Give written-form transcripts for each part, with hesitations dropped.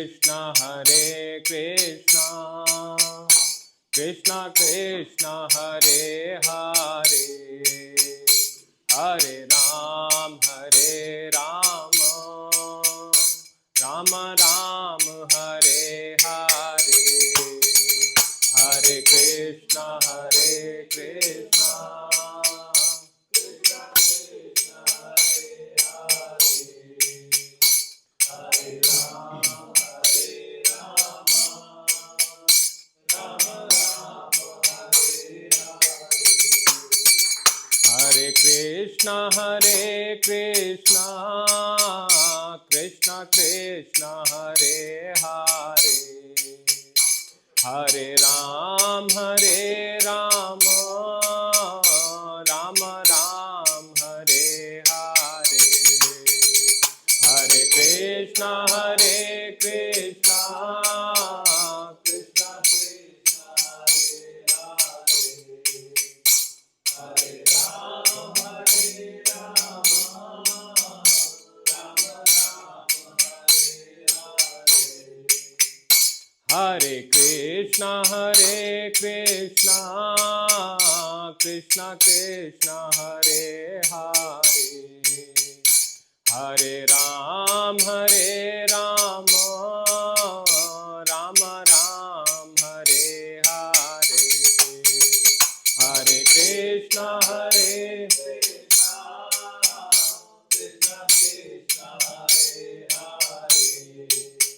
Krishna Krishna Krishna Hare Hare Hare Ram Rama Ram Hare Hare Hare Krishna Hare Krishna Krishna Krishna Hare Hare Hare Ram Rama Ram Hare Hare Hare Krishna Krishna Krishna Hare Krishna Krishna Krishna Hare Hare Hare Ram Rama Ram Hare Hare Hare Krishna Krishna Krishna Hare Hare Hare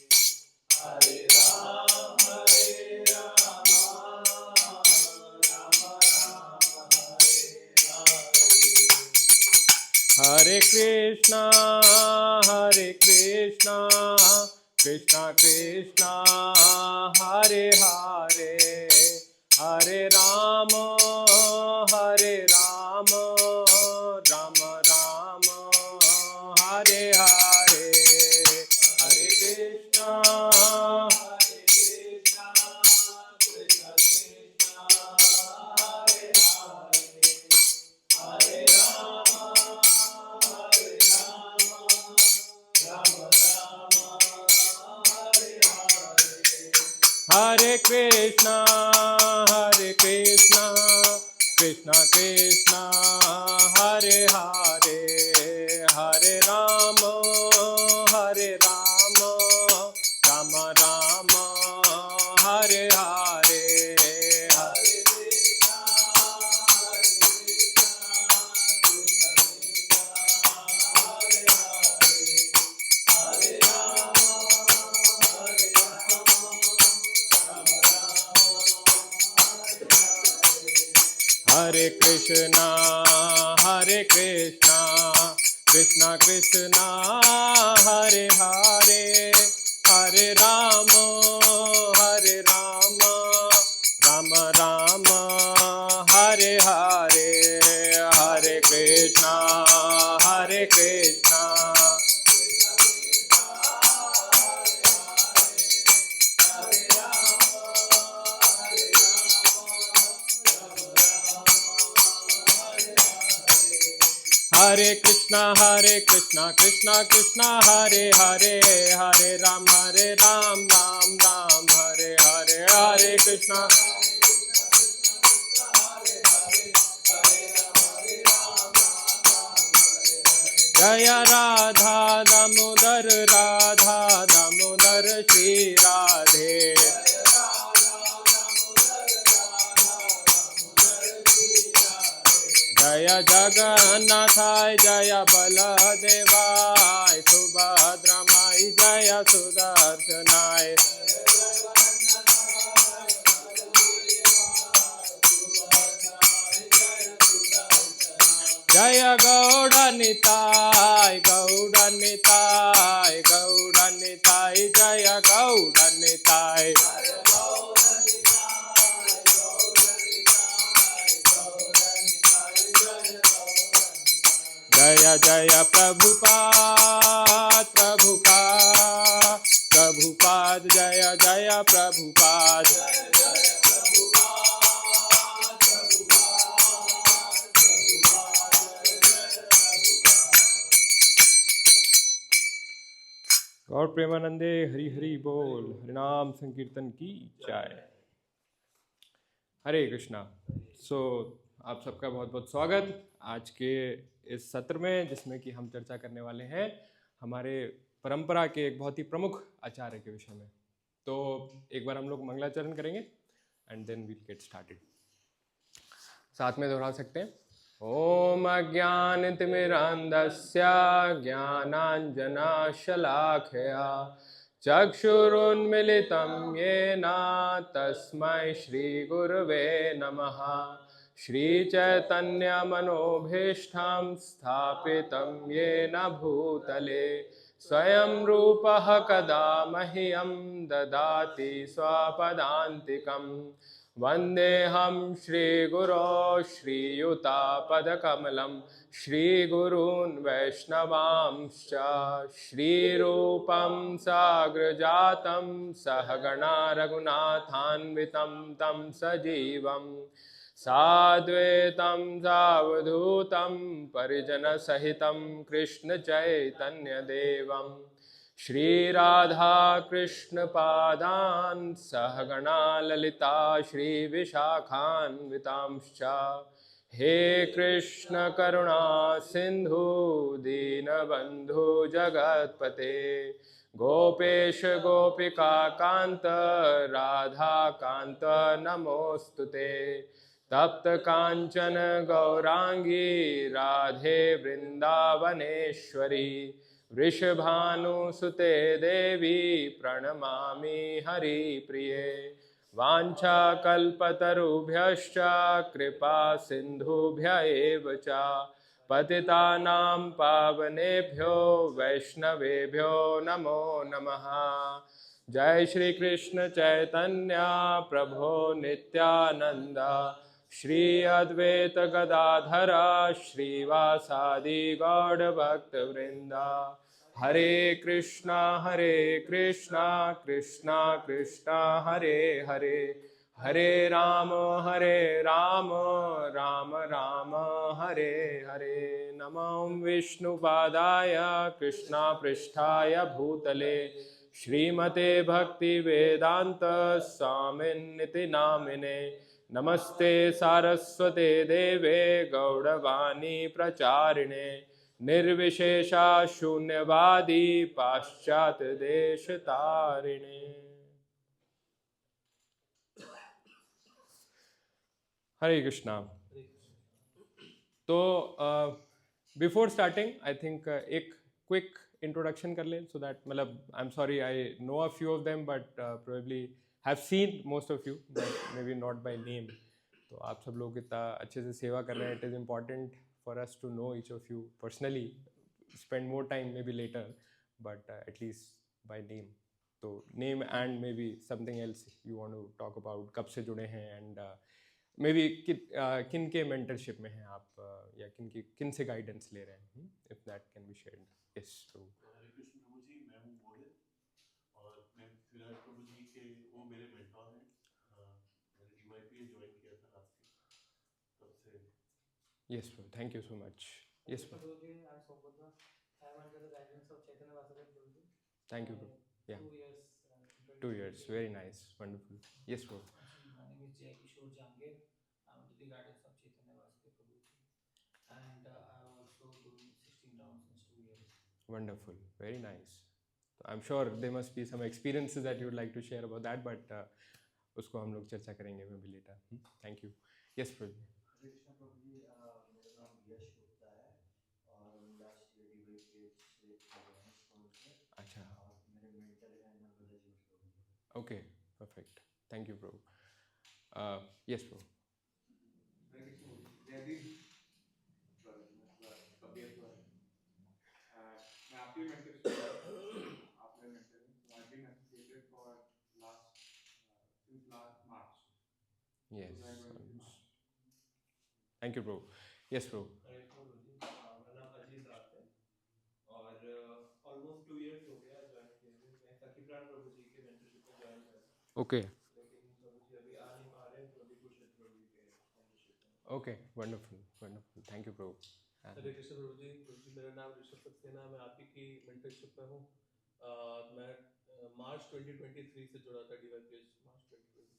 Ram Hare Krishna Krishna Krishna Hare Hare Hare Rama Rama Rama Hare Hare Hare Krishna Krishna Krishna Hare Hare Rama Hare Krishna Krishna Krishna Hare Hare Hare Rama Rama Rama Hare Hare Hare Krishna Hare Krishna Krishna Krishna Hare Hare Hare Rama Rama Rama Hare Hare Hare Krishna Hare Krishna Krishna Krishna Hare Hare Hare Ram Ram Hare Hare Hare Krishna Jaya Radha Damodar Shri Radhe Jaya Jagannathai Jaya Baladevai Subhadramai Jaya Sudarshanai Jaya Gaudanitai Jaya Gaudanitai Jaya Jaya Prabhupada Jaya Jaya Prabhupada गौर प्रेमानंदे हरि हरि बोल, हरिनाम संकीर्तन की जय। हरे कृष्णा। सो आप सबका बहुत बहुत स्वागत आज के इस सत्र में, जिसमें कि हम चर्चा करने वाले हैं हमारे परंपरा के एक बहुत ही प्रमुख आचार्य के विषय में। तो एक बार हम लोग मंगलाचरण करेंगे and then we'll get started. साथ में दोहरा सकते हैं। ओम अज्ञानतिमिरान्धस्य ज्ञानाञ्जनशलाखया चक्षुरुन्मिलितं येन तस्मै श्रीगुरुवे नमः। श्रीचैतन्यमनोभीष्टं स्थापितं येन भूतले स्वयं रूपः कदा मह्यं ददाति स्वपदान्तिकम्। वन्देऽहं श्रीगुरो श्रीयुतापदकमलं श्रीगुरून् वैष्णवांश्च श्रीरूपं साग्रजातं सहगणा रघुनाथान्वितं तं सजीवं साद्वैतं सावधूतं परिजनसहितं कृष्णचैतन्यदेवं श्रीराधा कृष्ण पादान् सहगणा ललिता श्रीविशाखान्वितांश्च। हे कृष्ण करुणा सिंधु दीनबंधु जगत्पते गोपेश गोपिका कांत राधा कांत नमोस्तुते। तप्त कांचन गौरांगी राधे वृंदावनेश्वरी वृषभानुसुते देवी प्रणमामि हरिप्रिये। वाञ्छाकल्पतरुभ्यश्च कृपा सिन्धुभ्य एव च पतितानां पावनेभ्यो वैष्णवेभ्यो नमो नमः। जय श्री कृष्ण चैतन्य प्रभो नित्यानंद श्री अद्वैत गदाधर श्रीवासादि गौड़ भक्त वृंदा। हरे कृष्णा कृष्णा कृष्णा हरे हरे हरे राम राम राम हरे हरे। नमो विष्णुपादाय कृष्णा पृष्ठाय भूतले श्रीमते भक्ति वेदांत स्वामिन्निति नामिने। नमस्ते सारस्वते देवे गौड़वाणी प्रचारिणे निर्विशेषा शून्यवादी पाश्चात्य देश तारिणे। हरे कृष्णा। तो बिफोर स्टार्टिंग आई थिंक एक क्विक इंट्रोडक्शन कर लें, सो दैट मतलब I am sorry I know a few of them but probably have seen most of you but may be not by name. तो आप सब लोग इतना अच्छे से सेवा कर रहे हैं, it is important for us to know each of you personally, spend more time maybe later, but at least by name. तो name and maybe something else you want to talk about, कब से जुड़े हैं and maybe किन के mentorship में हैं आप, या किन से guidance ले रहे हैं, if that can be shared. Yes, so हरे कृष्ण प्रभु जी, मैं हूँ मोहित और मैं विराट प्रभु जी के वो मेरे मेंटोर हैं। मैंने DYPA ज्वाइन किया था लास्ट ईयर, तब से। yes bro, thank you so much. Yes bro. Prabhu ji, I'm Sobhodha. I'm under the guidance of Chaitanya Vasudev Prabhu ji. Thank you bro. Yeah, 2 years. 2 years, very nice, wonderful. Yes bro. My name is Jay Kishore Jangir. I'm under the guidance of Chaitanya Vasudev Prabhu ji. And I'm also doing 16 rounds since 2 years. Wonderful, very nice. I'm sure there must be some experiences that you would like to share about that, but उसको हम लोग चर्चा करेंगे maybe later. Thank you. Yes Prabhu. हरे कृष्णा प्रभु जी, मेरा नाम यश गुप्ता है और मैं लास्ट ईयर DYPA से आया हूँ स्कूल से। अच्छा, और मेरे मेंटर हैं नंदलाजी प्रभु जी। okay, perfect. Thank you bro. Yes bro. हरे कृष्ण प्रभु जी, जय दिन। तबीयत हुआ है। मैं आपकी मेंटरशिप में आप मेरे मेंटर हैं। So I've been associated for since last March. Yes. Thank you bro. Yes bro. हरे कृष्ण प्रभु जी, मेरा नाम अजीत दास है और ऑलमोस्ट 2 इयर्स हो गया ज्वाइन किए हुए। मैं सखीप्राण प्रभु जी के मेंटरशिप में ज्वाइन किया था, Okay. लेकिन प्रभु जी अभी आ नहीं पा रहे हैं, तो अभी कुशल प्रभु जी के मेंटरशिप में। Okay, wonderful, wonderful. Thank you bro. हरे कृष्ण प्रभु जी, मेरा नाम ऋषभ सक्सेना, मैं आप ही की मेंटरशिप में हूँ मैं मार्च 2023 से जुड़ा था DYPH March 2023।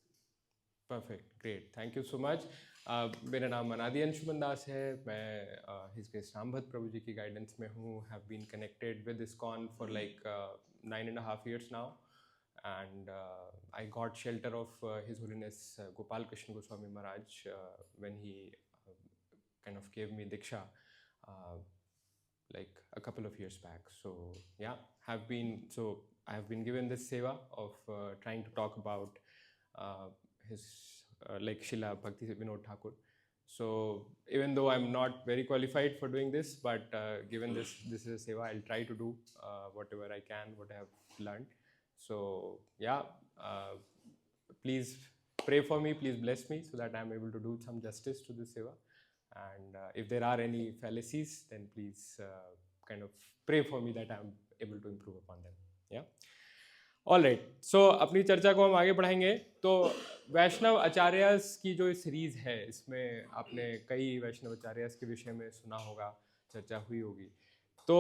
Perfect, great, thank you so much. मेरा नाम अनादि अंशुमन दास है। मैं हिज ग्रेस राम भक्त प्रभु जी की गाइडेंस में हूँ। Have been connected with ISKCON for like 9.5 years now, and I got shelter of His Holiness Gopal Krishna Goswami Maharaj when he kind of gave me Diksha uh, like a couple of years back. So yeah, I have been given this seva of trying to talk about uh, his like Srila Bhakti Vinod Thakur. So even though I'm not very qualified for doing this, but given this is a seva, I'll try to do whatever I can, what I have learned. So yeah, please pray for me, please bless me so that I'm able to do some justice to this seva. And if there are any fallacies, then please kind of pray for me that I'm able to improve upon them. Yeah. All right, so अपनी चर्चा को हम आगे बढ़ाएंगे। तो वैष्णव आचार्यस की जो series है, इसमें आपने कई वैष्णव आचार्यस के विषय में सुना होगा, चर्चा हुई होगी। तो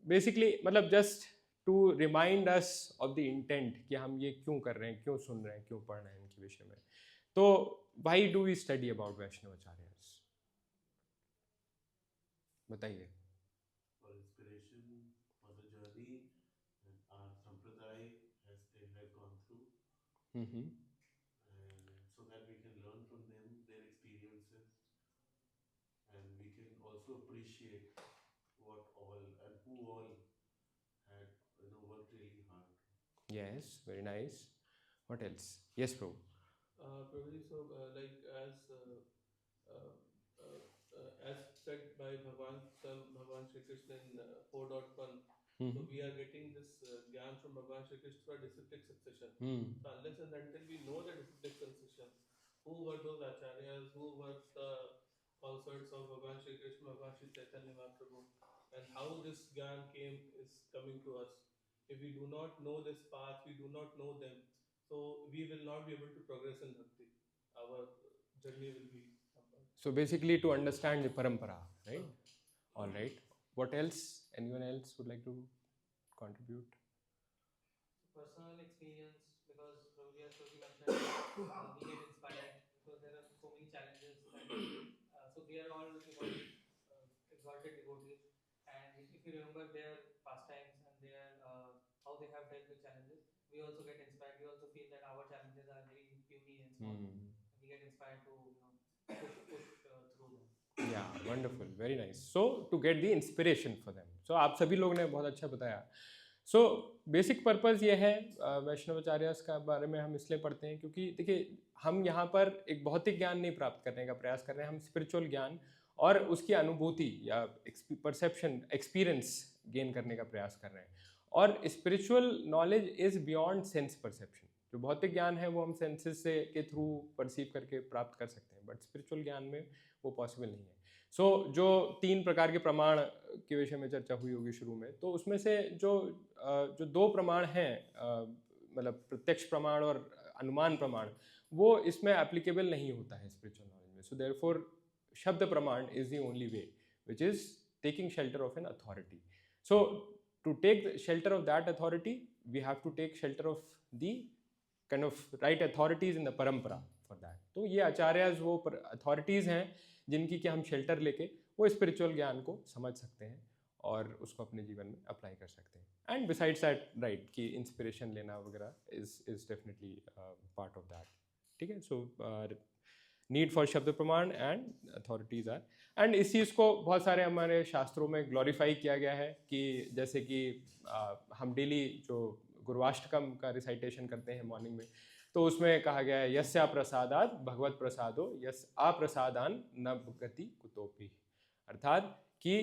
बेसिकली मतलब just to remind us of the intent कि हम ये क्यों कर रहे हैं, क्यों सुन रहे हैं, क्यों पढ़ रहे हैं इनके विषय में। तो why do we study about Vaishnava acharyas, बताइए। For inspiration, for the journey that our sampradaya they have gone through, and so that we can learn from them their experiences, and we can also appreciate what all and who all had worked really hard. Yes, very nice. What else? Yes, Prabhu. Prabhuji, so like uh, as said by Bhagwan Shri Krishna in 4.1, so we are getting this gyan from Bhagwan Shri Krishna through a disciplic succession. So unless and until we know the disciplic succession, who were those acharyas, who were the consorts of Bhagwan Shri Krishna, Bhagwan Shri Chaitanya Mahaprabhu, and how this gyan is coming to us. If we do not know this path, we do not know them, so we will not be able to progress in bhakti. Our journey will be hampered. So basically to understand the parampara, right? All right. What else? Anyone else would like to contribute? Personal experience, because Prabhuji has already mentioned, we get inspired because there are so many challenges. So we are all exalted devotees, and if you remember their pastimes and their how they have dealt with challenges, we also get inspired. We also feel that our challenges are very puny and small. We get inspired to push through them. Yeah, wonderful, very nice. So to get the inspiration for them. So आप सभी लोगों ने बहुत अच्छा बताया। So basic purpose ये है वैष्णवाचार्यस का बारे में हम इसलिए पढ़ते हैं क्योंकि देखिए हम यहाँ पर एक भौतिक ज्ञान नहीं प्राप्त करने का प्रयास कर रहे हैं, हम स्पिरिचुअल ज्ञान और उसकी अनुभूति या परसेप्शन एक्सपीरियंस गेन करने का प्रयास कर रहे हैं। और spiritual knowledge is beyond sense perception. जो भौतिक ज्ञान है वो हम सेंसेस से के थ्रू परसीव करके प्राप्त कर सकते हैं, बट स्पिरिचुअल ज्ञान में वो पॉसिबल नहीं है। सो जो 3 प्रकार के प्रमाण के विषय में चर्चा हुई होगी शुरू में, तो उसमें से जो 2 प्रमाण हैं, मतलब प्रत्यक्ष प्रमाण और अनुमान प्रमाण, वो इसमें एप्लीकेबल नहीं होता है स्पिरिचुअल नॉलेज में। सो देयरफॉर शब्द प्रमाण is the only way which is taking shelter of an authority. So to take shelter of that authority we have to take shelter of the kind of right authorities in the परंपरा for that. तो ये आचार्यज वो authorities हैं जिनकी कि हम shelter लेके वो स्पिरिचुअल ज्ञान को समझ सकते हैं और उसको अपने जीवन में अप्लाई कर सकते हैं। एंड बिसाइड्स दैट राइट कि इंस्पिरेशन लेना वगैरह is definitely part of that. ठीक है। सो नीड फॉर शब्द प्रमाण एंड अथॉरिटीज़ आर, एंड इस चीज़ को बहुत सारे हमारे शास्त्रों में ग्लोरीफाई किया गया है कि जैसे कि हम डेली जो गुरुवाष्टकम का रिसाइटेशन करते हैं मॉर्निंग में, तो उसमें कहा गया है यस्या प्रसादात भगवत प्रसादो यस अप्रसादान न गति कुतोपि। अर्थात कि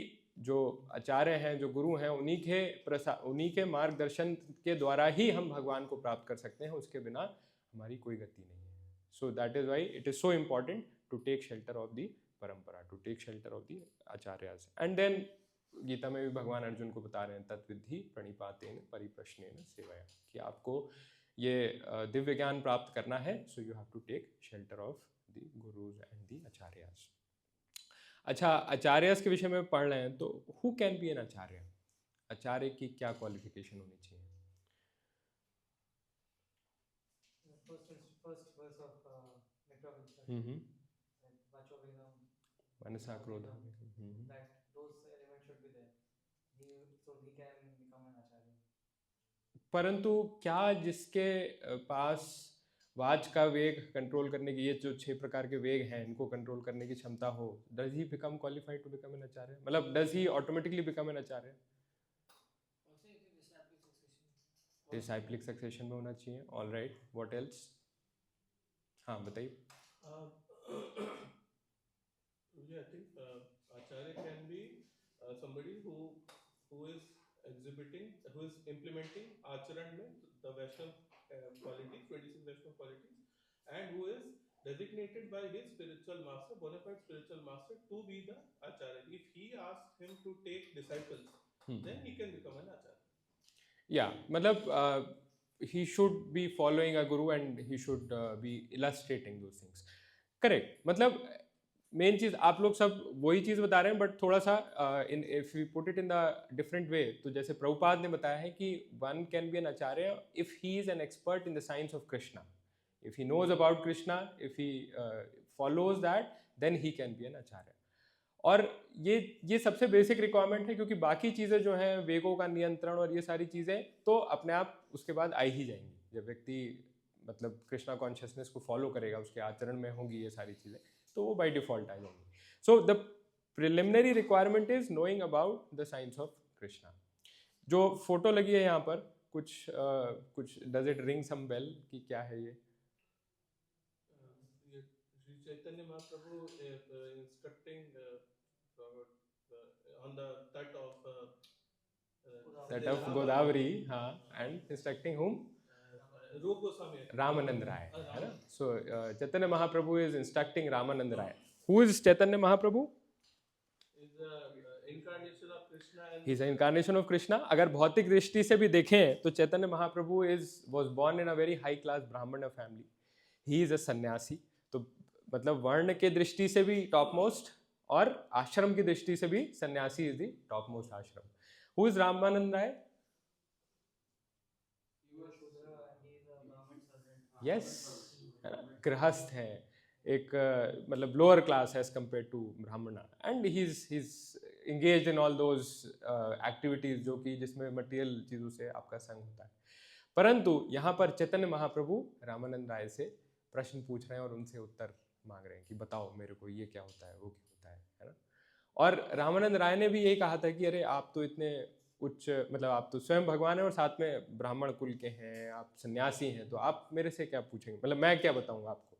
जो आचार्य हैं, जो गुरु हैं, उन्हीं के मार्गदर्शन के द्वारा ही हम भगवान को प्राप्त कर सकते हैं, उसके बिना हमारी कोई गति नहीं है। So that is why it is so important to take shelter of the parampara, to take shelter of the acharyas. And then Gita में भी भगवान अर्जुन को बता रहे हैं तत्विधि प्रणिपातेन परिप्रश्नेन सेवया, कि आपको ये दिव्य ज्ञान प्राप्त करना है, so you have to take shelter of the gurus and the acharyas. अच्छा, आचार्यस के विषय में पढ़ रहे हैं, तो who can be an acharya? आचार्य की क्या क्वालिफिकेशन होनी चाहिए? First verse of Mikra Vinchar, hmm like Vacho Vedam, Mansa क्रोधा that those elements should be there. So he can become an acharya. परंतु क्या जिसके पास वाच का वेग कंट्रोल करने की, ये जो 6 प्रकार के वेग हैं इनको कंट्रोल करने की क्षमता हो, does he become qualified to become an acharya? मतलब does he automatically become an acharya? Also, if you disciplic succession. Disciplic succession में होना चाहिए. All right, what else? हाँ बताइए. Yeah, I think Acharya can be somebody who is exhibiting, who is implementing Acharan mein the Vaishnav qualities, 26 Vaishnav qualities, and who is designated by his spiritual master, bona fide spiritual master, to be the Acharya. If he asks him to take disciples, then he can become an Acharya. या मतलब he should be following a guru and he should be illustrating those things. Correct. मतलब main चीज आप लोग सब वही चीज बता रहे हैं, बट थोड़ा सा in if we put it in the different way, तो जैसे प्रभुपाद ने बताया है कि one can be an acharya if he is an expert in the science of Krishna. If he knows about Krishna, if he follows that, then he can be an acharya. और ये सबसे basic requirement है, क्योंकि बाकी चीज़ें जो हैं, वेगों का नियंत्रण और ये सारी चीज़ें तो अपने आप उसके बाद आ ही जाएंगी. जब व्यक्ति मतलब कृष्णा कॉन्शियसनेस को फॉलो करेगा, उसके आचरण में होंगी ये सारी चीज़ें, तो वो बाय डिफॉल्ट आ जाएंगी. So the preliminary requirement is knowing about the science of Krishna. जो फोटो लगी है यहाँ पर, कुछ does it ring some bell कि क्या है ये? Sri Chaitanya Mahaprabhu instructing on the tat of Godavari, हाँ, and instructing whom? Rupa Goswami. Ramanand Rai, है ना? So Chaitanya Mahaprabhu is instructing Ramanand Rai. Who is Chaitanya Mahaprabhu? Is the incarnation of Krishna. He is an incarnation of Krishna. अगर भौतिक दृष्टि से भी देखें तो Chaitanya Mahaprabhu was born in a very high class Brahmana family. He is a sannyasi. तो मतलब वर्ण के दृष्टि से भी टॉप मोस्ट, और आश्रम की दृष्टि से भी sannyasi is the top most ashram. Who is Ramananda Raya? Yes, गृहस्थ है, एक मतलब lower class as compare to brahmana, and he is engaged in all those activities जो कि जिसमें मटेरियल चीज़ों से आपका संग होता है. परंतु यहाँ पर चैतन्य महाप्रभु रामानंद राय से प्रश्न पूछ रहे हैं और उनसे उत्तर मांग रहे हैं कि बताओ मेरे को ये क्या होता है, वो क्या होता है ना? और रामानंद राय ने भी यही कहा था कि अरे आप तो इतने उच्च, मतलब आप तो स्वयं भगवान हैं और साथ में ब्राह्मण कुल के हैं, आप सन्यासी हैं, तो आप मेरे से क्या पूछेंगे, मतलब मैं क्या बताऊंगा आपको,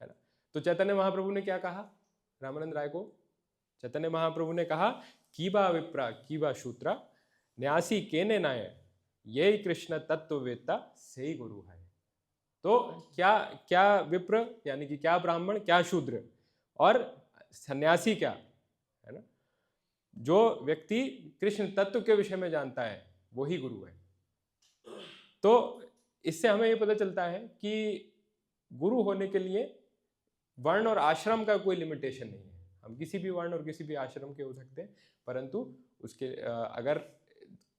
है ना? तो चैतन्य महाप्रभु ने क्या कहा रामानंद राय को? चैतन्य महाप्रभु ने कहा कीबा विप्रा कीबा शूद्रा न्यासी केने नाय ये कृष्ण तत्ववेत्ता से ही गुरु है. तो क्या क्या विप्र यानी कि क्या ब्राह्मण, क्या शूद्र, और सन्यासी क्या, है ना? जो व्यक्ति कृष्ण तत्व के विषय में जानता है वही गुरु है. तो इससे हमें ये पता चलता है कि गुरु होने के लिए वर्ण और आश्रम का कोई लिमिटेशन नहीं है. हम किसी भी वर्ण और किसी भी आश्रम के हो सकते हैं, परंतु उसके अगर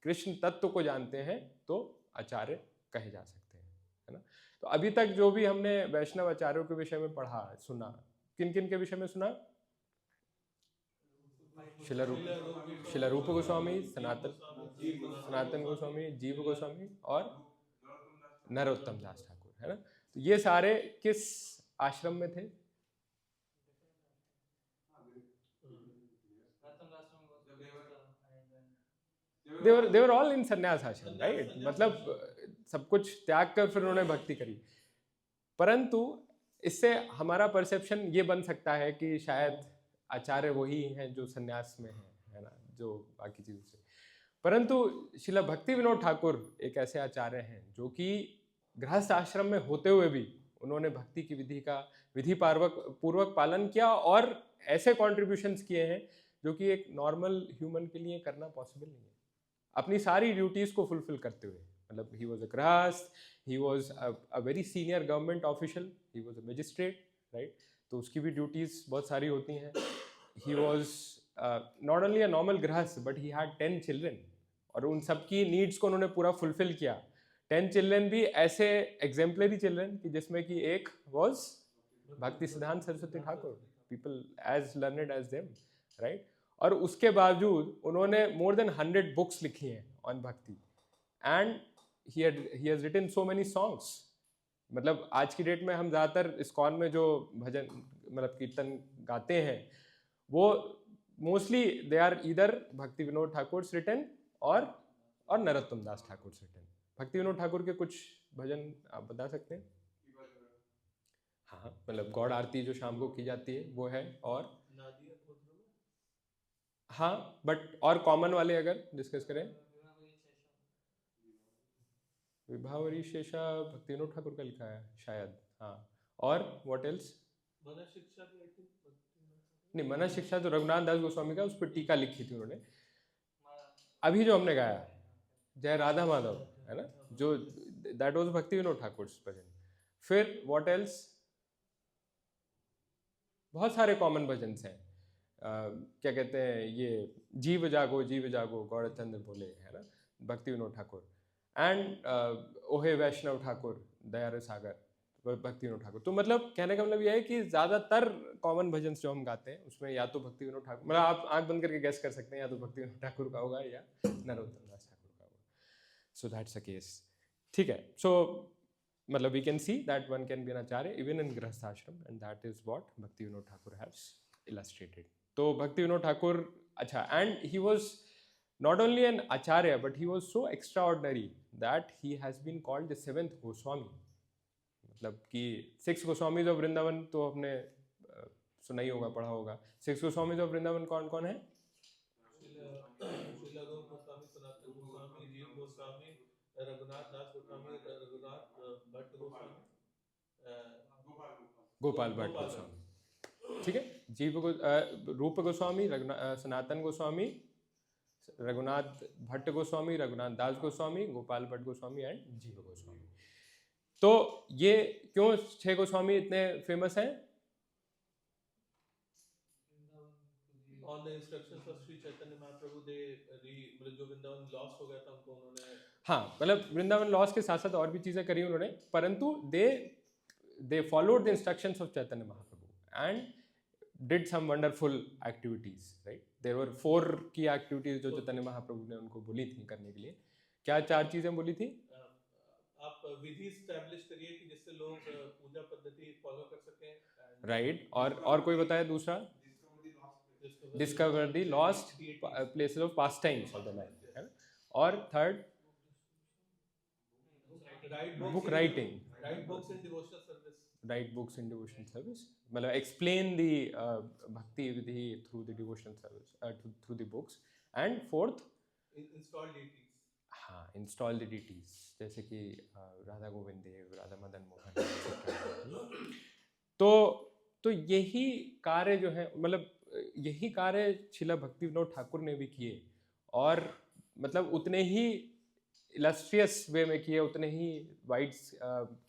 कृष्ण तत्व को जानते हैं तो आचार्य कहे जा सकते हैं, है ना? तो अभी तक जो भी हमने वैष्णव आचार्यों के विषय में पढ़ा, सुना, किन किन के विषय में सुना? शिला रूप गोस्वामी, सनातन गोस्वामी, जीव गोस्वामी और नरोत्तम दास ठाकुर, है ना? तो ये सारे किस आश्रम में थे? they were all in संन्यास आश्रम, राइट? मतलब सब कुछ त्याग कर फिर उन्होंने भक्ति करी. परंतु इससे हमारा परसेप्शन ये बन सकता है कि शायद आचार्य वही हैं जो संन्यास में हैं, है ना, जो बाकी चीजों से. परंतु श्रील भक्ति विनोद ठाकुर एक ऐसे आचार्य हैं जो कि गृहस्थ आश्रम में होते हुए भी उन्होंने भक्ति की विधि का विधि पूर्वक पालन किया और ऐसे कॉन्ट्रीब्यूशंस किए हैं जो कि एक नॉर्मल ह्यूमन के लिए करना पॉसिबल नहीं है, अपनी सारी ड्यूटीज को फुलफिल करते हुए. मतलब ही वॉज अ गृहस्थ, ही was a very senior government official, he was a magistrate, right? तो उसकी भी ड्यूटीज बहुत सारी होती हैं. ही was not only a normal गृहस्थ बट ही हैड 10 चिल्ड्रन, और उन सबकी नीड्स को उन्होंने पूरा फुलफिल किया। 10 चिल्ड्रन भी ऐसे एग्जेम्पलरी चिल्ड्रन कि जिसमें कि एक was Bhakti Siddhanta Saraswati Thakur, people as learned as them, right. और उसके बावजूद उन्होंने मोर देन 100 बुक्स लिखी हैं ऑन भक्ति, and he has written so many songs। मतलब आज की डेट में हम ज़्यादातर इस्कॉन में जो भजन मतलब कीर्तन गाते हैं वो मोस्टली दे आर ईदर भक्ति विनोद ठाकुर रिटन और नरोत्तम दास ठाकुर रिटन। भक्ति विनोद ठाकुर के कुछ भजन आप बता सकते हैं? हाँ, मतलब गौड़ आरती जो शाम को की जाती है वो है, और नादिया खोदरू में हाँ, बट और कॉमन वाले अगर डिस्कस करें, विभावरी शेषा भक्ति विनोद ठाकुर का लिखा है शायद, हाँ। और व्हाट एल्स? मना शिक्षा भी आई थिंक नहीं, मना शिक्षा तो रघुनाथ दास गोस्वामी का, उस पर टीका लिखी थी उन्होंने। अभी जो हमने गाया जय राधा माधव है ना, जो दैट वाज भक्ति विनोद ठाकुर भजन। फिर व्हाट एल्स? बहुत सारे कॉमन भजन हैं। क्या कहते हैं ये, जीव जागो गौरचंद्र बोले, है ना, भक्ति विनोद ठाकुर। एंड ओहे वैष्णव ठाकुर दयार सागर, भक्ति विनोद ठाकुर। तो मतलब कहने का मतलब यह है कि ज़्यादातर कॉमन भजन जो हम गाते हैं उसमें या तो भक्ति विनोद ठाकुर, मतलब आप आंख बंद करके गैस कर सकते हैं, या तो भक्ति विनोद ठाकुर का होगा या नरोत्तम दास ठाकुर का होगा। सो दैट्स अ केस, ठीक है। सो मतलब we can see that one can be an acharya even in grihasthashram, and that is what भक्ति विनोद ठाकुर हैव्स illustrated। तो भक्ति विनोद ठाकुर, अच्छा, and he was not only an acharya but he was so extraordinary that he has been called the seventh Goswami। मतलब कि 6 Goswamis of Vrindavan तो आपने सुना ही होगा, पढ़ा होगा। 6 गोस्वामीज ऑफ वृंदावन कौन कौन है? श्रील गोस्वामी, सनातन गोस्वामी, जीव गोस्वामी, रघुनाथ दास गोस्वामी, रघुनाथ भट्ट गोस्वामी, गोपाल भट्ट गोस्वामी, ठीक है। रूप गोस्वामी, सनातन गोस्वामी, रघुनाथ भट्ट गोस्वामी, रघुनाथ दास गोस्वामी, गोपाल भट्ट गोस्वामी एंड जीव गोस्वामी। तो ये क्यों 6 गोस्वामी इतने फेमस हैं? On the instructions of Sri Chaitanya Mahaprabhu, मतलब जो वृंदावन लॉस्ट हो गया था उनको उन्होंने, हाँ, मतलब वृंदावन लॉस के साथ साथ और भी चीज़ें करी उन्होंने, परंतु they followed the instructions of Chaitanya Mahaprabhu and did some wonderful activities, right. There were 4 की एक्टिविटीज जो चैतन्य महाप्रभु ने उनको बोली थी करने के लिए। क्या 4 चीज़ें बोली थी? आप विधि स्टैब्लिश करिए कि जिससे लोग पूजा पद्धति फॉलो कर सकें, राइट। और कोई बताया दूसरा? Discover the lost places of pastimes of the life, है ना। और third, book writing, write books in devotional service, write books in devotional service, मतलब explain the bhakti vidhi through the devotional service, through the books. And fourth, install deities, हाँ, install the deities, जैसे कि राधा गोविंद देव, राधा मदन मोहन। तो यही कार्य जो है, मतलब यही कार्य शिला भक्ति विनोद ठाकुर ने भी किए, और मतलब उतने ही इलस्ट्रियस वे में किए, उतने ही wide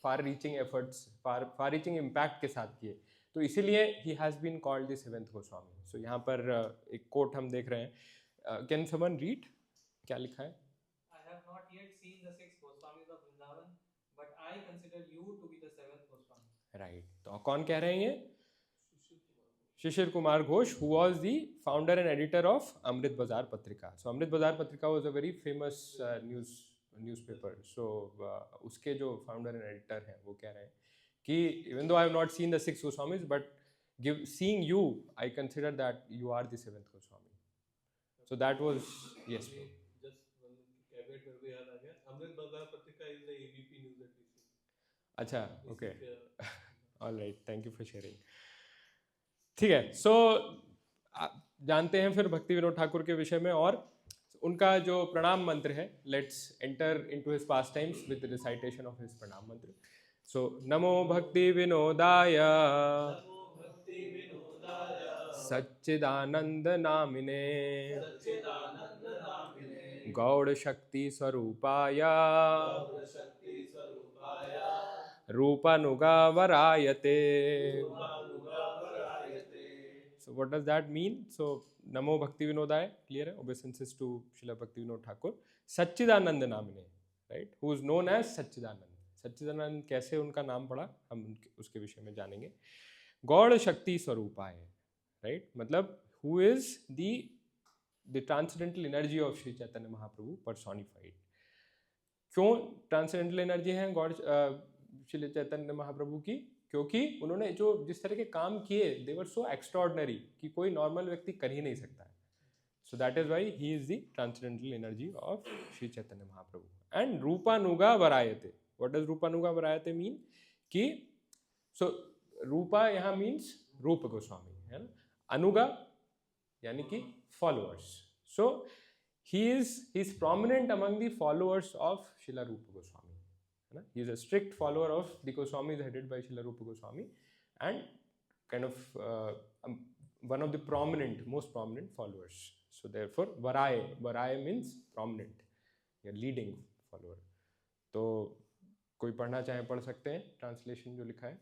far reaching efforts, far reaching impact के साथ किए। तो इसीलिए he has been called the 7th Goswami. So यहाँ पर एक कोट हम देख रहे हैं, कैन समवन रीड, क्या लिखा है? I have not yet seen the 6 Goswamis of Vrindavan, but I consider you to be the 7th Goswami। Right. तो कौन कह रहे हैं ये? Shishir Kumar Ghosh, who was the founder and editor of अमृत बाजार पत्रिका। So अमृत बाजार पत्रिका was a very famous newspaper। So उसके जो founder and editor हैं वो कह रहे हैं कि even though I have not seen the 6 Goswamis, but seeing you, I consider that you are the 7th Goswami। So that was, yes, bro। Just caveat मेरे को याद आ गया, Amrit Bazar Patrika is the ABP news at EC. अच्छा, okay, all right, thank you for sharing. ठीक है। सो जानते हैं फिर भक्ति विनोद ठाकुर के विषय में, और उनका जो प्रणाम मंत्र है, let's enter into his pass times with recitation of his प्रणाम मंत्र। सो नमो भक्ति विनोदाय सच्चिदानंद नामिने गौड़ शक्ति स्वरूपाय रूपानुगा वरायते so what does that mean? So Namo Bhakti Vinodaya, clear hai, obeisances to Srila Bhakti Vinod Thakur. Satchidanand Namine, right, who is known as Satchidanand. सच्चिदानंद कैसे उनका नाम पड़ा, हम उसके विषय में जानेंगे. गौड़ शक्ति स्वरूपाय, राइट, मतलब who is the transcendental energy of Shri Chaitanya Mahaprabhu personified. क्यों ट्रांसेंडेंटल एनर्जी है गौड़ श्री चैतन्य महाप्रभु की? क्योंकि उन्होंने जो जिस तरह के काम किए, दे वर सो एक्स्ट्राऑर्डिनरी कि कोई नॉर्मल व्यक्ति कर ही नहीं सकता है. So that is why he is the transcendental energy of Shri Chaitanya Mahaprabhu. And rupanuga varayate. What does rupanuga varayate mean? कि सो रूपा यहाँ मीन्स रूप गोस्वामी है ना, अनुगा यानी कि followers. So he is prominent among the followers of Srila Rupa Goswami, है ना. He is a strict follower of the Goswamis headed by Srila Rupa Goswami and kind of one of the most prominent followers. So therefore Varay means prominent या leading follower. तो कोई पढ़ना चाहे पढ़ सकते हैं ट्रांसलेशन जो लिखा है.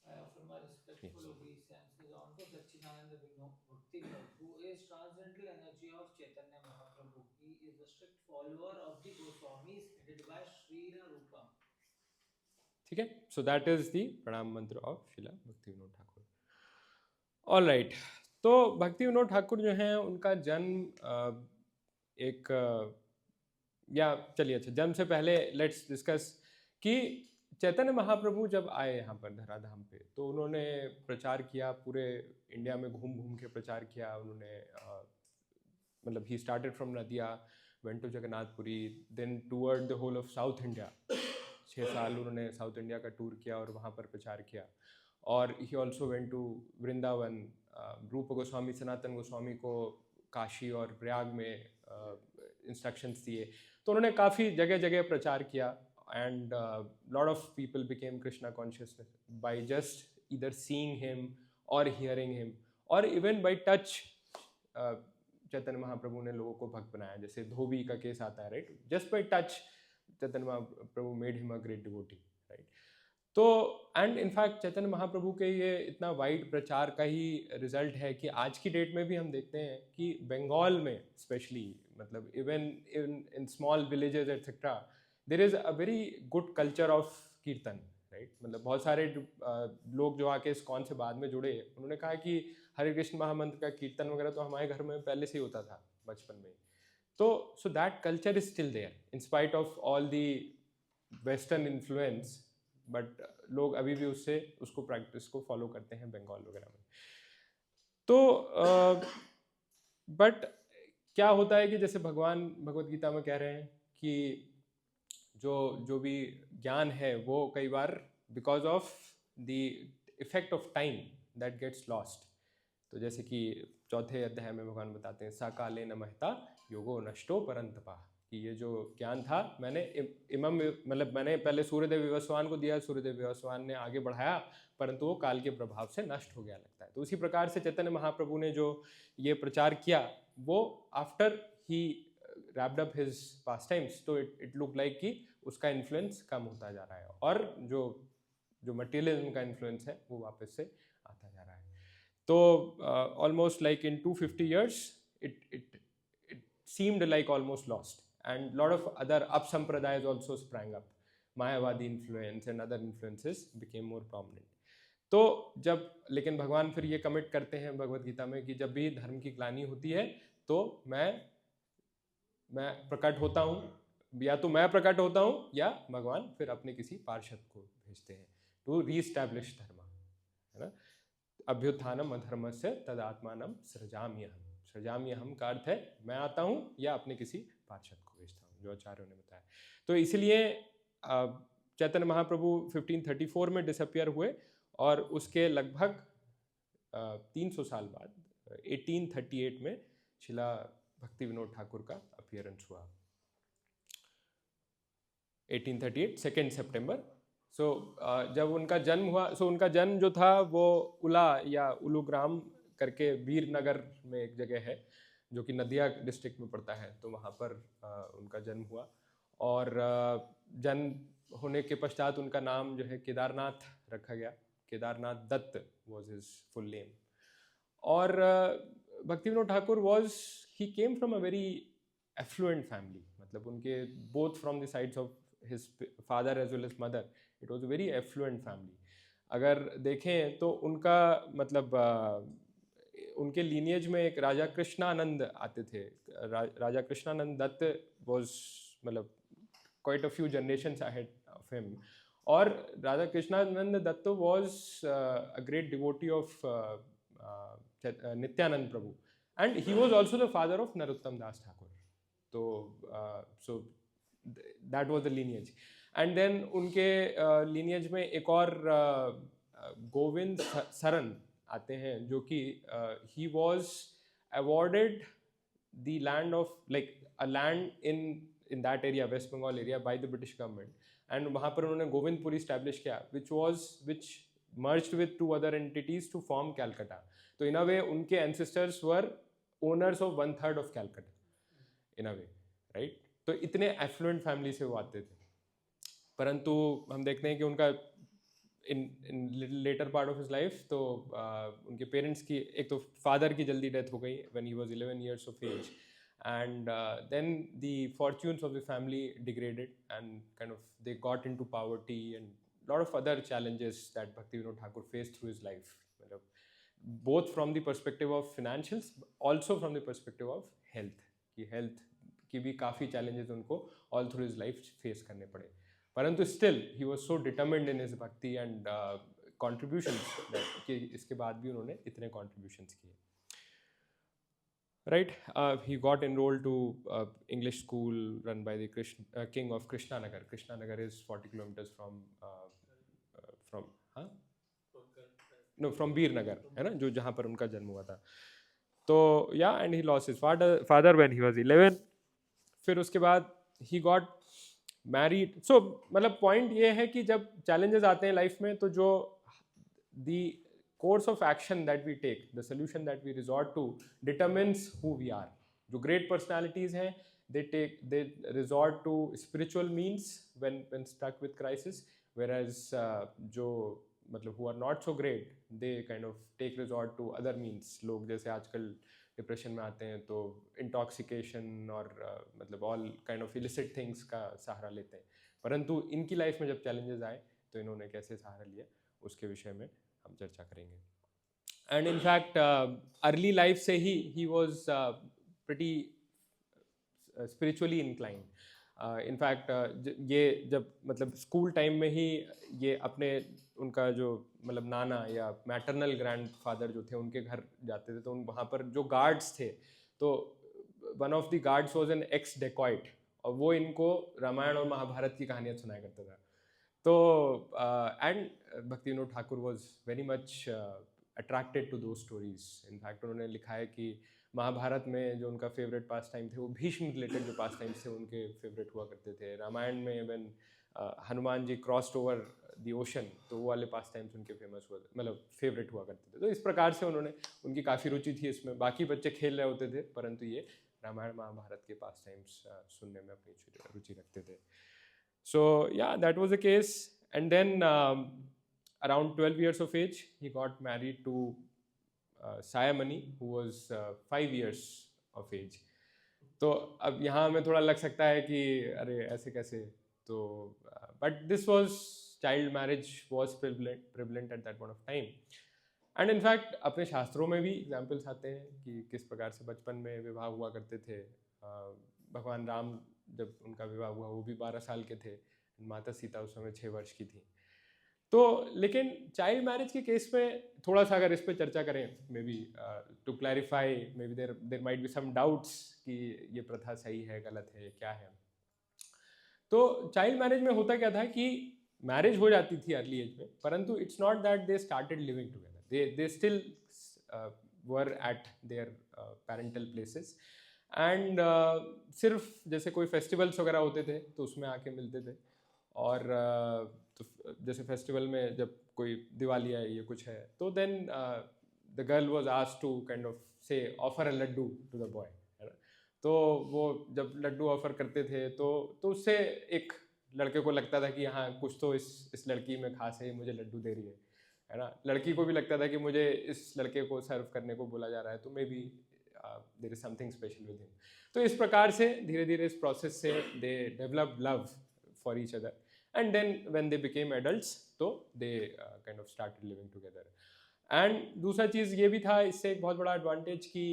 I offer my respectful obeisances unto Satchidananda Bhakti Vinod, who is transcendental energy of Chaitanya Mahaprabhu. He is a strict follower of the Goswamis headed by Srila Rupa. ठीक है. सो दैट इज द प्रणाम मंत्र of Srila भक्ति Vinod Thakur. All right. तो भक्ति विनोद ठाकुर जो हैं उनका जन्म या चलिए अच्छा, जन्म से पहले लेट्स डिस्कस कि चैतन्य महाप्रभु जब आए यहाँ पर धराधाम पे, तो उन्होंने प्रचार किया, पूरे इंडिया में घूम घूम के प्रचार किया उन्होंने. मतलब he started from Nadia, went to Jagannathpuri, then toward the whole of south India. 6 साल उन्होंने साउथ इंडिया का टूर किया और वहाँ पर प्रचार किया. और he also went to Vrindavan. Rup Goswami Sanatan Goswami को काशी और प्रयाग में इंस्ट्रक्शंस दिए. तो उन्होंने काफ़ी जगह जगह प्रचार किया. And lot of people became Krishna conscious by just either seeing him or hearing him or even by touch. Chaitanya Mahaprabhu ने लोगों को भक्त बनाया. जैसे धोबी का केस आता है, right, just by touch Chaitanya Mahaprabhu made him a great devotee, right. तो एंड इनफैक्ट चैतन्य महाप्रभु के ये इतना वाइड प्रचार का ही रिजल्ट है कि आज की डेट में भी हम देखते हैं कि बंगाल में स्पेशली, मतलब even in small villages etcetera, there is a very good culture of kirtan, right. मतलब बहुत सारे लोग जो आके इस्कॉन से बाद में जुड़े, उन्होंने कहा कि हरे कृष्ण महामंत्र का कीर्तन वगैरह तो हमारे घर में पहले से ही होता था बचपन में. तो so that culture is still there in spite of all the western influence, but लोग अभी भी उसको प्रैक्टिस को फॉलो करते हैं बंगाल वगैरह में. तो बट क्या होता है कि जैसे भगवान भगवद गीता में कह रहे हैं कि जो भी ज्ञान है वो कई बार because of the effect of time that gets lost. तो जैसे कि 4थे अध्याय में भगवान बताते हैं साकाले न महता योगो नष्टो परंतपा, कि ये जो ज्ञान था मैंने मतलब मैंने पहले सूर्यदेव विवस्वान को दिया, सूर्यदेव विवस्वान ने आगे बढ़ाया, परंतु वो काल के प्रभाव से नष्ट हो गया लगता है. तो उसी प्रकार से चैतन्य महाप्रभु ने जो ये प्रचार किया, वो after he wrapped up his pastimes, तो it looked like कि उसका इन्फ्लुएंस कम होता जा रहा है और जो मटेरियलिज्म का इन्फ्लुएंस है वो वापस से आता जा रहा है. तो almost like in 250 years it seemed like almost lost, and lot of other up-sampradayas also sprang up. Mayavadi influence and other influences became more prominent. तो जब लेकिन भगवान फिर ये कमिट करते हैं भगवद गीता में कि जब भी धर्म की ग्लानि होती है तो मैं प्रकट होता हूँ, या तो मैं प्रकट होता हूँ या भगवान फिर अपने किसी पार्षद को भेजते हैं टू रीस्टैब्लिश धर्म, है ना. अभ्युत्थानम अधर्मस्य तदात्मानम सृजाम्यहम. सृजाम्यहम का अर्थ है मैं आता हूँ या अपने किसी पार्षद को भेजता हूँ, जो आचार्यों ने बताया. तो इसलिए चैतन्य महाप्रभु 1534 में डिसअपियर हुए और उसके लगभग 300 साल बाद 1838 में शिला भक्ति विनोद ठाकुर का अपीयरेंस हुआ. 1838 2 सितंबर. सो जब उनका जन्म हुआ, उनका जन्म जो था वो उला या उलूग्राम करके वीरनगर में एक जगह है जो कि नदिया डिस्ट्रिक्ट में पड़ता है, तो वहाँ पर उनका जन्म हुआ. और जन्म होने के पश्चात उनका नाम जो है केदारनाथ रखा गया. Kedarnath Datta was his full name. और Bhaktivinoda Thakur was he came from a very affluent family, मतलब उनके both from the sides of his father as well as mother, it was a very affluent family. अगर देखें तो उनका मतलब उनके लीनियज में एक राजा कृष्णानंद आते थे. राजा कृष्णानंद दत्त वॉज मतलब quite a few generations ahead of him. Or Radha Krishnanand Datta was a great devotee of Nityanand Prabhu, and he was also the father of Narottam Das Thakur. So that was the lineage. And then उनके lineage में एक और गोविंद सरन आते हैं, जो कि he was awarded the land of like a land in that area, West Bengal area, by the British government, and वहाँ पर उन्होंने गोविंदपुरी establish किया, which merged with two other entities to form Calcutta. तो in a way उनके ancestors were owners of 1/3 of Calcutta in a way, right? तो इतने affluent family से वो आते थे. परंतु हम देखते हैं कि उनका in later part of his life तो उनके पेरेंट्स की एक तो फादर की जल्दी डेथ हो गई when he was 11 years of age, and then the fortunes of the family degraded and kind of they got into poverty and lot of other challenges that Bhaktivinoda Thakur faced through his life, both from the perspective of financials, also from the perspective of health की भी काफ़ी challenges उनको all through his life face करने पड़े. परंतु still he was so determined in his bhakti and contributions that कि इसके बाद भी उन्होंने इतने contributions किए. Right, he got enrolled to English school run by the king of Krishnanagar. Krishnanagar is 40 kilometers from from Birnagar, है ना, जो जहाँ पर उनका जन्म हुआ था. तो yeah, and he lost his father when he was 11. फिर उसके बाद he got married. So मतलब point ये है कि जब challenges आते हैं life में, तो जो the course of action that we take, the solution that we resort to determines who we are. जो great personalities हैं, they resort to spiritual means when stuck with crisis, whereas जो मतलब who are not so great, they kind of take resort to other means. लोग जैसे आजकल depression में आते हैं तो इंटॉक्सिकेशन और मतलब all kind of illicit things का सहारा लेते हैं. परंतु इनकी लाइफ में जब चैलेंजेस आए तो इन्होंने कैसे सहारा लिया, उसके विषय में हम चर्चा करेंगे. एंड इनफैक्ट अर्ली लाइफ से he was pretty spiritually inclined. In fact ये जब मतलब स्कूल टाइम में ही ये अपने उनका जो मतलब नाना या मैटरनल ग्रैंडफादर जो थे उनके घर जाते थे, तो वहाँ पर जो गार्ड्स थे, तो one of the guards was an x dacoit, और वो इनको रामायण और महाभारत की कहानियाँ सुनाया करता था. तो and Bhaktivinoda Thakur was very much attracted to two stories. In fact उन्होंने लिखा है कि महाभारत में जो उनका फेवरेट पास टाइम थे वो भीष्म रिलेटेड जो पास टाइम्स थे उनके फेवरेट हुआ करते थे. रामायण में when Hanuman ji crossed over the ocean, तो वो वाले पास टाइम्स उनके फेमस हुआ मतलब फेवरेट हुआ करते थे. तो इस प्रकार से उनकी काफ़ी रुचि थी इसमें. बाकी बच्चे खेल रहे होते थे, परंतु ये रामायण महाभारत के पास टाइम्स सुनने में अपनी रुचि रखते थे. So yeah, that was the case. And then around 12 years of age, he got married to Sayamani, who was 5 years of age. तो अब यहाँ हमें थोड़ा लग सकता है कि अरे ऐसे कैसे, तो but this was child marriage was prevalent at that point of time. And in fact अपने शास्त्रों में भी एग्जाम्पल्स आते हैं कि किस प्रकार से बचपन में विवाह हुआ करते थे. भगवान राम जब उनका विवाह हुआ वो भी 12 साल के थे, माता सीता उस समय 6 वर्ष की थी. तो लेकिन चाइल्ड मैरिज के केस में थोड़ा सा अगर इस पर चर्चा करें, maybe to clarify, maybe there might be some doubts कि ये प्रथा सही है, गलत है, क्या है. तो चाइल्ड मैरिज में होता क्या था कि मैरिज हो जाती थी अर्ली एज में, परंतु it's not that they started living together. They still were at there parental places, and सिर्फ जैसे कोई फेस्टिवल्स वगैरह होते थे तो उसमें आके मिलते थे. और तो जैसे फेस्टिवल में जब कोई दिवाली है ये कुछ है, तो then the girl was asked to kind of से offer a laddu to the boy. तो वो जब लड्डू ऑफर करते थे तो उससे एक लड़के को लगता था कि हाँ कुछ तो इस लड़की में खास है, मुझे लड्डू दे रही है है ना. लड़की को भी लगता था कि मुझे इस लड़के को सर्व करने को बोला जा रहा है, तो maybe there is something special with him. तो इस प्रकार से धीरे धीरे इस प्रोसेस से they develop love for each other, and then when they became adults तो they kind of started living together. And दूसरा चीज़ ये भी था इससे एक बहुत बड़ा एडवांटेज कि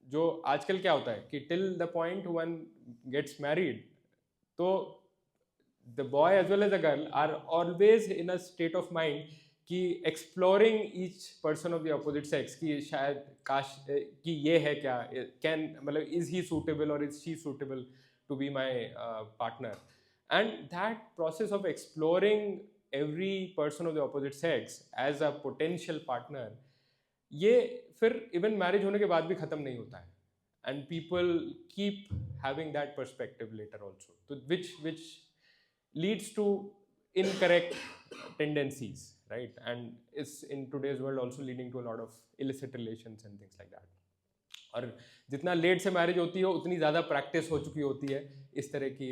जो आजकल क्या होता है कि till the point one gets married, तो the boy as well as the girl are always in a state of mind कि exploring each person of the opposite sex कि शायद काश कि ये है क्या, can मतलब is he suitable or is she suitable to be my partner. And that process of exploring every person of the opposite sex as a potential partner, ये फिर even marriage होने के बाद भी ख़त्म नहीं होता है, and people keep having that perspective later also, so which leads to incorrect tendencies, right? And is in today's world also leading to a lot of illicit relations and things like that. और जितना late से marriage होती है उतनी ज़्यादा practice हो चुकी होती है इस तरह की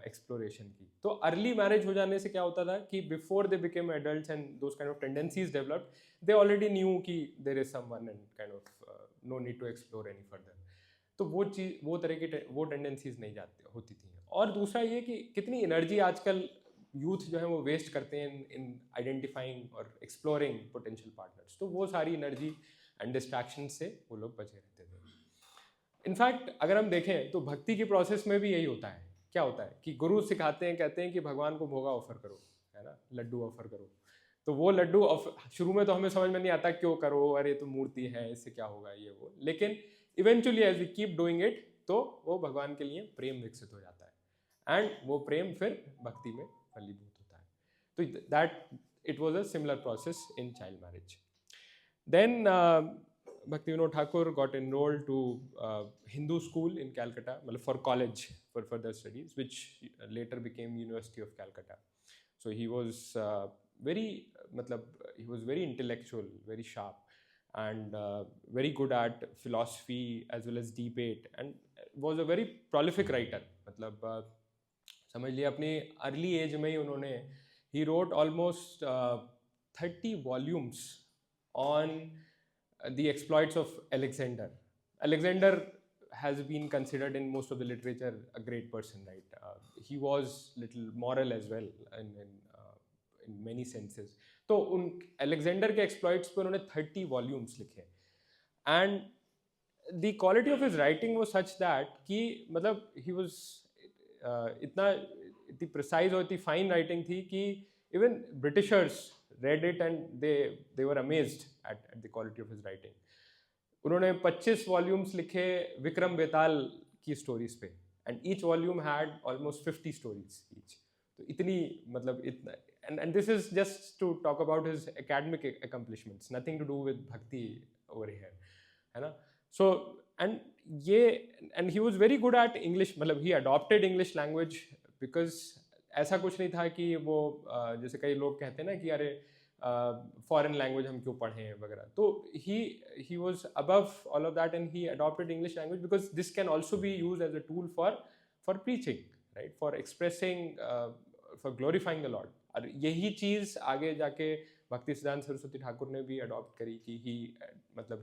एक्सप्लोरेशन की. तो अर्ली मैरिज हो जाने से क्या होता था कि before they became adults and those kind of tendencies developed, they already knew कि there is someone and kind of no need to explore any further. तो वो चीज़, वो तरह की वो टेंडेंसीज नहीं जाती होती थी. और दूसरा ये कि कितनी एनर्जी आजकल यूथ जो है वो वेस्ट करते हैं इन आइडेंटिफाइंग और एक्सप्लोरिंग पोटेंशियल पार्टनर्स. तो वो सारी एनर्जी एंड डिस्ट्रैक्शन से वो लोग बचे रहते थे. इनफैक्ट अगर हम देखें तो भक्ति की प्रोसेस में भी यही होता है. क्या होता है कि गुरु सिखाते हैं, कहते हैं कि भगवान को भोगा ऑफर करो, है ना, लड्डू ऑफर करो. तो वो लड्डू शुरू में तो हमें समझ में नहीं आता क्यों करो, अरे तो मूर्ति है इससे क्या होगा ये वो, लेकिन eventually as we keep doing it तो वो भगवान के लिए प्रेम विकसित हो जाता है, एंड वो प्रेम फिर भक्ति में फलीभूत होता है. तो that it was a similar process in child marriage. Then Bhaktivinoda Thakur got enrolled to Hindu school in Calcutta, for college, for further studies, which later became University of Calcutta. So he was he was very intellectual, very sharp, and very good at philosophy as well as debate, and was a very prolific writer. समझ लिया अपनी early as में ही उन्होंने he wrote almost 30 volumes on the exploits of Alexander. Alexander has been considered in most of the literature a great person, right? He was little moral as well in many senses. तो उन Alexander के exploits पे उन्होंने 30 volumes लिखे, and the quality of his writing was such that कि he was इतनी precise और इतनी fine writing थी कि even Britishers read it and they were amazed at the quality of his writing. उन्होंने 25 volumes लिखे विक्रम बेताल की stories पे, and each volume had almost 50 stories each. तो इतनी इतना, and this is just to talk about his academic accomplishments, nothing to do with bhakti over here, है ना. So and he was very good at English, he adopted English language, because ऐसा कुछ नहीं था कि वो जैसे कई लोग कहते हैं ना कि अरे फॉरेन लैंग्वेज हम क्यों पढ़ें वगैरह. तो he was above all of that, and he adopted English language because this can also be used as a tool for preaching, right, for expressing, for glorifying the Lord. और यही चीज़ आगे जाके भक्ति सिद्धांत सरस्वती ठाकुर ने भी अडॉप्ट करी कि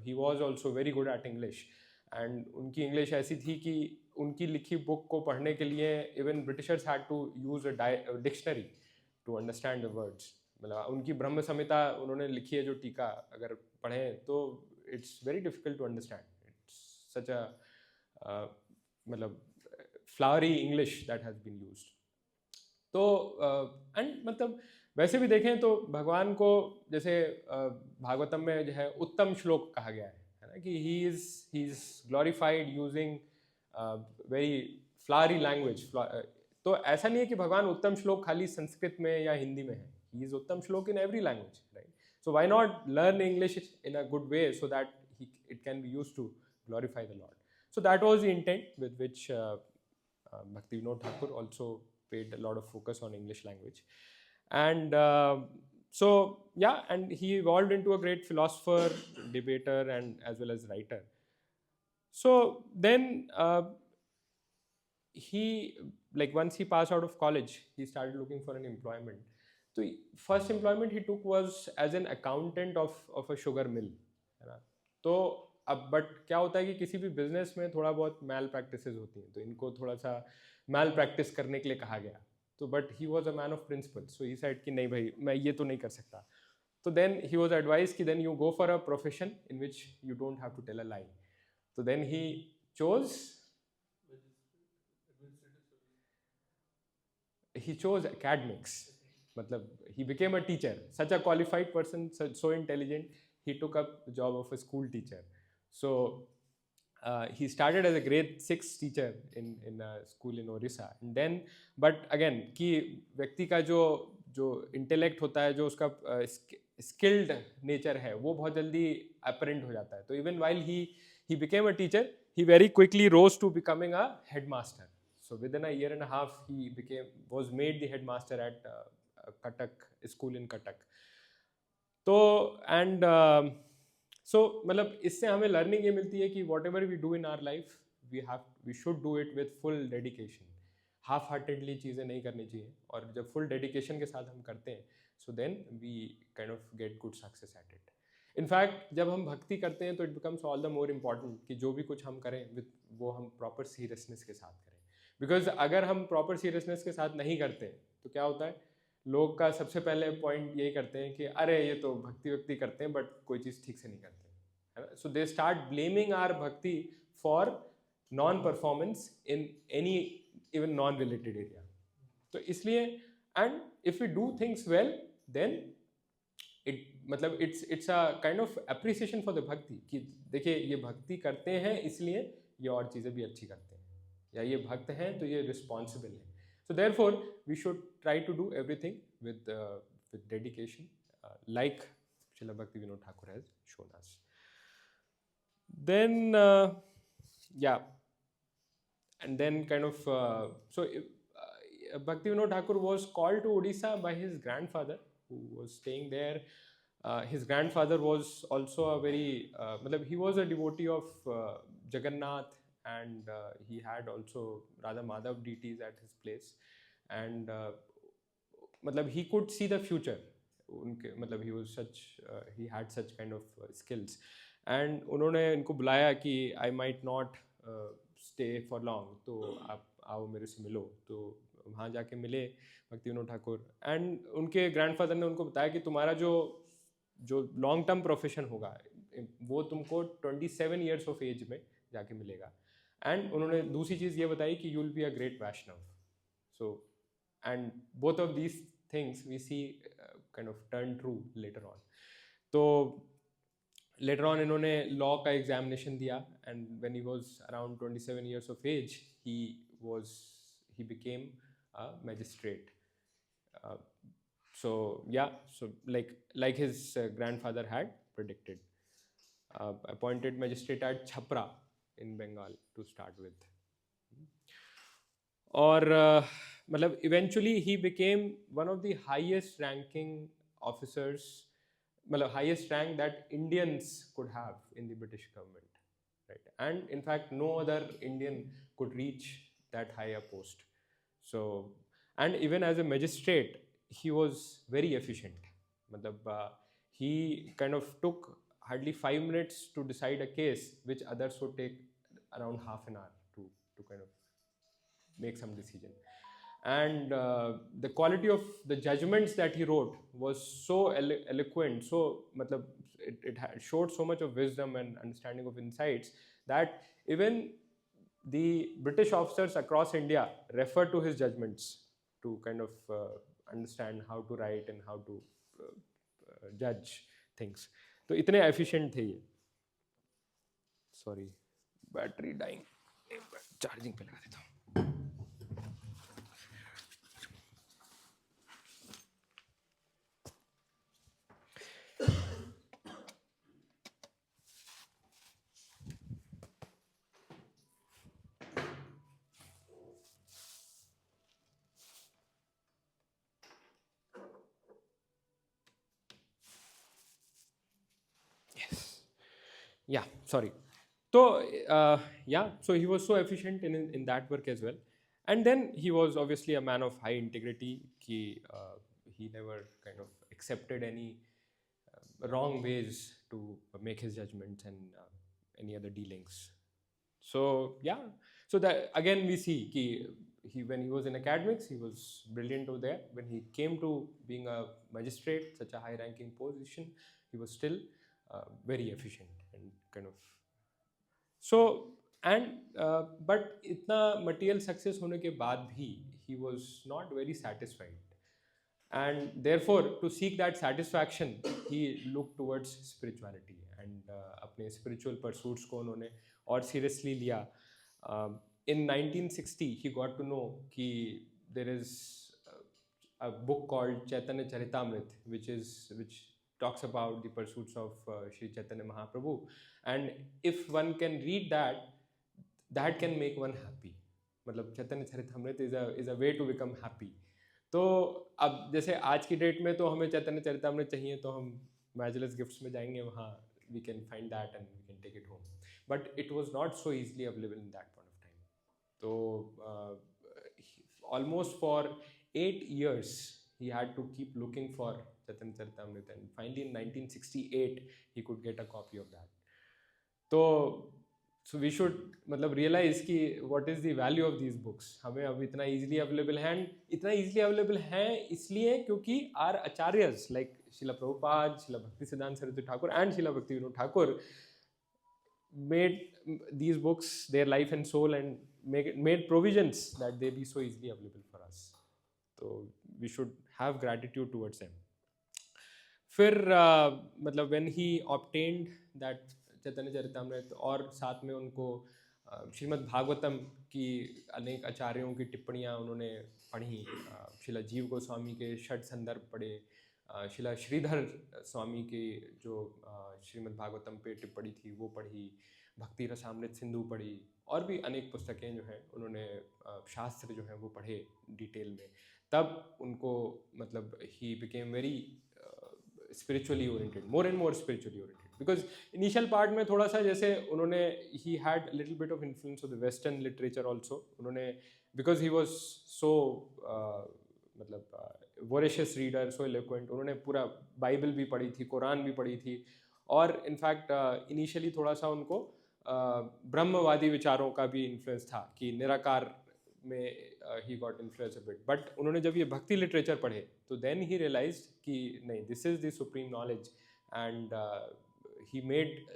he was also very good at English, and उनकी इंग्लिश ऐसी थी कि उनकी लिखी बुक को पढ़ने के लिए even Britishers had to use a dictionary to understand the words. उनकी ब्रह्म संहिता उन्होंने लिखी है जो टीका, अगर पढ़ें तो it's very difficult to understand. It's such a flowery English that has been used. तो एंड वैसे भी देखें तो भगवान को जैसे भागवतम में जो है उत्तम श्लोक कहा गया है ना, कि he is glorified using very flowery language. तो ऐसा नहीं है कि भगवान उत्तम श्लोक खाली संस्कृत में या हिंदी में है. ही is Uttama Shloka in every language, right. So why not learn English in a good way so that it can be used to glorify the Lord. So that was the intent with which Bhaktivinoda Thakur also paid a lot of focus on English language. And so yeah, and he evolved into a great philosopher, debater, and as well as writer. So then he, once he passed out of college, he started looking for an employment. तो first employment he took was as an accountant of a sugar mill, है ना. तो अब but क्या होता है कि किसी भी बिजनेस में थोड़ा बहुत मैल प्रैक्टिसेस होती हैं, तो इनको थोड़ा सा मैल प्रैक्टिस करने के लिए कहा गया. तो but he was a man of principle, so he said कि नहीं भाई मैं ये तो नहीं कर सकता. तो देन ही वॉज एडवाइज कि then you go for a profession in which you don't have to tell a lie. तो then he chose he chose academics. मतलब he became a teacher, such a qualified person, so intelligent. He took up the job of a school teacher. So he started as a grade 6 teacher in a school in Orissa. And then but again कि व्यक्ति का जो intellect होता है, जो उसका skilled nature है, वो बहुत जल्दी अपरेंट हो जाता है. तो even while he became a teacher, he very quickly rose to becoming a headmaster. So within a year and a half, he was made the headmaster at Cuttack school in Cuttack. तो and so मतलब इससे हमें learning ये मिलती है कि whatever we do in our life, we should do it with full dedication. Half heartedly चीज़ें नहीं करनी चाहिए, और जब फुल डेडिकेशन के साथ हम करते हैं, so then we kind of get good success at it. In fact जब हम भक्ति करते हैं तो it becomes all the more important कि जो भी कुछ हम करें विद वो हम प्रॉपर सीरियसनेस के साथ करें. बिकॉज अगर हम प्रॉपर सीरियसनेस के साथ नहीं करते तो क्या होता है, लोग का सबसे पहले पॉइंट यही करते हैं कि अरे ये तो भक्ति वक्ति करते हैं बट कोई चीज़ ठीक से नहीं करते, है ना. So they start blaming our bhakti for non performance in any even non related area. तो इसलिए and if you do things well then it मतलब it's a kind of appreciation for the bhakti कि देखिए ये भक्ति करते हैं इसलिए ये और चीज़ें भी अच्छी करते हैं, या ये भक्त हैं तो ये रिस्पॉन्सिबल है. So therefore we should try to do everything with dedication like Srila Bhakti Vinod Thakur has shown us. Then yeah, and then kind of Bhakti Vinod Thakur was called to Odisha by his grandfather who was staying there. His grandfather was also a very he was a devotee of Jagannath, and he had also Radha Madhav deities at his place, and he could see the future. उनके he was such he had such kind of skills, and उन्होंने इनको बुलाया कि I might not stay for long, तो आप आओ मेरे से मिलो. तो वहाँ जाके मिले भक्ति विनोद ठाकुर, एंड उनके ग्रैंडफादर ने उनको बताया कि तुम्हारा जो लॉन्ग टर्म प्रोफेशन होगा वो तुमको 27 ईयर्स ऑफ एज में जाके मिलेगा. एंड उन्होंने दूसरी चीज़ ये बताई कि you will be a great Vaishnava. So and both of these things we see kind of turn true later on. तो later on इन्होंने लॉ का एग्जामिनेशन दिया, and when he was around 27 years of age he became a magistrate. So like his grandfather had predicted, appointed magistrate at Chhapra in Bengal to start with. और eventually he became one of the highest ranking officers, highest rank that Indians could have in the British government, right? And in fact, no other Indian could reach that higher post. So, and even as a magistrate, he was very efficient. He kind of took hardly 5 minutes to decide a case, which others would take around half an hour to kind of make some decision. And the quality of the judgments that he wrote was so eloquent, so it showed so much of wisdom and understanding of insights that even the British officers across India referred to his judgments to kind of understand how to write and how to judge things. तो इतने efficient थे ये. Sorry, battery dying. Charging पे लगा देता हूँ. Yeah, sorry. So so he was so efficient in that work as well. And then he was obviously a man of high integrity. He he never kind of accepted any wrong ways to make his judgments and any other dealings. So yeah, so that again we see ki when he was in academics, he was brilliant over there. When he came to being a magistrate, such a high ranking position, he was still very efficient and kind of so. And but इतना material success होने के बाद भी he was not very satisfied, and therefore to seek that satisfaction he looked towards spirituality and अपने spiritual pursuits को उन्होंने और seriously लिया. In 1960 he got to know कि there is a book called Chaitanya Charitamrit which talks about the pursuits of Sri Chaitanya Mahaprabhu, and if one can read that can make one happy. मतलब Chaitanya Charitamrit is a way to become happy. तो अब जैसे आज की date में तो हमें चैतन्य चरितामृत चाहिए तो हम मैजलेस गिफ्ट्स में जाएंगे, वहाँ we can find that and we can take it home, but it was not so easily available in that point of time. So almost for 8 years he had to keep looking for Chaitanya Charitamrita, and finally in 1968 he could get a copy of that. So we should मतलब realize कि what is the value of these books. हमें अब इतना easily available हैं, इतना easily available हैं इसलिए क्योंकि our acharyas like Srila Prabhupada, Srila Bhaktisiddhanta Saraswati Thakur and Srila Bhaktivinoda Thakur made these books their life and soul and made provisions that they be so easily available for us. So we should have gratitude towards them. फिर मतलब when he obtained that चैतन्य चरितामृत और साथ में उनको श्रीमद् भागवतम की अनेक आचार्यों की टिप्पणियाँ उन्होंने पढ़ी, शिला जीव गोस्वामी के षट संदर्भ पढ़े, शिला श्रीधर स्वामी की जो श्रीमद् भागवतम पे टिप्पणी थी वो पढ़ी, भक्ति रसामृत सिंधु पढ़ी, और भी अनेक पुस्तकें जो हैं उन्होंने शास्त्र जो हैं वो पढ़े डिटेल में. तब उनको मतलब he became very spiritually oriented, more and more spiritually oriented, because initial part में थोड़ा सा जैसे उन्होंने he had a little bit of influence of the western literature also. उन्होंने because he was so मतलब voracious reader, so eloquent, उन्होंने पूरा Bible भी पढ़ी थी, कुरान भी पढ़ी थी, और इनफैक्ट इनिशियली थोड़ा सा उनको ब्रह्मवादी विचारों का भी इन्फ्लुएंस था कि निराकार में he got influenced a bit. But उन्होंने जब ये भक्ति लिटरेचर पढ़े तो then he realized कि नहीं, this is the supreme knowledge, and he made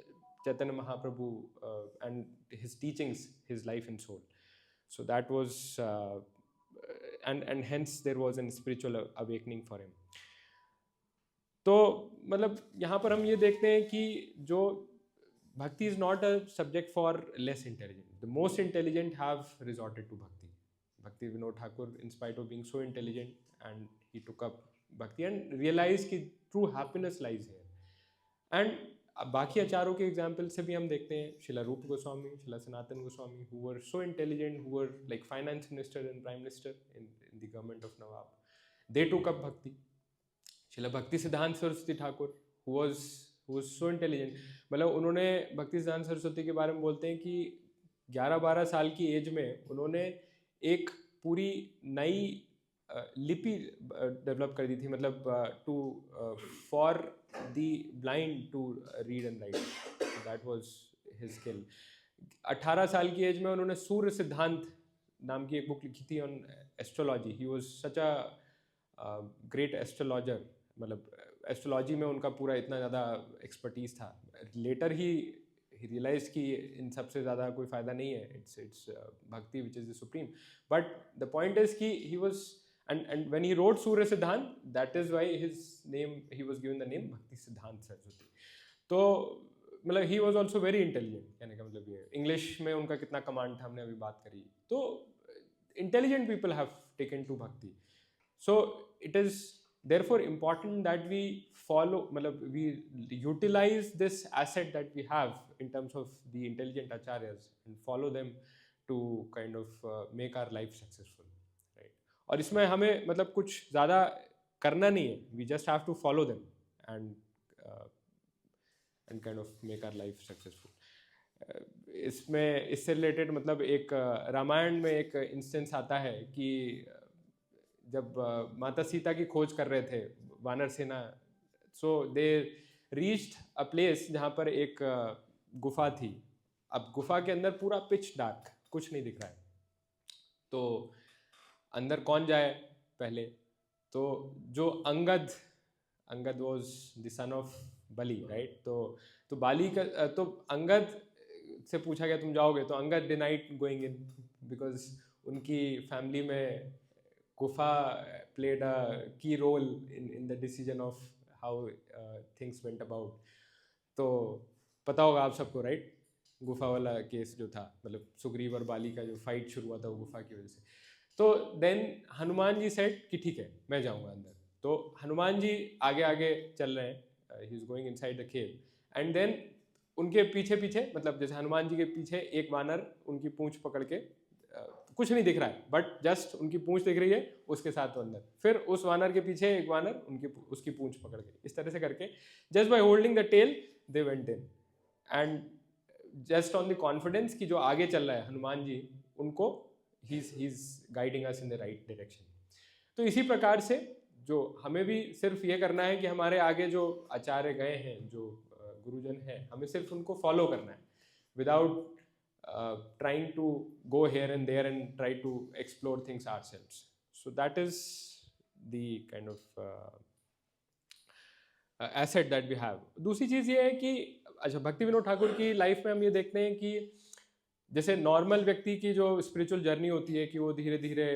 Chaitanya Mahaprabhu and his teachings his life and soul. So that was and hence there was a spiritual awakening for him. तो मतलब यहाँ पर हम ये देखते हैं कि जो bhakti is not a subject for less intelligent. The most intelligent have resorted to bhakti. Bhaktivinoda Thakur, in spite of being so intelligent, and he took up bhakti and realized कि true happiness lies here. And बाकी आचार्यों के example से भी हम देखते हैं, शिला Rupa Goswami, Srila Sanatana Goswami, who were so intelligent, who were like finance minister and prime minister in the government of Nawab, they took up bhakti. शिला भक्ति Siddhanta Saraswati Thakur, who was so intelligent, मतलब उन्होंने भक्ति सिद्धांत सरस्वती के बारे में बोलते हैं कि 11-12 साल की एज में उन्होंने एक पूरी नई लिपि डेवलप कर दी थी, मतलब to for the blind to read and write. That was his skill. 18 साल की एज में उन्होंने सूर्य सिद्धांत नाम की एक बुक लिखी थी on astrology. He was such a great astrologer, मतलब एस्ट्रोलॉजी में उनका पूरा इतना ज़्यादा एक्सपर्टीज़ था. लेटर ही रियलाइज कि इन सबसे ज़्यादा कोई फ़ायदा नहीं है, it's bhakti which is the supreme. But the point is कि he was and when he wrote Surya Siddhant, that is why his name, he was given the name Bhakti Siddhant Saraswati. तो मतलब he was also very intelligent, कहने का मतलब ये है. English में उनका कितना कमांड था हमने अभी बात करी. तो intelligent people have taken to bhakti. So it is therefore important that we follow, मतलब we utilize this asset that we have in terms of the intelligent acharyas and follow them to kind of make our life successful. और इसमें हमें मतलब कुछ ज़्यादा करना नहीं है. We just have to follow them and kind of make our life successful. इससे रिलेटेड मतलब एक रामायण में एक इंस्टेंस आता है कि जब माता सीता की खोज कर रहे थे वानर सेना, सो दे रीच्ड अ प्लेस जहाँ पर एक गुफा थी. अब गुफा के अंदर पूरा पिच डार्क, कुछ नहीं दिख रहा है. तो अंदर कौन जाए पहले? तो जो Angad was the son of Bali, right? तो बाली का तो अंगद से पूछा गया तुम जाओगे, तो Angad denied going in because उनकी फैमिली में गुफा played a key role in the decision of how things went about. तो पता होगा आप सबको, राइट? गुफा वाला केस जो था, मतलब सुग्रीव और बाली का जो फाइट शुरू हुआ था वो गुफा की वजह से. तो देन हनुमान जी सेड कि ठीक है मैं जाऊंगा अंदर. तो हनुमान जी आगे आगे चल रहे हैं, he is going inside the cave, and then उनके पीछे पीछे, मतलब जैसे हनुमान जी के पीछे एक वानर उनकी पूंछ पकड़ के, कुछ नहीं दिख रहा है बट जस्ट उनकी पूंछ दिख रही है, उसके साथ वो अंदर. फिर उस वानर के पीछे एक वानर उसकी पूंछ पकड़ के, इस तरह से करके just by holding the tail they went in. And just on the confidence कि जो आगे चल रहा है हनुमान जी, उनको he is guiding us in the right direction. तो इसी प्रकार से जो हमें भी सिर्फ ये करना है कि हमारे आगे जो आचार्य गए हैं, जो गुरुजन हैं, हमें सिर्फ उनको फॉलो करना है without trying to go here and there and try to explore things ourselves. So that is the kind of asset that we have. दूसरी चीज़ ये है कि अच्छा, भक्ति विनोद ठाकुर की लाइफ में हम ये देखते हैं कि जैसे नॉर्मल व्यक्ति की जो स्पिरिचुअल जर्नी होती है कि वो धीरे धीरे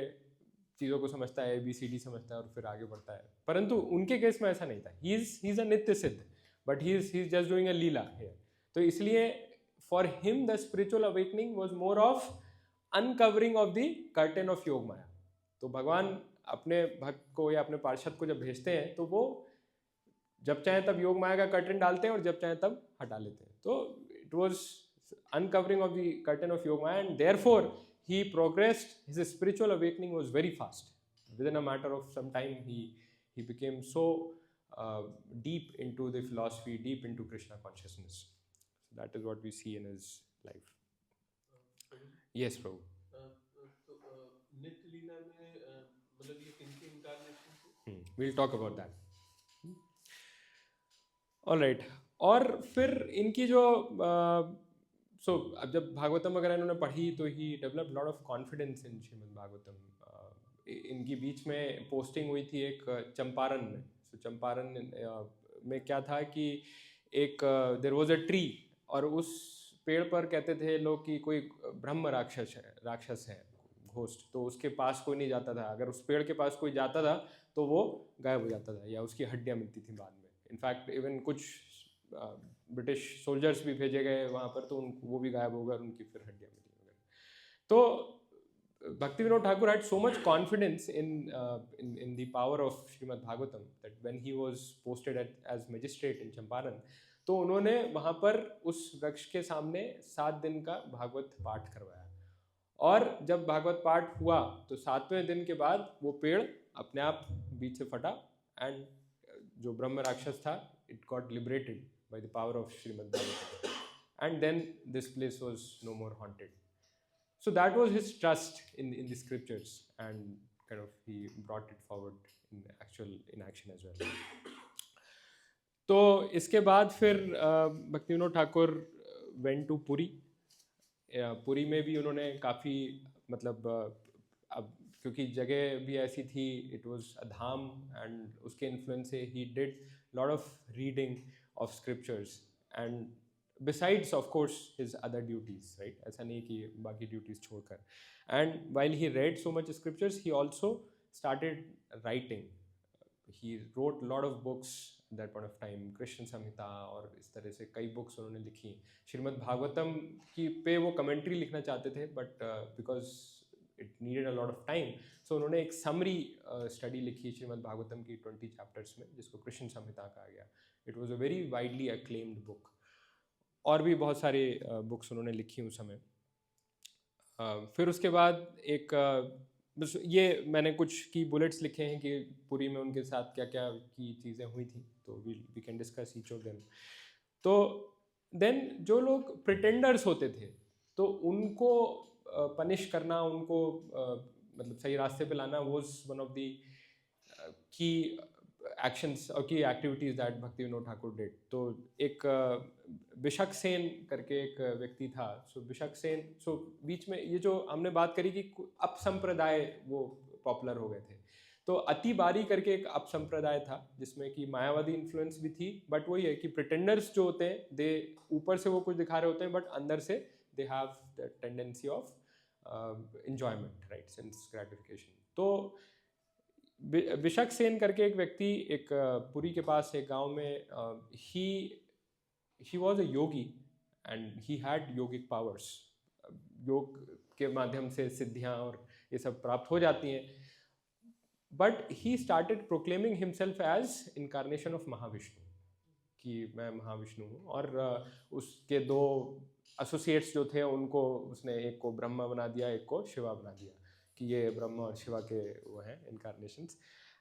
चीज़ों को समझता है, ABCD समझता है और फिर आगे बढ़ता है, परंतु उनके केस में ऐसा नहीं था. ही इज अ नित्य सिद्ध, but he is just doing a Leela here. तो इसलिए for him the spiritual awakening was more of uncovering of the curtain of योग माया. तो भगवान अपने भक्त को या अपने पार्षद को जब भेजते हैं तो वो जब चाहे तब योग माया का कर्टन डालते हैं और जब चाहे तब हटा लेते हैं. तो it was uncovering of the curtain of योग माया, and therefore he progressed. His spiritual awakening was very fast. Within a matter of some time he became so deep into the philosophy, deep into Krishna consciousness. That is what we see in his life. Yes, Prabhu. तो नित्य लीला में मतलब ये किनके incarnation थे? We'll talk about that. All right. और फिर इनकी जो अब जब भागवतम वगैरह इन्होंने पढ़ी तो he develop lot of confidence in Shrimad Bhagavatam. इनकी बीच में पोस्टिंग हुई थी एक चंपारण में. चंपारण में क्या था कि एक देयर वाज अ ट्री, और उस पेड़ पर कहते थे लोग कि कोई ब्रह्म राक्षस है, घोस्ट. तो उसके पास कोई नहीं जाता था. अगर उस पेड़ के पास कोई जाता था तो वो गायब हो जाता था या उसकी हड्डियाँ मिलती थी बाद में. इनफैक्ट इवन कुछ ब्रिटिश सोल्जर्स भी भेजे गए वहाँ पर, तो वो भी गायब हो गए और उनकी फिर हड्डियाँ मिली वगैरह. तो Bhakti Vinod Thakur had so much confidence in the power of Srimad Bhagavatam that when he was posted as magistrate in Champaran, तो उन्होंने वहाँ पर उस वृक्ष के सामने 7 दिन का भागवत पाठ करवाया. और जब भागवत पाठ हुआ तो 7वें दिन के बाद वो पेड़ अपने आप बीच से फटा, एंड जो ब्रह्म राक्षस था it got liberated by the power of Shrimad Bhagavatam, and then this place was no more haunted. So that was his trust in the scriptures, and kind of he brought it forward in action as well. तो इसके बाद फिर भक्ति Vinod Thakur went to Puri. Puri में भी उन्होंने काफ़ी मतलब अब क्योंकि जगह भी ऐसी थी, it was a Dham, and उसके इन्फ्लुएंस से he did lot of reading of scriptures, and besides of course his other duties, right? ऐसा नहीं कि बाकी ड्यूटीज छोड़कर. And while he read so much scriptures, he also started writing. He wrote a lot of books at that point of time. Krishna संहिता और इस तरह से कई बुक्स उन्होंने लिखी. श्रीमद् भागवतम की पे वो कमेंट्री लिखना चाहते थे, but because it needed a lot of time, so उन्होंने एक समरी स्टडी लिखी श्रीमद् भागवतम की 20 चैप्टर्स में, जिसको कृष्ण संहिता कहा गया. It was a very widely acclaimed book. और भी बहुत सारे बुक्स उन्होंने लिखी उस समय. फिर उसके बाद एक बस ये मैंने कुछ की बुलेट्स लिखे हैं कि पुरी में उनके साथ क्या क्या की चीज़ें हुई थी, तो we can discuss each of them. तो देन जो लोग प्रिटेंडर्स होते थे तो उनको पनिश करना, उनको मतलब सही रास्ते पे लाना was one of the key actions और की एक्टिविटीज दैट भक्ति विनोद ठाकुर डिड. तो एक बिशक सेन करके एक व्यक्ति था. सो बिशक सेन, सो बीच में ये जो हमने बात करी कि अपसंप्रदाय वो पॉपुलर हो गए थे. तो अति बारी करके एक अपसंप्रदाय था जिसमें कि मायावादी इन्फ्लुएंस भी थी, बट वही है कि प्रिटेंडर्स जो होते हैं दे ऊपर से वो कुछ दिखा रहे होते हैं बट अंदर से they have the tendency of enjoyment, right, sense gratification. तो बिशक सेन करके एक व्यक्ति एक पुरी के पास एक गांव में he was a yogi and he had yogic powers. योग के माध्यम से सिद्धियां और ये सब प्राप्त हो जाती हैं. But he started proclaiming himself as incarnation of Mahavishnu, कि मैं महाविष्णु हूँ. और उसके दो एसोसिएट्स जो थे उनको उसने एक को ब्रह्मा बना दिया, एक को शिवा बना दिया, कि ये ब्रह्मा और शिवा के वो हैं इनकारनेशंस.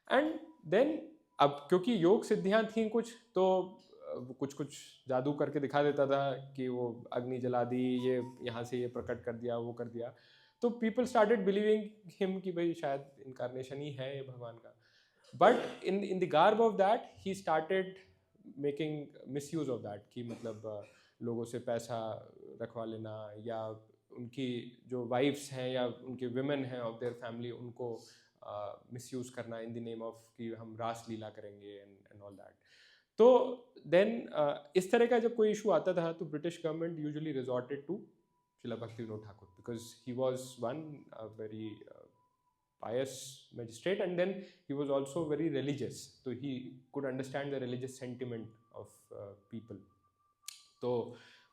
एंड देन अब क्योंकि योग सिद्धियां थीं कुछ, तो कुछ कुछ जादू करके दिखा देता था कि वो अग्नि जला दी, ये यहाँ से ये प्रकट कर दिया, वो कर दिया. तो पीपल स्टार्टेड बिलीविंग हिम कि भाई शायद इनकारनेशन ही है ये भगवान का. But in the garb of that he started making misuse of that, कि मतलब लोगों से पैसा रखवा लेना, या उनकी जो वाइफ्स हैं या उनके विमेन हैं ऑफ देयर फैमिली उनको मिसयूज़ करना इन द नेम ऑफ कि हम रास लीला करेंगे एंड ऑल दैट. तो देन इस तरह का जब कोई इशू आता था तो British government usually resorted to Srila Bhakti Vinod Thakur, because he was one very pious magistrate and then he was also very religious, so he could understand the religious sentiment of people. तो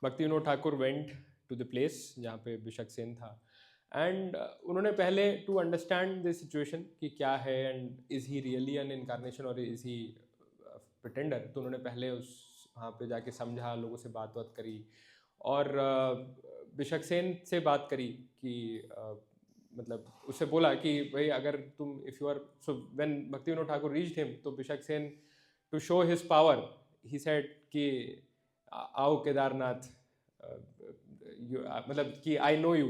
Bhakti Vinod Thakur went to the place जहाँ पे बिशक सेन था, and उन्होंने पहले to understand the situation कि क्या है and is he really an incarnation और इज़ ही प्रिटेंडर. तो उन्होंने पहले उस वहाँ पे जाके समझा, लोगों से बात करी और बिशक सेन से बात करी कि मतलब उससे बोला कि भाई अगर तुम if you are, so when Bhakti Vinod Thakur reached him, तो बिशक Sen to show his power he said कि आओ केदारनाथ, मतलब कि आई नो यू,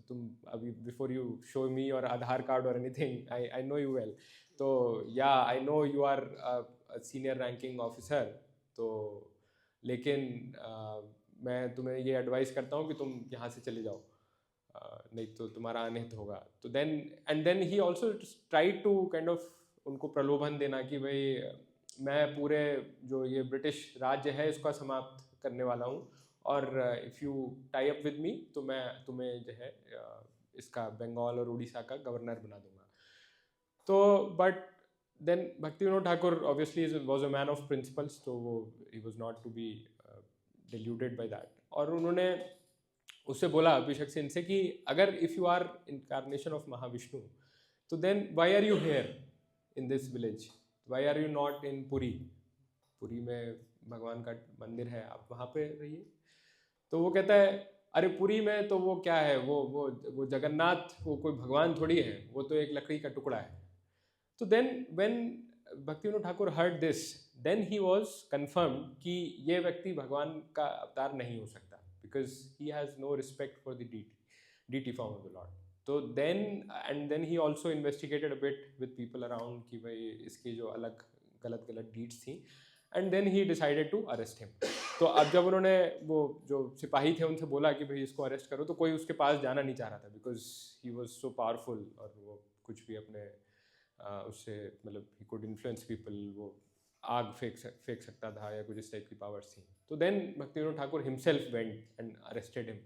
तुम अभी बिफोर यू शो मी और आधार कार्ड और anything I know you well, तो या I know you are senior ranking officer, तो लेकिन मैं तुम्हें ये एडवाइस करता हूँ कि तुम यहाँ से चले जाओ, नहीं तो तुम्हारा अनिहित होगा. तो then he also try to kind of उनको प्रलोभन देना कि भाई मैं पूरे जो ये ब्रिटिश राज्य है इसका समाप्त करने वाला हूँ, और if you tie up with me तो मैं तुम्हें जो है इसका बंगाल और उड़ीसा का गवर्नर बना दूंगा. तो but then Bhakti Vinod Thakur obviously was a man of principles, तो वो he was not to be diluted by that. और उन्होंने उससे बोला अभिषेक सेन से कि अगर if you are incarnation of Mahavishnu, तो then why are you here in this village, why are you not in Puri, Puri में भगवान का मंदिर है, आप वहाँ पे रहिए. तो वो कहता है अरे पुरी में तो वो क्या है, वो जगन्नाथ, वो कोई भगवान थोड़ी है, वो तो एक लकड़ी का टुकड़ा है. तो then when Bhakti Vinod Thakur heard this, then he was confirmed कि ये व्यक्ति भगवान का अवतार नहीं हो सकता, because he has no respect for the deity form of the Lord. So then he also investigated a bit with people around कि भाई इसके जो अलग गलत deeds थी, and then he decided to arrest him. तो अब जब उन्होंने वो जो सिपाही थे उनसे बोला कि भाई इसको अरेस्ट करो, तो कोई उसके पास जाना नहीं चाह रहा था, because he was so powerful, और वो कुछ भी अपने उससे मतलब he could influence people, वो आग फेंक सकता था या कुछ इस टाइप की पावर्स थी. तो then Bhakti Vinod Thakur himself went and arrested him,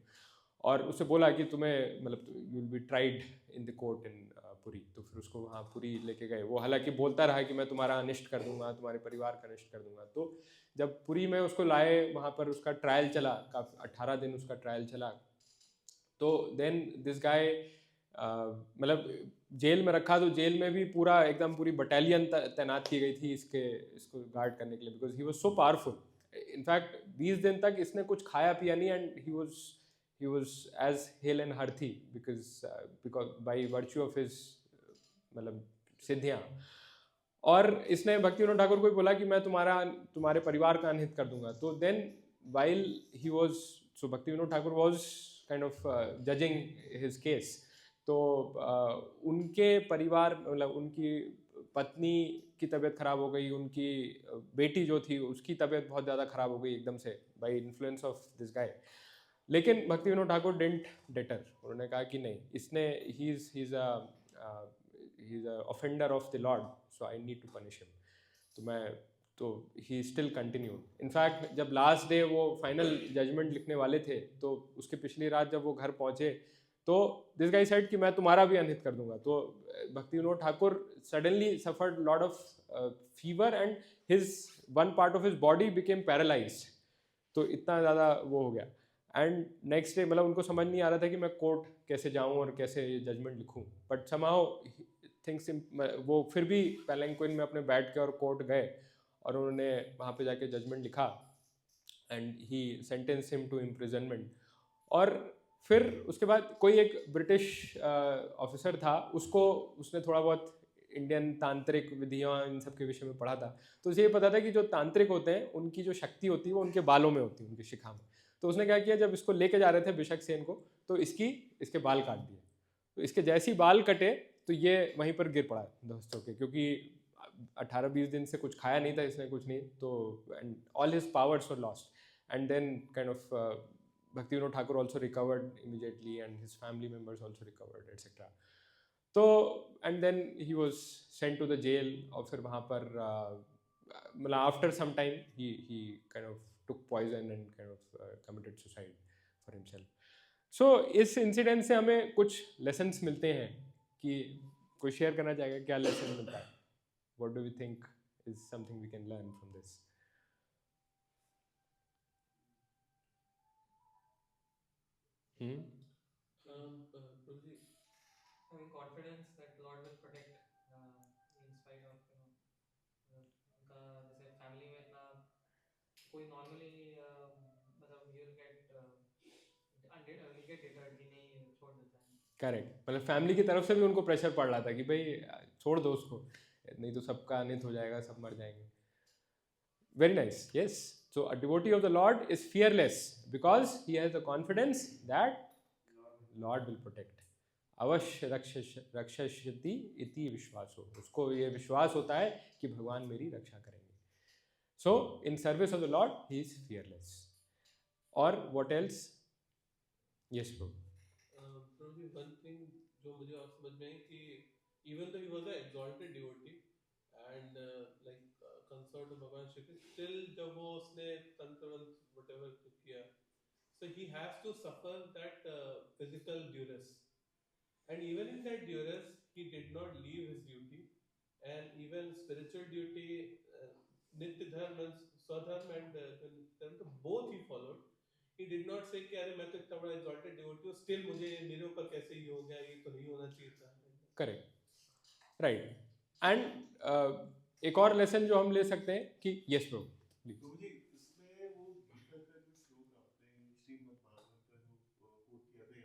और उससे बोला कि तुम्हें मतलब you will be tried in the court in Puri. तो फिर उसको वहाँ पुरी लेके गए. वो हालांकि बोलता रहा कि मैं तुम्हारा अनिष्ट कर दूंगा, तुम्हारे परिवार का अनिष्ट कर दूंगा. तो जब पुरी में उसको लाए, वहाँ पर उसका ट्रायल चला, काफ़ी 18 दिन उसका ट्रायल चला. तो देन दिस गाय मतलब जेल में रखा, तो जेल में भी पूरा एकदम पूरी बटालियन तैनात की गई थी इसको गार्ड करने के लिए, because he was so powerful. In fact 20 दिन तक इसने कुछ खाया पिया नहीं, and he was as hale and hearty because by virtue of his मतलब सिद्धियाँ. और इसने भक्ति विनोद ठाकुर को बोला कि मैं तुम्हारे परिवार का अनहित कर दूंगा. तो देन वाइल ही वॉज, सो भक्ति Vinod Thakur was kind of judging his case तो उनके परिवार मतलब उनकी पत्नी की तबीयत खराब हो गई, उनकी बेटी जो थी उसकी तबीयत बहुत ज़्यादा खराब हो गई एकदम से by influence of this guy. लेकिन भक्ति विनोद ठाकुर डिडंट डेटर, उन्होंने कहा कि नहीं, इसने he is a offender of the lord, so I need to punish him. तो ही स्टिल कंटिन्यू। इनफैक्ट जब लास्ट डे वो फाइनल जजमेंट लिखने वाले थे तो उसके पिछली रात जब वो घर पहुंचे तो दिस गाय सेड कि मैं तुम्हारा भी अनहित कर दूंगा। तो Bhakti Vinod Thakur suddenly suffered lot of fever and his one part of his body became paralysed. तो इतना ज़्यादा वो हो गया। एंड नेक्स्ट डे मतलब उनको समझ नहीं आ रहा था कि मैं कोर्ट कैसे जाऊं और कैसे जजमेंट लिखूं, बट समहाउ थिंग्स, वो फिर भी पैलेंक्विन में अपने बैठ के और कोर्ट गए और उन्होंने वहाँ पे जाके जजमेंट लिखा and he sentence him to imprisonment. और फिर उसके बाद कोई एक ब्रिटिश ऑफिसर था, उसने थोड़ा बहुत इंडियन तांत्रिक विधियाँ इन सब के विषय में पढ़ा था, तो उसे ये पता था कि जो तांत्रिक होते हैं उनकी जो शक्ति होती है वो उनके बालों में होती है, उनकी शिखा में। तो उसने क्या किया, जब इसको लेके जा रहे थे बिशक सेन को, तो इसके बाल काट दिए। तो इसके जैसे ही बाल कटे तो ये वहीं पर गिर पड़ा दोस्तों के, क्योंकि 18-20 दिन से कुछ खाया नहीं था इसने, कुछ नहीं, तो and all his powers were lost. And then kind of Bhakti Vinod Thakur also recovered immediately and his family members also recovered etcetera. तो and then he was sent to the jail, और फिर वहाँ पर मतलब after some time he kind of took poison and kind of committed suicide for himself. So इस incident से हमें कुछ लेसन्स मिलते हैं कि कोई शेयर करना चाहेगा क्या लेसन मिलता है? What do we think is something we can learn from this? Prabhuji, Having confidence that Lord will protect in spite of उनका जैसे फैमिली में इतना कोई नॉर्मली मतलब he'll get deterred कि नहीं छोड़ देता है। करेक्ट, मतलब फैमिली की तरफ से भी उनको प्रेशर पड़ रहा था कि भाई छोड़ दो उसको, नहीं तो सबका अनित हो जाएगा, सब मर जाएंगे। Very nice, yes. So a devotee of the Lord is fearless because he has the confidence that Lord will protect. अवश्य रक्षति इति विश्वासो, उसको ये विश्वास होता है कि भगवान मेरी रक्षा करेंगे। So in service of the lord he is fearless. और what else? Yes bro. Prabhuji, one thing जो मुझे और समझ में आई कि even though he was an exalted devotee and consort of भगवान श्री कृष्ण, still जब वो उसने तंत्र वंत्र whatever जो किया, so he has to suffer that physical duress, and even in that duress he did not leave his duty, and even spiritual duty, nitya dharma and swadharma and dharma, both he followed. He did not say कि अरे मैं तो इतना बड़ा exalted devotee हूँ, still मुझे मेरे ऊपर कैसे ये हो गया, ये तो नहीं होना चाहिए था। Correct, right. एंड एक और लेसन जो हम ले सकते हैं कि यस ब्रो प्लीज। तो मुझे इसमें वो गीता का जो श्लोक आपने श्रीमद् भागवत का जो कोट किया था,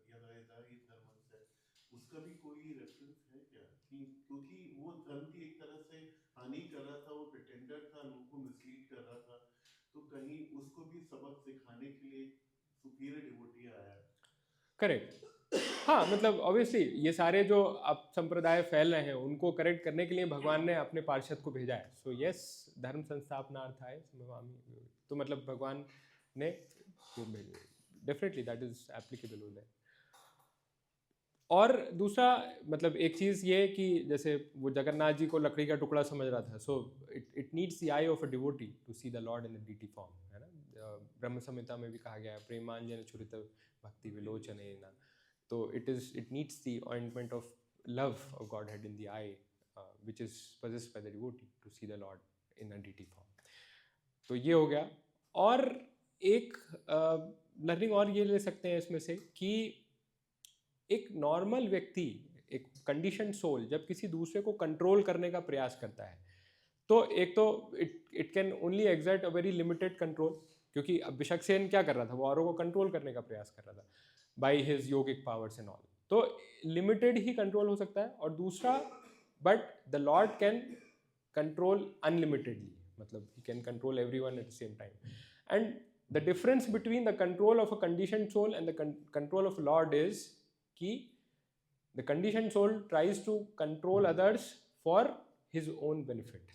यदा यदा हि धर्मस्य है, उसका भी कोई रेफरेंस है क्या? कि क्योंकि वो धर्म की एक तरह से हानि कर रहा था, वो प्रिटेंडर था, लोगों को मिसलीड कर रहा था, तो कहीं उसको भी सबक सिखाने के लिए सुपीरियर डिवोटी आया है। करेक्ट, हाँ, मतलब ऑब्वियसली ये सारे जो अब संप्रदाय फैल रहे हैं उनको करेक्ट करने के लिए भगवान ने अपने पार्षद को भेजा है। सो यस, धर्म संस्थापनार्थाय संभवामि, तो मतलब भगवान ने डेफिनेटली दैट इज एप्लीकेबल हो जाए। और दूसरा मतलब एक चीज़ ये कि जैसे वो जगन्नाथ जी को लकड़ी का टुकड़ा समझ रहा था, so it needs the eye of a devotee to see the lord in the deity form, है ना। ब्रह्म संहिता में भी कहा गया है प्रेमांजन छुरित भक्ति विलोचनेन, तो it needs the ointment of love of God head in the I which is possessed by the devotee to see the Lord in a deity form। तो ये हो गया। और एक लर्निंग और ये ले सकते हैं इसमें से कि एक नॉर्मल व्यक्ति, एक कंडीशन सोल जब किसी दूसरे को कंट्रोल करने का प्रयास करता है, तो एक तो it can only exert a very limited control, क्योंकि अब बिशक सेन क्या कर रहा था, वो औरों को कंट्रोल करने का प्रयास कर रहा था by his yogic powers and all, तो लिमिटेड ही कंट्रोल हो सकता है। और दूसरा, but the lord can control unlimitedly, मतलब he can control everyone at the same time. And the difference between the control of a conditioned soul and the control of lord is कि The conditioned soul tries to control others for his own benefit,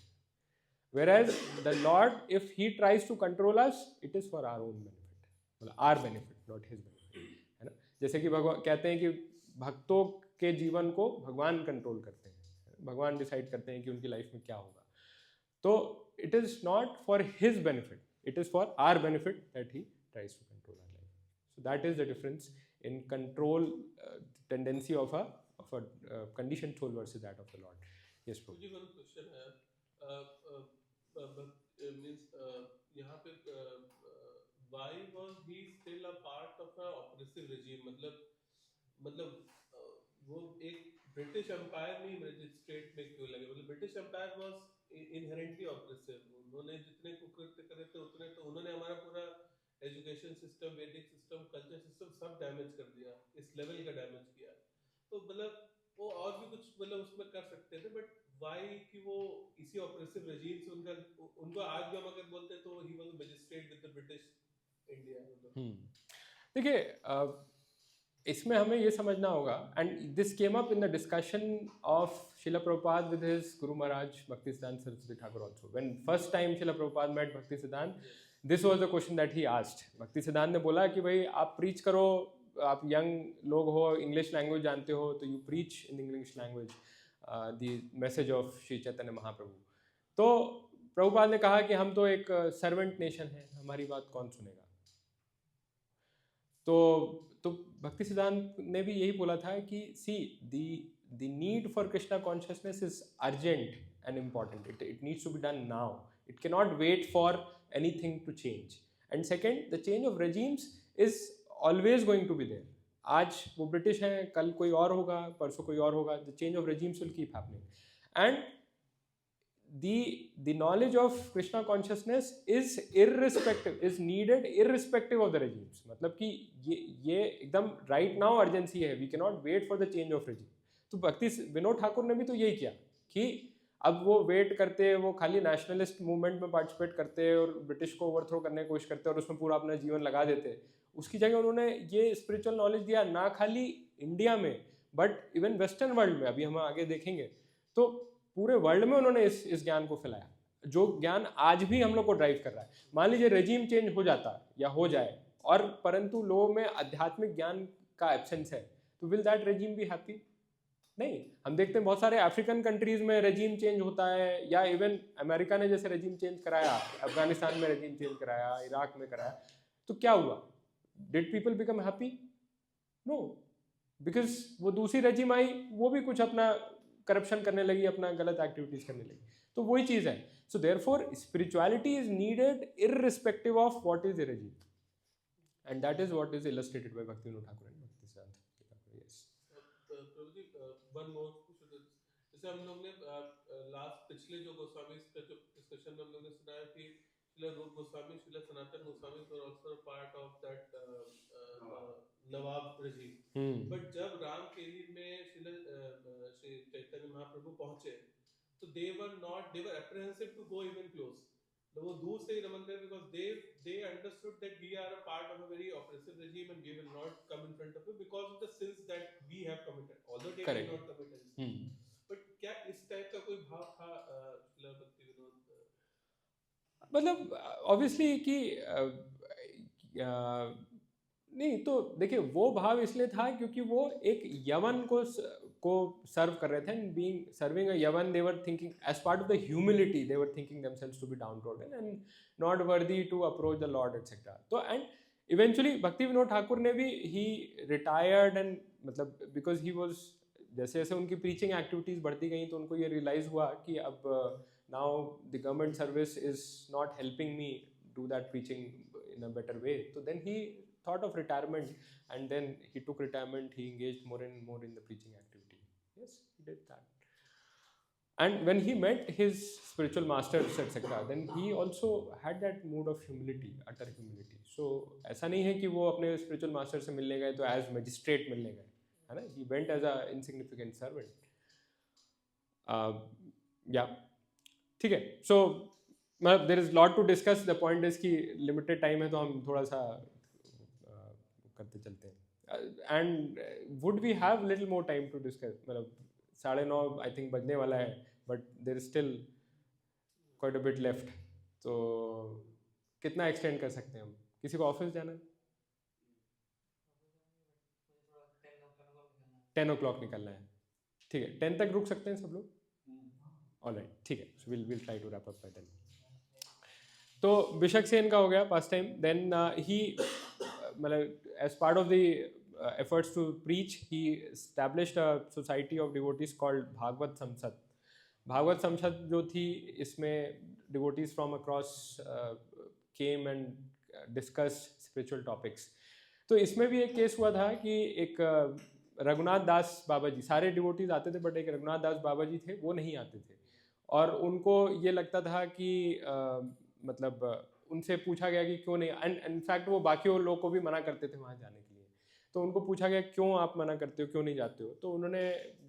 whereas the Lord, if he tries to control us, it is for our own benefit, मतलब our benefit, not his benefit, है ना. जैसे कि भगवान कहते हैं कि भक्तों के जीवन को भगवान कंट्रोल करते हैं, भगवान डिसाइड करते हैं कि उनकी लाइफ में क्या होगा. तो it is not for his benefit, it is for our benefit that he tries to control our life. So that is the difference in control tendency of a conditioned soul versus that of the Lord. Yes, Prabhu. मुझे one question है, means यहाँ पे why was he still a part of a oppressive regime? मतलब वो एक British empire में magistrate में क्यों लगे? मतलब British empire was inherently oppressive. उन्होंने जितने कुकृत्य करे थे उतने तो उन्होंने हमारा पूरा एजुकेशन सिस्टम, वैदिक सिस्टम, कल्चर सिस्टम सब डैमेज कर दिया, इस लेवल का डैमेज किया. तो मतलब वो और भी कुछ मतलब उसमें कर सकते थे, बट वाई कि वो इसी ऑप्रेसिव रेजिम से उनको आज भी हम अगर बोलते तो he was a magistrate with the British India. मतलब देखिए इसमें हमें ये समझना होगा, and this came up in the discussion of Srila Prabhupada with his guru Maharaj Bhaktisiddhanta Saraswati Thakur also. When first time Srila Prabhupada met Bhaktisiddhanta, this was the question that he asked. Bhaktisiddhanta ने बोला कि भाई आप प्रीच करो, आप यंग लोग हो, इंग्लिश लैंग्वेज जानते हो, तो you preach in English language the message of Shri Chaitanya Mahaprabhu. तो प्रभुपाद ने कहा कि हम तो एक सर्वेंट नेशन है, हमारी बात कौन सुनेगा. तो भक्ति सिद्धांत ने भी यही बोला था कि see the need for Krishna consciousness is urgent and important. It needs to be done now. It can not wait for anything to change. And second, the change of regimes is always going to be there. आज वो British हैं, कल कोई और होगा, परसों कोई और होगा. The change of regimes will keep happening. And the knowledge of Krishna consciousness is needed irrespective of the regimes. मतलब कि ये एकदम right now urgency है. We cannot wait for the change of regime. तो भक्ति विनोद ठाकुर ने भी तो यही किया कि अब वो वेट करते, वो खाली नेशनलिस्ट मूवमेंट में पार्टिसिपेट करते और ब्रिटिश को ओवरथ्रो करने की कोशिश करते और उसमें पूरा अपना जीवन लगा देते. उसकी जगह उन्होंने ये स्पिरिचुअल नॉलेज दिया, ना खाली इंडिया में बट इवन वेस्टर्न वर्ल्ड में. अभी हम आगे देखेंगे तो पूरे वर्ल्ड में उन्होंने इस ज्ञान को फैलाया, जो ज्ञान आज भी हम लोग को ड्राइव कर रहा है. मान लीजिए रेजिम चेंज हो जाता या हो जाए और परंतु लोगों में आध्यात्मिक ज्ञान का एब्सेंस है, तो will that regime be happy? नहीं. हम देखते हैं बहुत सारे अफ्रीकन कंट्रीज में रेजिम चेंज होता है, या इवन अमेरिका ने जैसे रेजिम चेंज कराया, अफगानिस्तान में रेजिम चेंज कराया, इराक में कराया, तो क्या हुआ? Did people become happy? No, because वो दूसरी रेजिम आई, वो भी कुछ अपना करप्शन करने लगी, अपना गलत एक्टिविटीज करने लगी. तो वही चीज है. So therefore spirituality is needed irrespective of what is the regime, and that is what is illustrated bye भक्ति विनोद ठाकुर एंड भक्ति सिद्धांत. यस प्रभु जी, वन मोर क्वेश्चन. जैसे हम लोग ने लास्ट पिछले जो गोस्वामी का जो डिस्कशन में हम लोग ने सुना है कि शिला Rupa Goswami, Srila Sanatana Goswami were also part of that nawab regime. But जब राम केली में श्री चैतन्य महाप्रभु पहुंचे, तो they were apprehensive to go even close. तो वो दूर से ही नमन कर, because they understood that we are a part of a very oppressive regime and we will not come in front of you because of the sins that we have committed, although they did not commit any sins. But क्या इस type का कोई भाव था शिला भक्ति विनोद? मतलब obviously कि नहीं, तो देखिए वो भाव इसलिए था क्योंकि वो एक यवन को सर्व कर रहे थे. And being serving a yavana, they were thinking as part of the humility, they were thinking themselves to be downtrodden and not worthy to approach the lord etcetera. तो एंड इवेंचुअली भक्ति विनोद ठाकुर ने भी ही रिटायर्ड, एंड मतलब because he was, जैसे जैसे उनकी preaching activities बढ़ती गई तो उनको ये रियलाइज हुआ कि अब now the government service is not helping me do that preaching in a better way. तो then he thought of retirement, and then he took retirement, he engaged more and more in the preaching activity. Yes, he did that. And when he met his spiritual masters etc., then he also had that mood of humility, utter humility. So ऐसा नहीं है कि वो अपने spiritual master से मिलने गए तो as magistrate मिलने गए, है ना. He went as a insignificant servant. Yeah, ठीक है. So मतलब there is lot to discuss. The point is कि limited time है तो हम थोड़ा सा करते चलते हैं. And would we have little more time to discuss, मतलब 9:30 आई थिंक बजने वाला है, but there is still quite a bit left. तो कितना एक्सटेंड कर सकते हैं हम? किसी को ऑफिस जाना है? मुझे थोड़ा 10 o'clock निकलना है। 10 o'clock निकलना है, ठीक है, 10 तक रुक सकते हैं सब लोग? ऑलराइट, ठीक है, so will try to wrap up by then. तो बिशक सेन का हो गया पास टाइम। देन ही मतलब as part of the efforts to preach, he established a society of devotees called Bhagavat Sansad. Bhagavat संसद जो थी, इसमें devotees from across came and discussed spiritual topics। तो इसमें भी एक केस हुआ था कि एक रघुनाथ दास बाबा जी, सारे डिवोटीज आते थे बट एक रघुनाथ दास बाबा जी थे, वो नहीं आते थे। और उनको ये लगता था कि मतलब उनसे पूछा गया कि क्यों नहीं, एंड इनफैक्ट वो बाकी लोग को भी मना करते थे वहाँ जाने के लिए। तो उनको पूछा गया क्यों आप मना करते हो, क्यों नहीं जाते हो? तो उन्होंने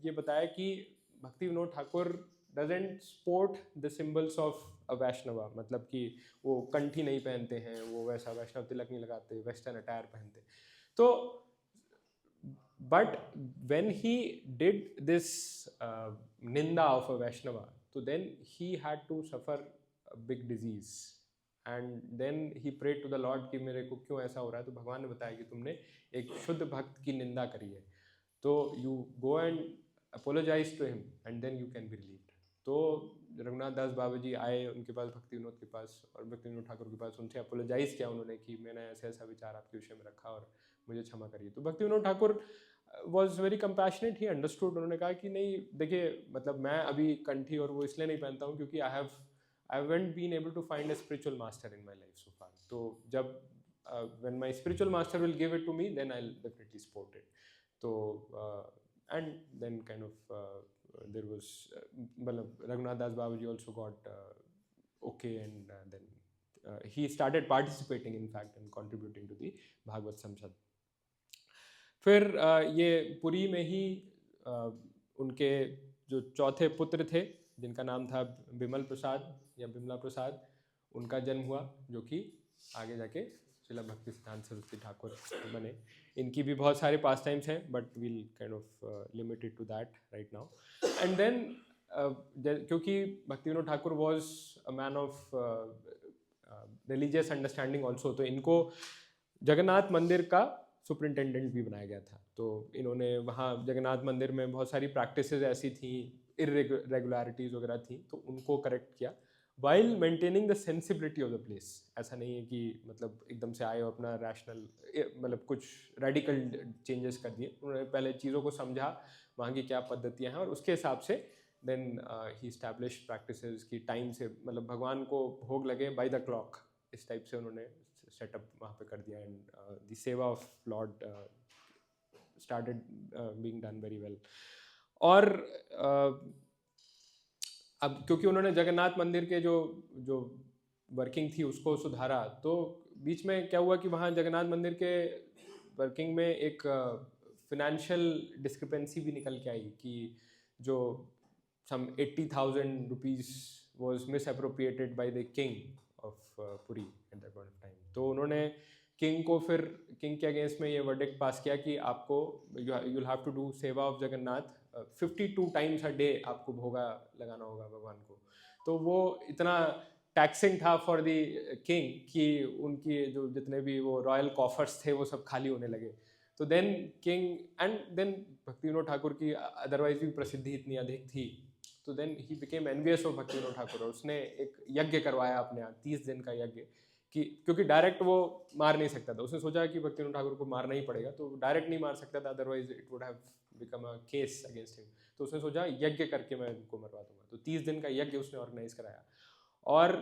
ये बताया कि Bhakti Vinod Thakur doesn't sport the symbols of a Vaishnava, मतलब कि वो कंठी नहीं पहनते हैं, वो वैसा वैष्णव तिलक नहीं लगाते, वेस्टर्न अटायर पहनते। तो but when he did this ninda of a Vaishnava, so then he had to suffer a big disease, and then he prayed to the Lord कि मेरे को क्यों ऐसा हो रहा है? तो भगवान ने बताया कि तुमने एक शुद्ध भक्त की निंदा करी है, तो you go and apologize to him and then you can be relieved। तो रघुनाथ दास बाबा जी आए उनके पास, भक्ति विनोद के पास, और भक्ति विनोद ठाकुर के पास, उनसे अपोलोजाइज किया उन्होंने कि मैंने ऐसा ऐसा विचार आपके विषय में रखा और मुझे क्षमा करिए। तो Bhakti Vinod Thakur was very compassionate, he understood. उन्होंने कहा कि नहीं देखिए, मतलब मैं अभी कंठी और वो इसलिए नहीं पहनता हूँ क्योंकि I haven't been able to find a spiritual master in my life so far. तो जब when my spiritual master will give it to me then I will definitely support it. तो and then kind of there was, मतलब Raghunath Das Baba ji also got okay, and then he started participating in fact and contributing to the Bhagavat Sansad. फिर ये पुरी में ही उनके जो चौथे पुत्र थे जिनका नाम था बिमल प्रसाद या बिमला प्रसाद, उनका जन्म हुआ, जो कि आगे जाके श्रीला भक्ति सिद्धांत सरस्वती ठाकुर बने। इनकी भी बहुत सारे पास टाइम्स हैं but will kind of limited to that right now. And then क्योंकि Bhakti Vinod Thakur was a man of religious understanding also, तो इनको जगन्नाथ मंदिर का सुपरिंटेंडेंट भी बनाया गया था। तो इन्होंने वहाँ जगन्नाथ मंदिर में बहुत सारी प्रैक्टिसेस ऐसी थी, इरेगुलरिटीज़ वगैरह थी, तो उनको करेक्ट किया while maintaining the sensibility of the place. ऐसा नहीं है कि मतलब एकदम से आए और अपना रैशनल, मतलब कुछ रेडिकल चेंजेस कर दिए। उन्होंने पहले चीज़ों को समझा, वहाँ की क्या पद्धतियाँ हैं, और उसके हिसाब से देन ही इस्टेब्लिश प्रैक्टिसेस की टाइम से, मतलब भगवान को भोग लगे बाय द क्लॉक, इस टाइप से उन्होंने सेटअप वहाँ पे कर दिया। एंड द सेवा of Lord started being done very well. और अब क्योंकि उन्होंने जगन्नाथ मंदिर के जो वर्किंग थी उसको सुधारा, तो बीच में क्या हुआ कि वहाँ जगन्नाथ मंदिर के वर्किंग में एक फिनेंशियल डिस्क्रिपेंसी भी निकल के आई कि जो some 80,000 rupees was misappropriated by the king of Puri at that point of time। तो उन्होंने किंग को, फिर किंग के अगेंस्ट में ये वर्डिक्ट पास किया कि आपको you will have to do seva of Jagannath 52 times a day, आपको भोगा लगाना होगा भगवान को। तो वो इतना टैक्सिंग था फॉर द किंग कि उनकी जो जितने भी वो रॉयल कॉफर्स थे वो सब खाली होने लगे। तो then king, and then Bhakti Vinod Thakur की अदरवाइज भी प्रसिद्धि इतनी अधिक थी, तो then he became envious of Bhakti Vinod Thakur. और उसने एक यज्ञ करवाया अपने यहाँ, 30 दिन का यज्ञ, कि क्योंकि डायरेक्ट वो मार नहीं सकता था, उसने सोचा कि भक्ति विनोद ठाकुर को मारना ही पड़ेगा, तो डायरेक्ट नहीं मार सकता था, otherwise it would have become a case against him. तो उसने सोचा यज्ञ करके मैं उनको मरवा दूंगा। तो 30 दिन का यज्ञ उसने ऑर्गेनाइज कराया, और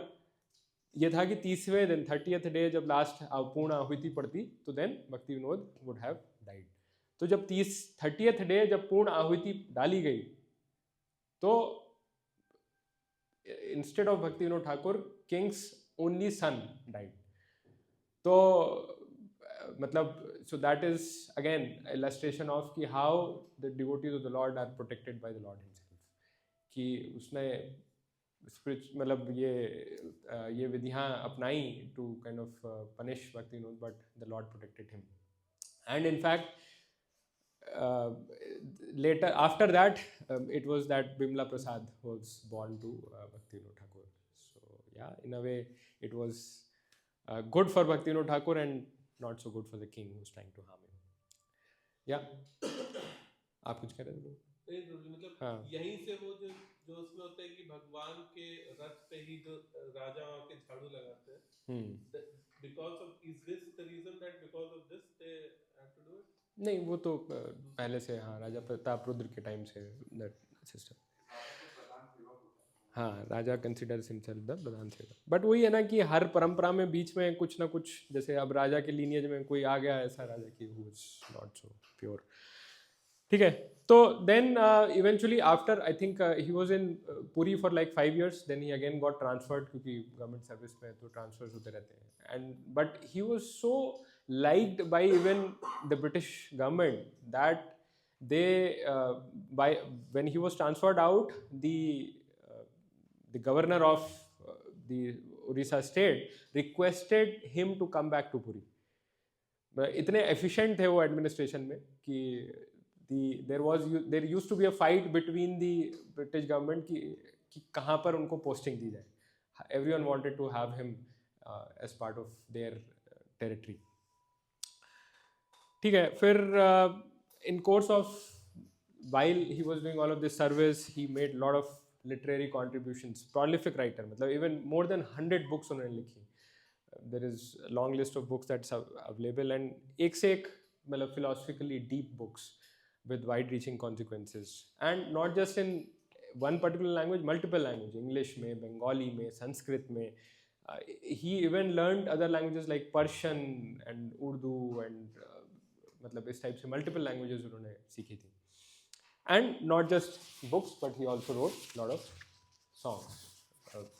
ये था कि 30वें दिन 30th डे जब लास्ट पूर्ण आहुति पड़ती, तो then Bhakti Vinod would have died. तो जब 30th डे जब पूर्ण आहुति डाली गई, तो instead of Bhakti Vinod Thakur, king's only son died. तो मतलब so that is again illustration of कि how the devotees of the lord are protected by the lord himself, कि उसने मतलब ये विधियाँ अपनाई टू काइंड ऑफ पनिश भक्ति Vinod, but the Lord protected him. And in fact later after that it was that Bimla Prasad was born to Bhaktivinoda Thakur. So yeah, in a way it was good for Bhaktivinoda Thakur and not so good for the king who's trying to harm him. Yeah. आप कुछ कह रहे थे? नहीं तो मतलब हाँ. यहीं से वो जो जो उसमें होता है कि भगवान के रथ पे ही जो राजा आके झाड़ू लगाते हैं, because of, is this the reason that because of this they have to do it? नहीं, वो तो पहले से, हाँ, राजा प्रताप रुद्र के टाइम से दैट सिस्टम. हाँ, राजा कंसिडर्स हिमसेल्फ द प्रधान सेवक. बट वही है ना कि हर परंपरा में बीच में कुछ ना कुछ, जैसे अब राजा के लीनियज में कोई आ गया ऐसा राजा की who is not so pure. ठीक है. तो then eventually after I think he was in Puri for like 5 years, then he again got transferred, क्योंकि गवर्नमेंट सर्विस में तो ट्रांसफर्स होते रहते हैं. And but he was so liked by even the British government that they when he was transferred out, the governor of the Orissa state requested him to come back to Puri. इतने efficient थे वो administration में कि there used to be a fight between the British government कि कहाँ पर उनको posting दी जाए. Everyone wanted to have him as part of their territory. ठीक है. फिर in course of while he was doing all of this service, he made lot of literary contributions. Prolific writer, मतलब even more than 100 books उन्होंने लिखी. There is a long list of books that's available, and एक से एक मतलब philosophically deep books with wide-reaching consequences, and not just in one particular language, multiple language, English में, Bengali में, Sanskrit में. He even learned other languages like Persian and Urdu and मतलब इस type से मल्टीपल लैंग्वेजेस उन्होंने सीखी थी. And not just books but he also wrote lot of songs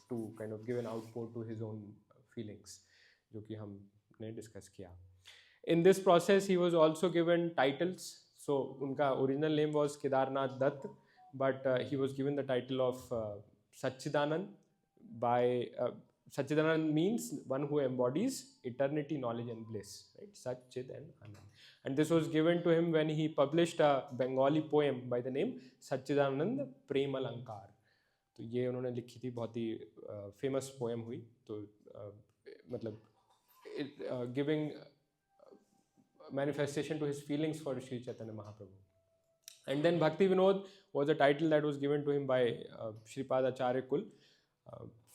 to kind of give an output to his own feelings, जो कि हमने discuss किया. In this process he was also given titles. So उनका original name was Kedarnath Datta, but he was given the title of Sachchidananda by Satchidanand means one who embodies eternity, knowledge and bliss, right? Satchid and Anand. And this was given to him when he published a Bengali poem by the name Satchidanand Prem Alankar. तो ये उन्होंने लिखी थी, बहुत ही famous poem हुई. तो मतलब giving manifestation to his feelings for Sri Chaitanya Mahaprabhu. And then Bhakti Vinod was a title that was given to him by Shripad Acharya Kul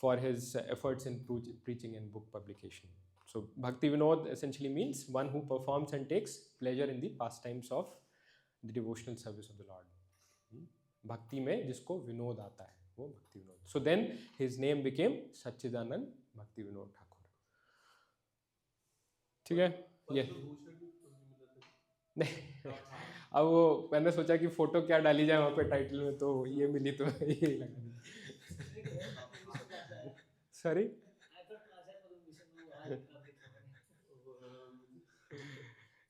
for his efforts in preaching and book publication. So Bhakti Vinod essentially means one who performs and takes pleasure in the pastimes of the devotional service of the Lord. Bhakti में जिसको विनोद आता है वो Bhakti Vinod. So then his name became Satchidanand Bhakti Vinod Thakur. ठीक है. ये नहीं, अब वो मैंने सोचा कि फोटो क्या डाली जाए वहाँ पे टाइटल में, तो ये मिली तो यही लगा दी. Sorry?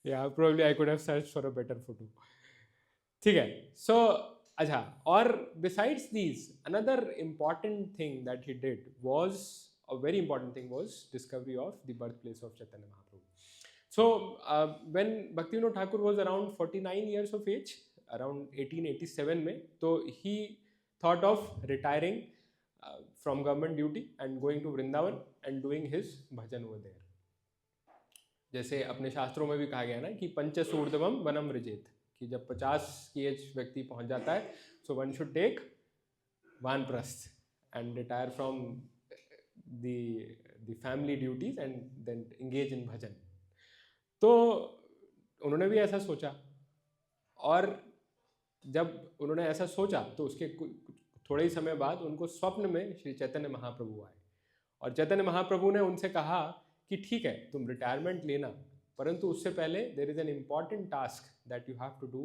Yeah, probably I could have searched for a better photo. ठीक है. So अच्छा, और besides these, another important thing that he did was, a very important thing was discovery of the birthplace of Chaitanya Mahaprabhu. So when Bhaktivinoda Thakur was around 49 years of age, around 1887 में, तो he thought of retiring from government duty and going to Vrindavan and doing his bhajan over there. जैसे अपने शास्त्रों में भी कहा गया ना कि पंचसूर्धवम वनम व्रजेत, कि जब 50 की एज व्यक्ति पहुंच जाता है, so one should take वानप्रस्थ and retire from the family duties and then engage in bhajan. तो उन्होंने भी ऐसा सोचा, और जब उन्होंने ऐसा सोचा तो उसके थोड़े ही समय बाद उनको स्वप्न में श्री चैतन्य महाप्रभु आए, और चैतन्य महाप्रभु ने उनसे कहा कि ठीक है तुम रिटायरमेंट लेना, परंतु उससे पहले there is an important task that you have to do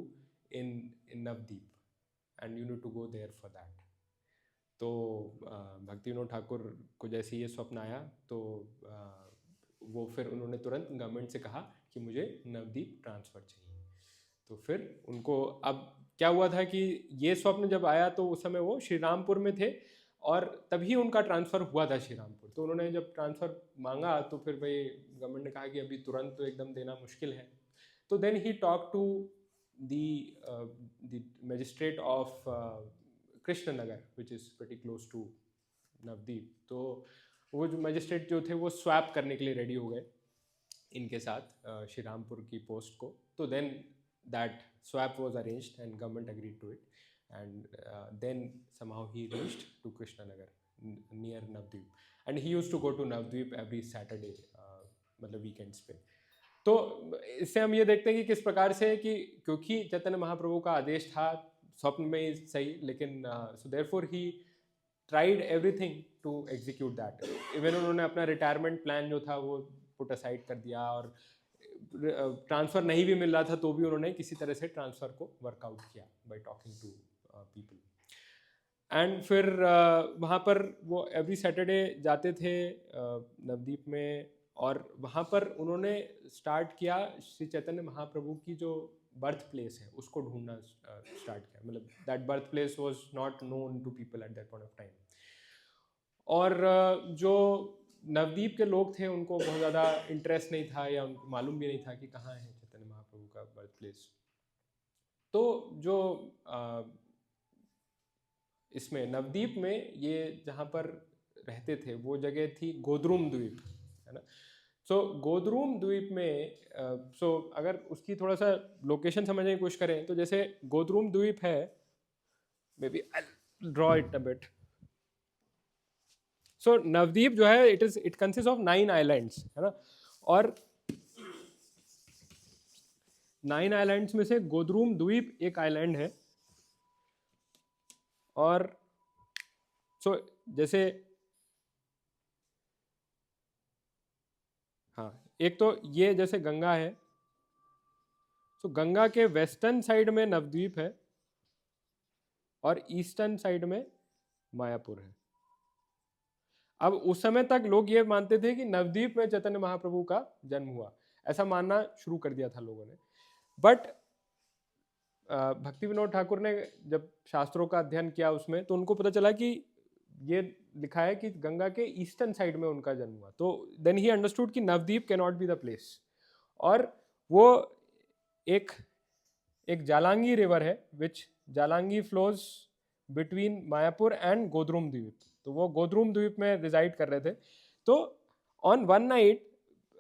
in Navadvip and you need to go there for that. तो भक्तिविनोद ठाकुर को जैसे ये स्वप्न आया तो वो फिर उन्होंने तुरंत गवर्नमेंट से कहा कि मुझे नवदीप ट्रांसफ़र चाहिए. तो फिर उनको अब क्या हुआ था कि ये स्वप्न जब आया तो उस समय वो श्री रामपुर में थे, और तभी उनका ट्रांसफ़र हुआ था श्री रामपुर. तो उन्होंने जब ट्रांसफ़र मांगा तो फिर भाई गवर्नमेंट ने कहा कि अभी तुरंत तो एकदम देना मुश्किल है. तो then he talk to the magistrate of Krishnanagar, which is pretty close to Navadvip. तो वो जो मजिस्ट्रेट जो थे वो स्वैप करने के लिए रेडी हो गए इनके साथ श्री रामपुर की पोस्ट को. तो then that swap was arranged and government agreed to it, and then somehow he reached to Krishnanagar near Navadvip, and he used to go to Navadvip every Saturday, मतलब वीकेंड्स पे. तो इससे हम ये देखते हैं कि किस प्रकार से कि क्योंकि चैतन्य महाप्रभु का आदेश था स्वप्न में ही सही, लेकिन so therefore he tried everything to execute that. Even उन्होंने अपना रिटायरमेंट प्लान जो था वो पुट असाइड कर दिया, और ट्रांसफ़र नहीं भी मिल रहा था तो भी उन्होंने किसी तरह से ट्रांसफ़र को वर्कआउट किया by talking to people. And फिर वहाँ पर वो एवरी सैटरडे जाते थे नवदीप में, और वहाँ पर उन्होंने स्टार्ट किया श्री चैतन्य महाप्रभु की जो बर्थ प्लेस है उसको ढूंढना स्टार्ट किया. मतलब that birth place was not known to people at that point of time. और जो नवदीप के लोग थे उनको बहुत ज़्यादा इंटरेस्ट नहीं था, या उनको मालूम भी नहीं था कि कहाँ है चैतन्य महाप्रभु का बर्थ प्लेस. तो जो इसमें नवदीप में ये जहाँ पर रहते थे वो जगह थी गोद्रुम द्वीप, है ना. सो गोद्रुम द्वीप में अगर उसकी थोड़ा सा लोकेशन समझने की कोशिश करें तो जैसे गोद्रुम द्वीप है, maybe I draw it a bit. So Navadwip जो है इट कंसिस्ट ऑफ 9 आइलैंड्स, है ना. और 9 आइलैंड्स में से गोद्रुम द्वीप एक आइलैंड है. और जैसे हाँ, एक तो ये जैसे गंगा है, तो गंगा के वेस्टर्न साइड में नवद्वीप है और ईस्टर्न साइड में मायापुर है. अब उस समय तक लोग ये मानते थे कि नवद्वीप में चैतन्य महाप्रभु का जन्म हुआ, ऐसा मानना शुरू कर दिया था लोगों ने. बट भक्ति विनोद ठाकुर ने जब शास्त्रों का अध्ययन किया उसमें, तो उनको पता चला कि ये लिखा है कि गंगा के ईस्टर्न साइड में उनका जन्म हुआ. तो देन ही अंडरस्टूड कि Navadvip can not be the place. और वो एक जालांगी रिवर है which Jalangi flows between Mayapur and Godrum Dwip. तो वो गोद्रुम द्वीप में रिजाइड कर रहे थे. तो on one night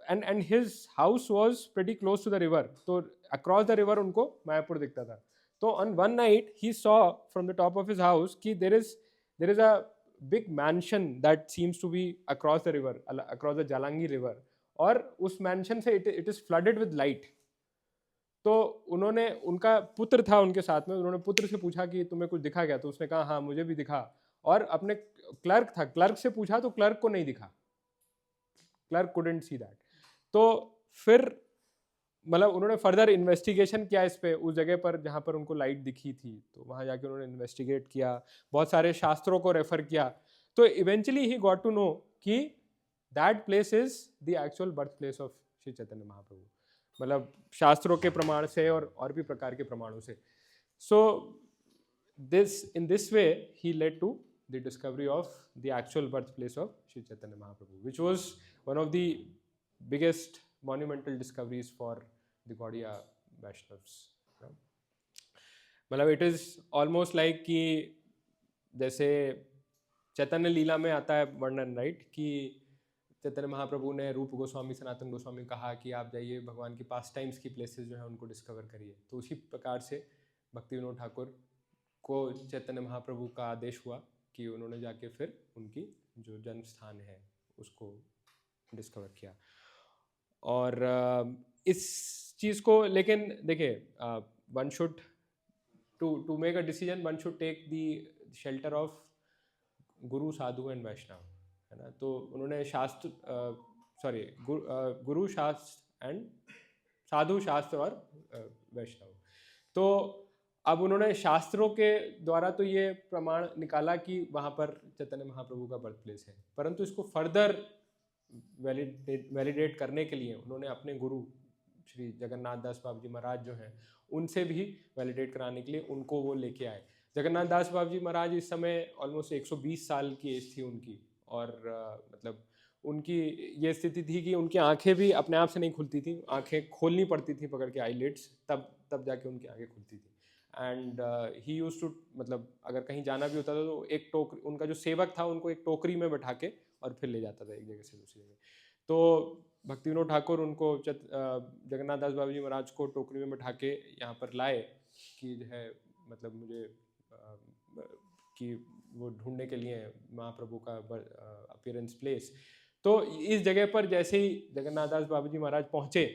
and his house was pretty close to the river, तो अक्रॉस द रिवर उनको मायापुर दिखता था. तो on one night he saw from the top of his house कि there is a big mansion that seems to be across the river, across the Jalangi river. और उस mansion से it is flooded with light. तो उन्होंने, उनका पुत्र था उनके साथ में, उन्होंने पुत्र से पूछा कि तुम्हें कुछ दिखा क्या? तो उसने कहा हाँ मुझे भी दिखा. और अपने क्लर्क था, क्लर्क से पूछा तो क्लर्क को नहीं दिखा, क्लर्क कुडंट सी दैट. तो फिर मतलब उन्होंने फर्दर इन्वेस्टिगेशन किया इस पे, उस जगह पर जहाँ पर उनको लाइट दिखी थी. तो वहाँ जाके उन्होंने इन्वेस्टिगेट किया, बहुत सारे शास्त्रों को रेफर किया. तो eventually he got to know कि that place is the actual birth place of Shri Chaitanya Mahaprabhu. मतलब शास्त्रों के प्रमाण से और भी प्रकार के प्रमाणों से. सो in this way he led to the discovery of the actual birthplace of Sri Chaitanya Mahaprabhu, which was one of the biggest monumental discoveries for the Gaudiya Vaishnavas. मतलब it is almost like कि जैसे चैतन्य लीला में आता है वर्णन, right, कि चैतन्य महाप्रभु ने रूप गोस्वामी, सनातन गोस्वामी कहा कि आप जाइए भगवान की पास टाइम्स की प्लेसेस जो है उनको डिस्कवर करिए. तो उसी प्रकार से भक्ति विनोद ठाकुर को चैतन्य महाप्रभु का आदेश हुआ कि उन्होंने जाके फिर उनकी जो जन्म स्थान है उसको डिस्कवर किया. और इस चीज़ को, लेकिन देखिए, one should to make a decision, one should take the shelter of guru, sadhu and वैष्णव, है ना. तो उन्होंने गुरु, शास्त्र एंड साधु, शास्त्र और वैष्णव. तो अब उन्होंने शास्त्रों के द्वारा तो ये प्रमाण निकाला कि वहाँ पर चैतन्य महाप्रभु का बर्थ प्लेस है, परंतु इसको फर्दर वैलिडेट करने के लिए उन्होंने अपने गुरु श्री जगन्नाथ दास बाबू जी महाराज जो हैं उनसे भी वैलिडेट कराने के लिए उनको वो लेके आए. जगन्नाथ दास बाबू जी महाराज इस समय ऑलमोस्ट 120 साल की एज थी उनकी. और मतलब उनकी ये स्थिति थी कि उनकी आंखें भी अपने आप से नहीं खुलती थी, आंखें खोलनी पड़ती थी पकड़ के आईलिड्स, तब जाके उनकी आंखें खुलती थी। एंड ही यूज्ड टू, मतलब अगर कहीं जाना भी होता था तो एक टोकरी, उनका जो सेवक था उनको एक टोकरी में बैठा के और फिर ले जाता था एक जगह से दूसरी जगह। तो भक्ति विनोद ठाकुर उनको जगन्नाथ दास बाबा जी महाराज को टोकरी में बैठा के यहाँ पर लाए कि जो है मतलब मुझे कि वो ढूंढने के लिए महाप्रभु का अपीयरेंस प्लेस। तो इस जगह पर जैसे ही जगन्नाथ दास बाबा जी महाराज पहुँचे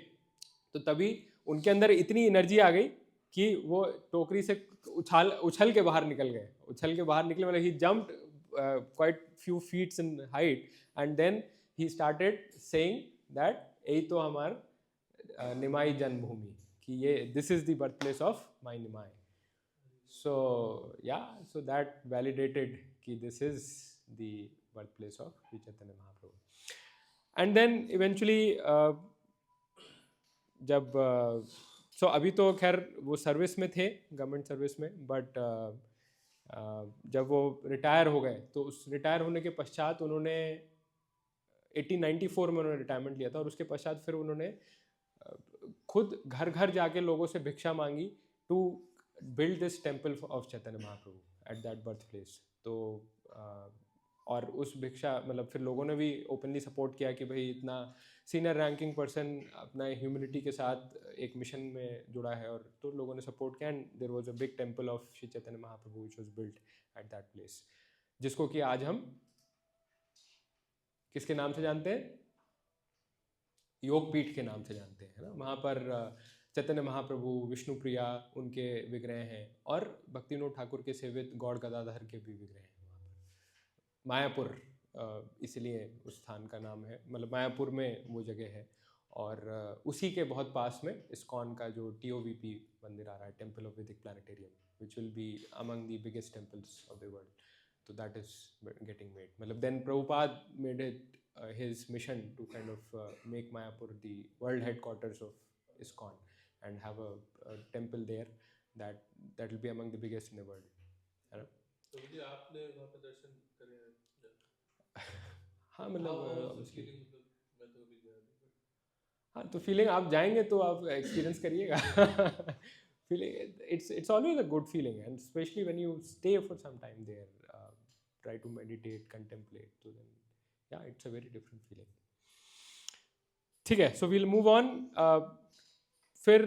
तो तभी उनके अंदर इतनी एनर्जी आ गई कि वो टोकरी से उछल के बाहर निकल गए। उछल के बाहर निकले मतलब he jumped quite few feets in height and then he started saying that यही तो हमार निमाई जन्मभूमि, कि ये this is the birth place of my Nimai. So yeah, so that validated कि this is the birthplace of Sri Chaitanya Mahaprabhu. And then eventually जब so अभी तो खैर वो सर्विस में थे, गवर्नमेंट सर्विस में, बट जब वो रिटायर हो गए तो उस रिटायर होने के पश्चात उन्होंने 1894 में उन्होंने रिटायरमेंट लिया था, और उसके पश्चात फिर उन्होंने खुद घर घर जाके लोगों से भिक्षा मांगी to build this temple of Chaitanya Mahaprabhu at that birth place. तो और उस भिक्षा मतलब फिर लोगों ने भी ओपनली सपोर्ट किया कि भाई इतना सीनियर रैंकिंग पर्सन अपना ह्यूमिलिटी के साथ एक मिशन में जुड़ा है, और तो लोगों ने सपोर्ट किया and there was a big temple of Shri Chaitanya Mahaprabhu which was built at that place, जिसको कि आज हम किसके नाम से जानते हैं? योगपीठ के नाम से जानते हैं, है ना। वहाँ पर चैतन्य महाप्रभु, विष्णुप्रिया उनके विग्रह हैं, और भक्ति विनोद ठाकुर के सेवित गौड़ गदाधर के भी विग्रह हैं वहाँ पर। मायापुर इसलिए उस स्थान का नाम है, मतलब मायापुर में वो जगह है, और उसी के बहुत पास में इस्कॉन का जो TOVP मंदिर आ रहा है, temple of Vedic planetarium, which will be among the biggest temples of the world. तो दैट इज गेटिंग मेड, मतलब then Prabhupada made it his mission to kind of make Mayapur the world headquarters of ISKCON and have a temple there that will be among the biggest in the world, है ना। तो मुझे आपने वहाँ पे दर्शन करे हैं? हाँ मतलब obviously मैं तो भी गया नहीं, हाँ तो फीलिंग आप जाएंगे तो आप एक्सपीरियंस करिएगा। Feeling it's always a good feeling, and especially when you stay for some time there, try to meditate, contemplate, so then yeah, it's a very different feeling. ठीक है, so we'll move on. फिर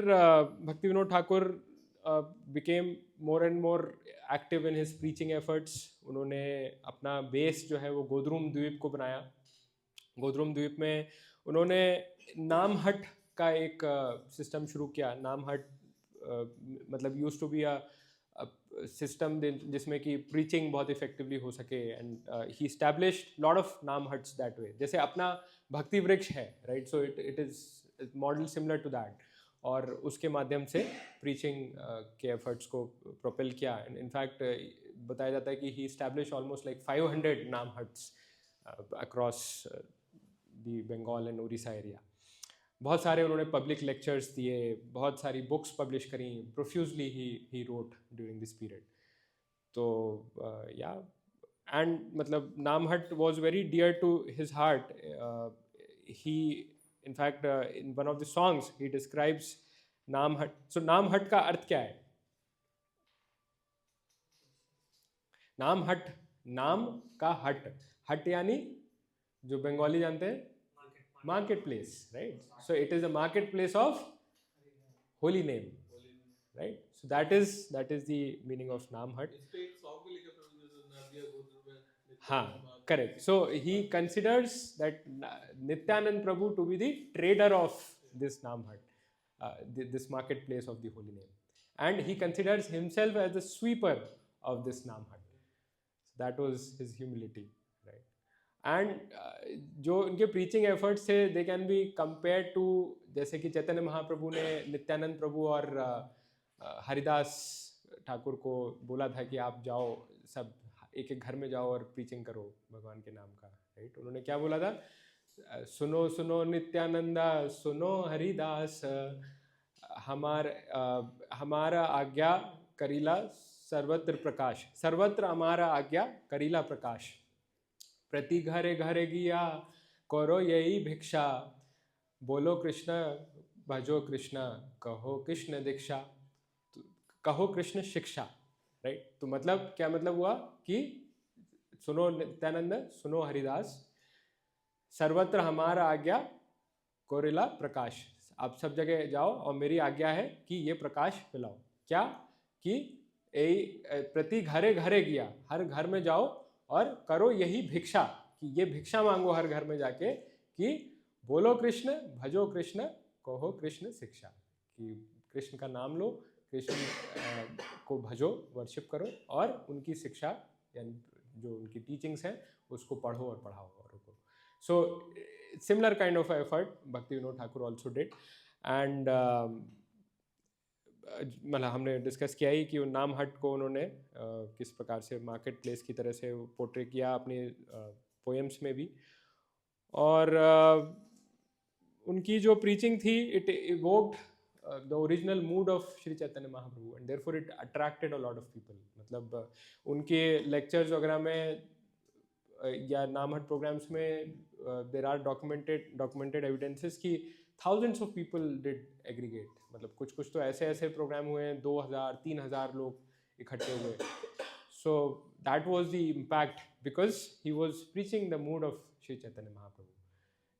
भक्ति Vinod Thakur became more and more active in his preaching efforts. उन्होंने अपना base जो है वो गोद्रुम द्वीप को बनाया। गोद्रुम द्वीप में उन्होंने नामहट का एक सिस्टम शुरू किया। नामहट मतलब used to be a system जिसमें कि प्रीचिंग बहुत इफेक्टिवली हो सके, and he established lot of नाम हट्स दैट वे। जैसे अपना भक्ति वृक्ष है, right, so it is model similar to that, और उसके माध्यम से प्रीचिंग के एफर्ट्स को प्रोपेल किया। इनफैक्ट बताया जाता है कि he establish almost like 500 nam hats across the Bengal and Orissa area. बहुत सारे उन्होंने पब्लिक लेक्चर्स दिए, बहुत सारी बुक्स पब्लिश करी, profusely he wrote during this period. तो या एंड मतलब Namhatta was very dear to his heart. He in fact in one of the songs he describes Namhatta. So Namhatta का अर्थ क्या है? नामहट, नाम का हट, हट यानी जो बंगाली जानते हैं market place, right. So it is a market place of holy name, right. So that is the meaning of Namhatta. इस पे एक सॉन्ग भी लिखा प्रभु जी, नादिया गोत्र में। हाँ, correct. So he considers that Nityananda Prabhu to be the trader of this Namhatta, this marketplace of the holy name, and he considers himself as the sweeper of this namhat. So that was his humility, right? And जो उनके preaching efforts थे, they can be compared to जैसे कि चैतन्य महाप्रभु ने नित्यानंद प्रभु और हरिदास ठाकुर को बोला था कि आप जाओ, सब एक एक घर में जाओ और preaching करो भगवान के नाम का, right? उन्होंने क्या बोला था? सुनो सुनो नित्यानंदा, सुनो हरिदास, हमारा आज्ञा करीला सर्वत्र प्रकाश, सर्वत्र हमारा आज्ञा करीला प्रकाश, प्रति घरे घरे गिया करो यही भिक्षा, बोलो कृष्ण भजो कृष्ण कहो कृष्ण दीक्षा। कहो कृष्ण शिक्षा, राइट। तो मतलब क्या मतलब हुआ कि सुनो नित्यानंद, सुनो हरिदास, सर्वत्र हमारा आज्ञा कोरिला प्रकाश, आप सब जगह जाओ और मेरी आज्ञा है कि ये प्रकाश फैलाओ। क्या कि प्रति घरे घरे गया, हर घर में जाओ और करो यही भिक्षा, कि ये भिक्षा मांगो हर घर में जाके कि बोलो कृष्ण, भजो कृष्ण, कहो कृष्ण शिक्षा, कि कृष्ण का नाम लो, कृष्ण को भजो, वर्शिप करो और उनकी शिक्षा यानी जो उनकी टीचिंग्स हैं उसको पढ़ो और पढ़ाओ औरों को। सो similar kind of effort Bhakti Vinod Thakur also did, and मतलब हमने डिस्कस किया ही कि नाम हट को उन्होंने किस प्रकार से मार्केट प्लेस की तरह से पोर्ट्रे किया अपनी पोएम्स में भी, और उनकी जो प्रीचिंग थी it evoked the original mood of Shri Chaitanya Mahaprabhu and therefore it attracted a lot of people. मतलब उनके लेक्चर्स वगैरह में या नामहट प्रोग्राम्स में देर आर डॉक्यूमेंटेड एविडेंसेस कि thousands of people did aggregate. मतलब कुछ कुछ तो ऐसे ऐसे प्रोग्राम हुए हैं 2000-3000 लोग इकट्ठे हुए। So that was the impact because he was preaching the mood of Shri Chaitanya Mahaprabhu.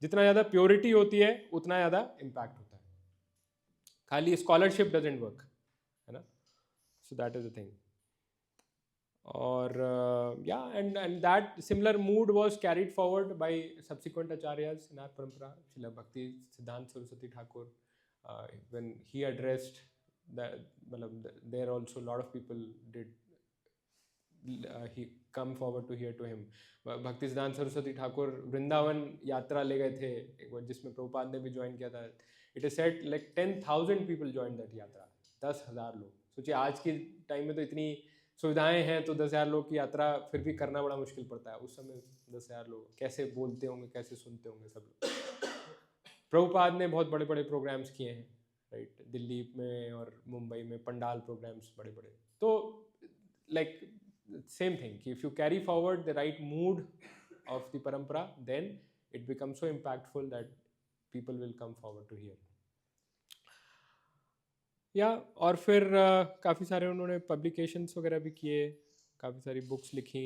जितना ज़्यादा प्योरिटी होती है उतना ज़्यादा इम्पैक्ट होता है, खाली स्कॉलरशिप डजंट वर्क, है ना। सो दैट इज द थिंग। और yeah, and that similar mood was carried forward by subsequent acharyas in our parampara. Srila Bhakti Siddhanta Saraswati Thakur, when he addressed that, there also a lot of people did he come forward to hear to him. Bhakti Siddhanta Saraswati Thakur Vrindavan यात्रा ले गए थे एक बार, जिसमें प्रभुपाद ने भी join किया था। It is said like 10,000 people joined that यात्रा, 10,000 लोग। सोचिए आज के टाइम में तो इतनी सुविधाएं हैं तो 10,000 लोग की यात्रा फिर भी करना बड़ा मुश्किल पड़ता है। उस समय 10,000 लोग कैसे बोलते होंगे, कैसे सुनते होंगे सब लोग। प्रभुपाद ने बहुत बड़े बड़े प्रोग्राम्स किए हैं, राइट, दिल्ली में और मुंबई में पंडाल प्रोग्राम्स बड़े बड़े। तो लाइक सेम थिंग कि if you carry forward the right mood of the parampara then it becomes so impactful that people will come forward to hear. Yeah और फिर काफ़ी सारे उन्होंने पब्लिकेशंस वगैरह भी किए, काफ़ी सारी बुक्स लिखी।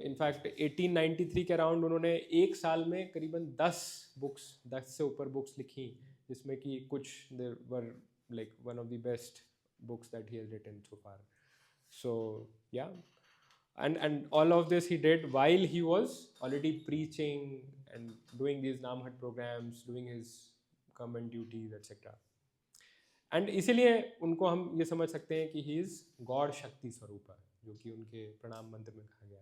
इनफैक्ट 1893 के अराउंड उन्होंने एक साल में करीबन 10 से ऊपर बुक्स लिखी, जिसमें कि कुछ there were like one of the best books that he has written so far. So yeah and all of this he did while he was already preaching and doing these Namhat programs, doing his government duties etc. And इसीलिए उनको हम ये समझ सकते हैं कि he is God शक्ति स्वरूप है, जो कि उनके प्रणाम मंत्र में कहा गया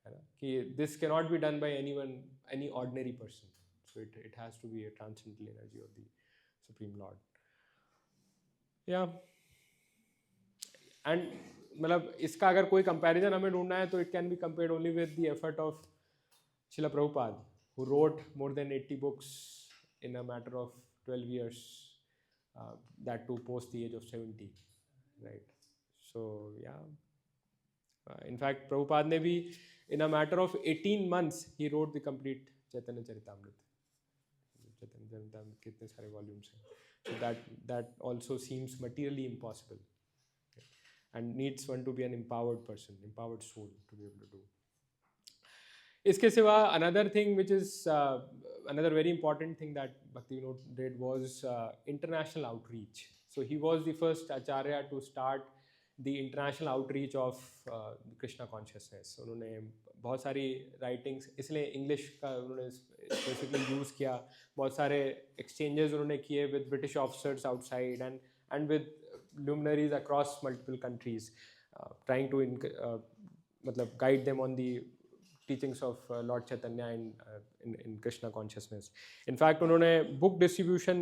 है ना, कि this can not be done by any ordinary person, so it has to be a transcendental energy of the supreme lord. Yeah and मतलब इसका अगर कोई कंपैरिजन हमें ढूंढना है तो it can be compared only with the effort of Srila Prabhupada, who wrote more than 80 books in a matter of 12 years. That too post the age of 70, right? So yeah, in fact Prabhupada ne bhi in a matter of 18 months he wrote the complete Chaitanya Charitamrita. Chaitanya Charitamrita kitne sare volumes hain, so that also seems materially impossible, and needs one to be an empowered person, empowered soul to be able to do. इसके सिवा another thing which is another very important thing that Bhakti Vinod did was international outreach. So he was the first acharya to start the international outreach of Krishna consciousness. उन्होंने बहुत सारी writings इसलिए English का उन्होंने specifically use किया, बहुत सारे exchanges उन्होंने किए with British officers outside and with luminaries across multiple countries, trying to मतलब guide them on the teachings of Lord Chaitanya in Krishna consciousness. In fact, उन्होंने book distribution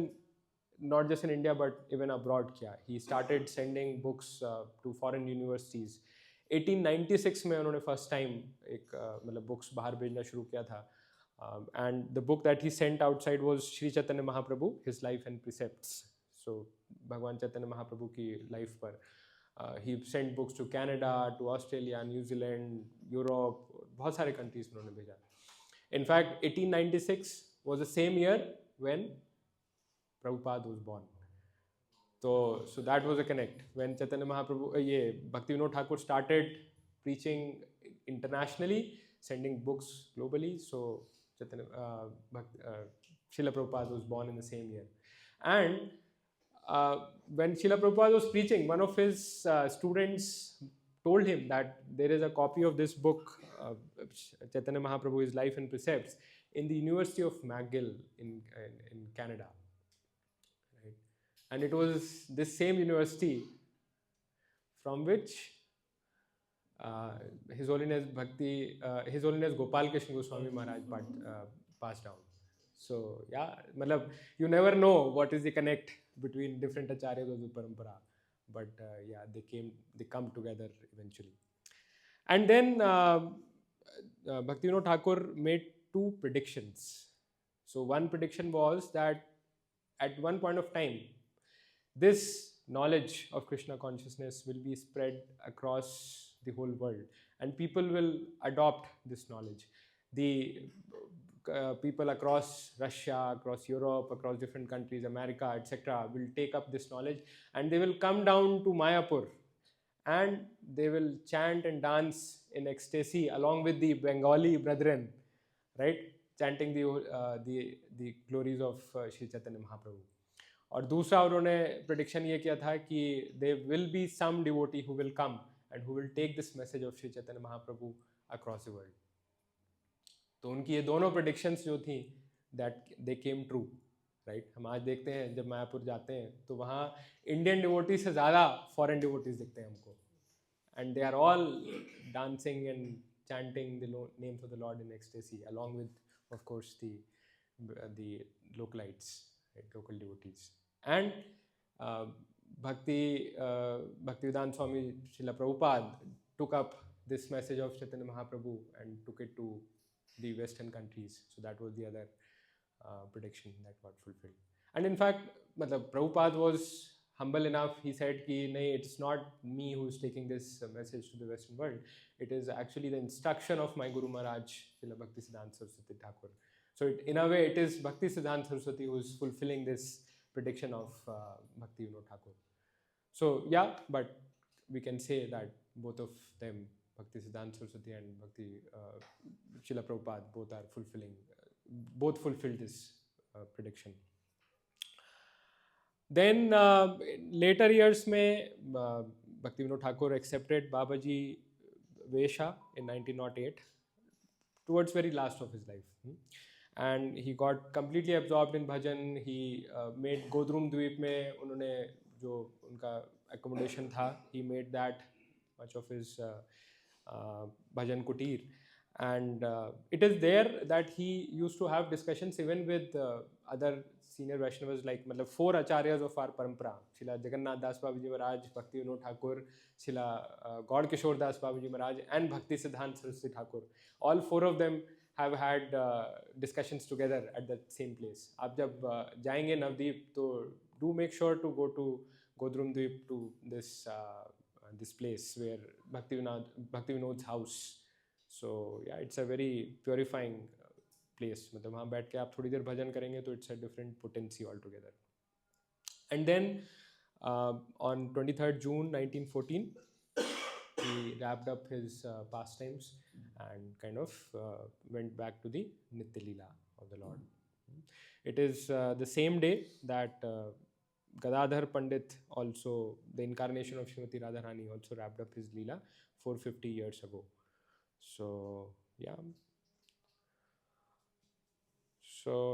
not just in India but even abroad किया. He started sending books to foreign universities. 1896 में उन्होंने first time एक मतलब books बाहर भेजना शुरू किया था. And the book that he sent outside was Shri Chaitanya Mahaprabhu, his life and precepts. So भगवान चैतन्य महाप्रभु की life पर he sent books to Canada, to Australia, New Zealand, Europe, बहुत सारे countries में उन्होंने भेजा. In fact, 1896 was the same year when Prabhupada was born. So that was a connect when Chaitanya Mahaprabhu, Bhakti Vinod Thakur started preaching internationally, sending books globally. So Srila Prabhupada was born in the same year. And when Srila Prabhupada was preaching, one of his students told him that there is a copy of this book, Chaitanya Mahaprabhu, His Life and Precepts, in the University of McGill in Canada. Right? And it was this same university from which His Holiness Gopal Krishna Goswami Maharaj passed down. So yeah, matlab, you never know what is the connect between different acharyas of the parampara, but yeah, they come together eventually. And then Bhaktivinoda Thakur made two predictions. So one prediction was that at one point of time, this knowledge of Krishna consciousness will be spread across the whole world, and people will adopt this knowledge. The people across Russia, across Europe, across different countries, America, etc., will take up this knowledge, and they will come down to Mayapur, and they will chant and dance in ecstasy along with the Bengali brethren, right, chanting the glories of Shri Chaitanya Mahaprabhu. और दूसरा उन्होंने prediction ये किया था कि they will be some devotee who will come and who will take this message of Shri Chaitanya Mahaprabhu across the world. तो उनकी ये दोनों प्रेडिक्शंस जो थी that they came true, right. हम आज देखते हैं जब मायापुर जाते हैं तो वहाँ इंडियन डिवोटीज से ज़्यादा फॉरेन डिवोटीज दिखते हैं हमको, and they are all dancing and chanting the names of the Lord in ecstasy, along with, of course, the localites, right, local devotees. And Bhaktivedanta Swami Srila Prabhupada took up this message of Chaitanya Mahaprabhu and took it to the Western countries. So that was the other prediction that got fulfilled. And in fact, Prabhupada was humble enough. He said, "Nahi, it's not me who is taking this message to the Western world. It is actually the instruction of my Guru Maharaj, Srila Bhaktisiddhanta Saraswati Thakur." So in a way, it is Bhaktisiddhanta Saraswati who is fulfilling this prediction of Bhakti Vinod Thakur. So yeah, but we can say that both of them, Bhaktisiddhanta Saraswati and Srila Prabhupada, both fulfilled this prediction. Then later years में Bhaktivinoda Thakur accepted Babaji Vesha in 1908, towards very last of his life, and he got completely absorbed in bhajan. He made Godrum Dweep में उन्होंने जो उनका accommodation था, he made that much of his bhajan kutir, and it is there that he used to have discussions even with other senior Vaishnavas, like 4 acharyas of our parampara, Srila Jagannath Das Babaji Maharaj, Bhaktivinoda Thakur, Srila Gaud Kishore Das Babaji Maharaj, and Bhaktisiddhanta Saraswati Thakur. All 4 of them have had discussions together at the same place. आप जब जाएंगे नवदीप तो do make sure to go to Godrum Dweep, to this place where Bhaktivinod's house. So yeah, it's a very purifying place. मतलब वहाँ बैठ के आप थोड़ी देर भजन करेंगे तो it's a different potency altogether. And then on 23rd June 1914, he wrapped up his pastimes and kind of went back to the Nitya Leela of the Lord. It is the same day that Gadadhar Pandit, also the incarnation of Srimati Radharani, also wrapped up his Leela 450 years ago. So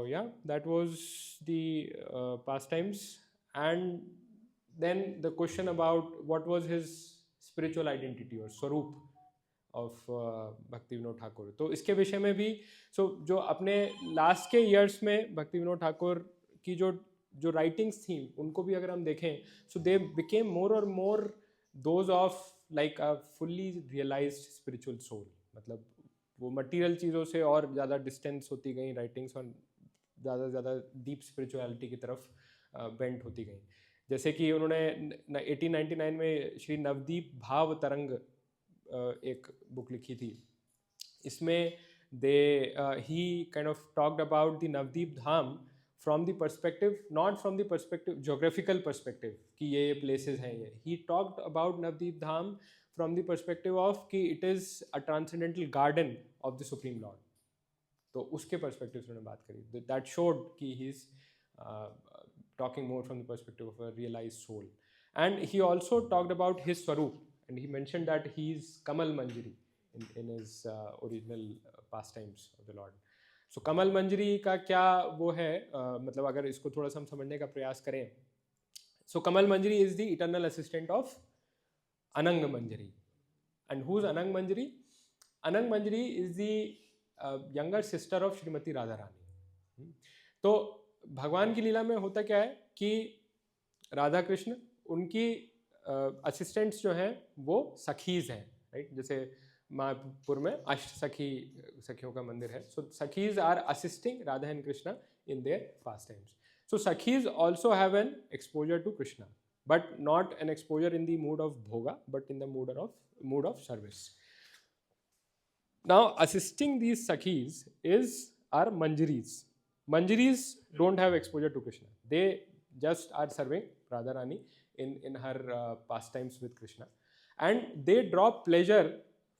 yeah, that was the pastimes. And then the question about what was his spiritual identity or swarup of Bhaktivinoda Thakur. तो इसके विषय में भी जो अपने last के years में Bhaktivinoda Thakur की जो राइटिंग्स थी उनको भी अगर हम देखें, so they became more or more those of like a fully realized spiritual soul. मतलब वो मटीरियल चीज़ों से और ज़्यादा डिस्टेंस होती गई राइटिंग्स और ज़्यादा ज़्यादा डीप स्पिरिचुअलिटी की तरफ बेंट होती गई. जैसे कि उन्होंने 1899 में श्री नवदीप भाव तरंग एक बुक लिखी थी. इसमें he kind of talked about the Navdeep Dham from the perspective, not from the perspective, geographical perspective कि ये places हैं ये. He talked about Navdeep Dham from the perspective of कि it is a transcendental garden of the Supreme Lord. तो उसके perspective से उन्होंने बात करी. That showed कि he is talking more from the perspective of a realized soul. And he also talked about his Swaroop, and he mentioned that he is Kamal Manjari in his original pastimes of the Lord. So कमल मंजरी का क्या वो है, मतलब अगर इसको थोड़ा सा हम समझने का प्रयास करें, so Kamal Manjari is the eternal assistant of Anang Manjari. And who's Anang Manjari? Anang Manjari is the younger sister of Shrimati Radha Rani. तो भगवान की लीला में होता क्या है कि राधा कृष्ण उनकी असिस्टेंट्स जो हैं वो सखीज हैं, राइट. जैसे मायापुर में अष्ट सखियों का मंदिर है. So sakhis are assisting Radha and Krishna in their pastimes. So sakhis also have an exposure to Krishna, but not an exposure in the mood of bhoga, but in the mood of service. Now assisting these sakhis are manjaris. Manjaris don't have exposure to Krishna. They just are serving Radha Rani in her pastimes with Krishna, and they draw pleasure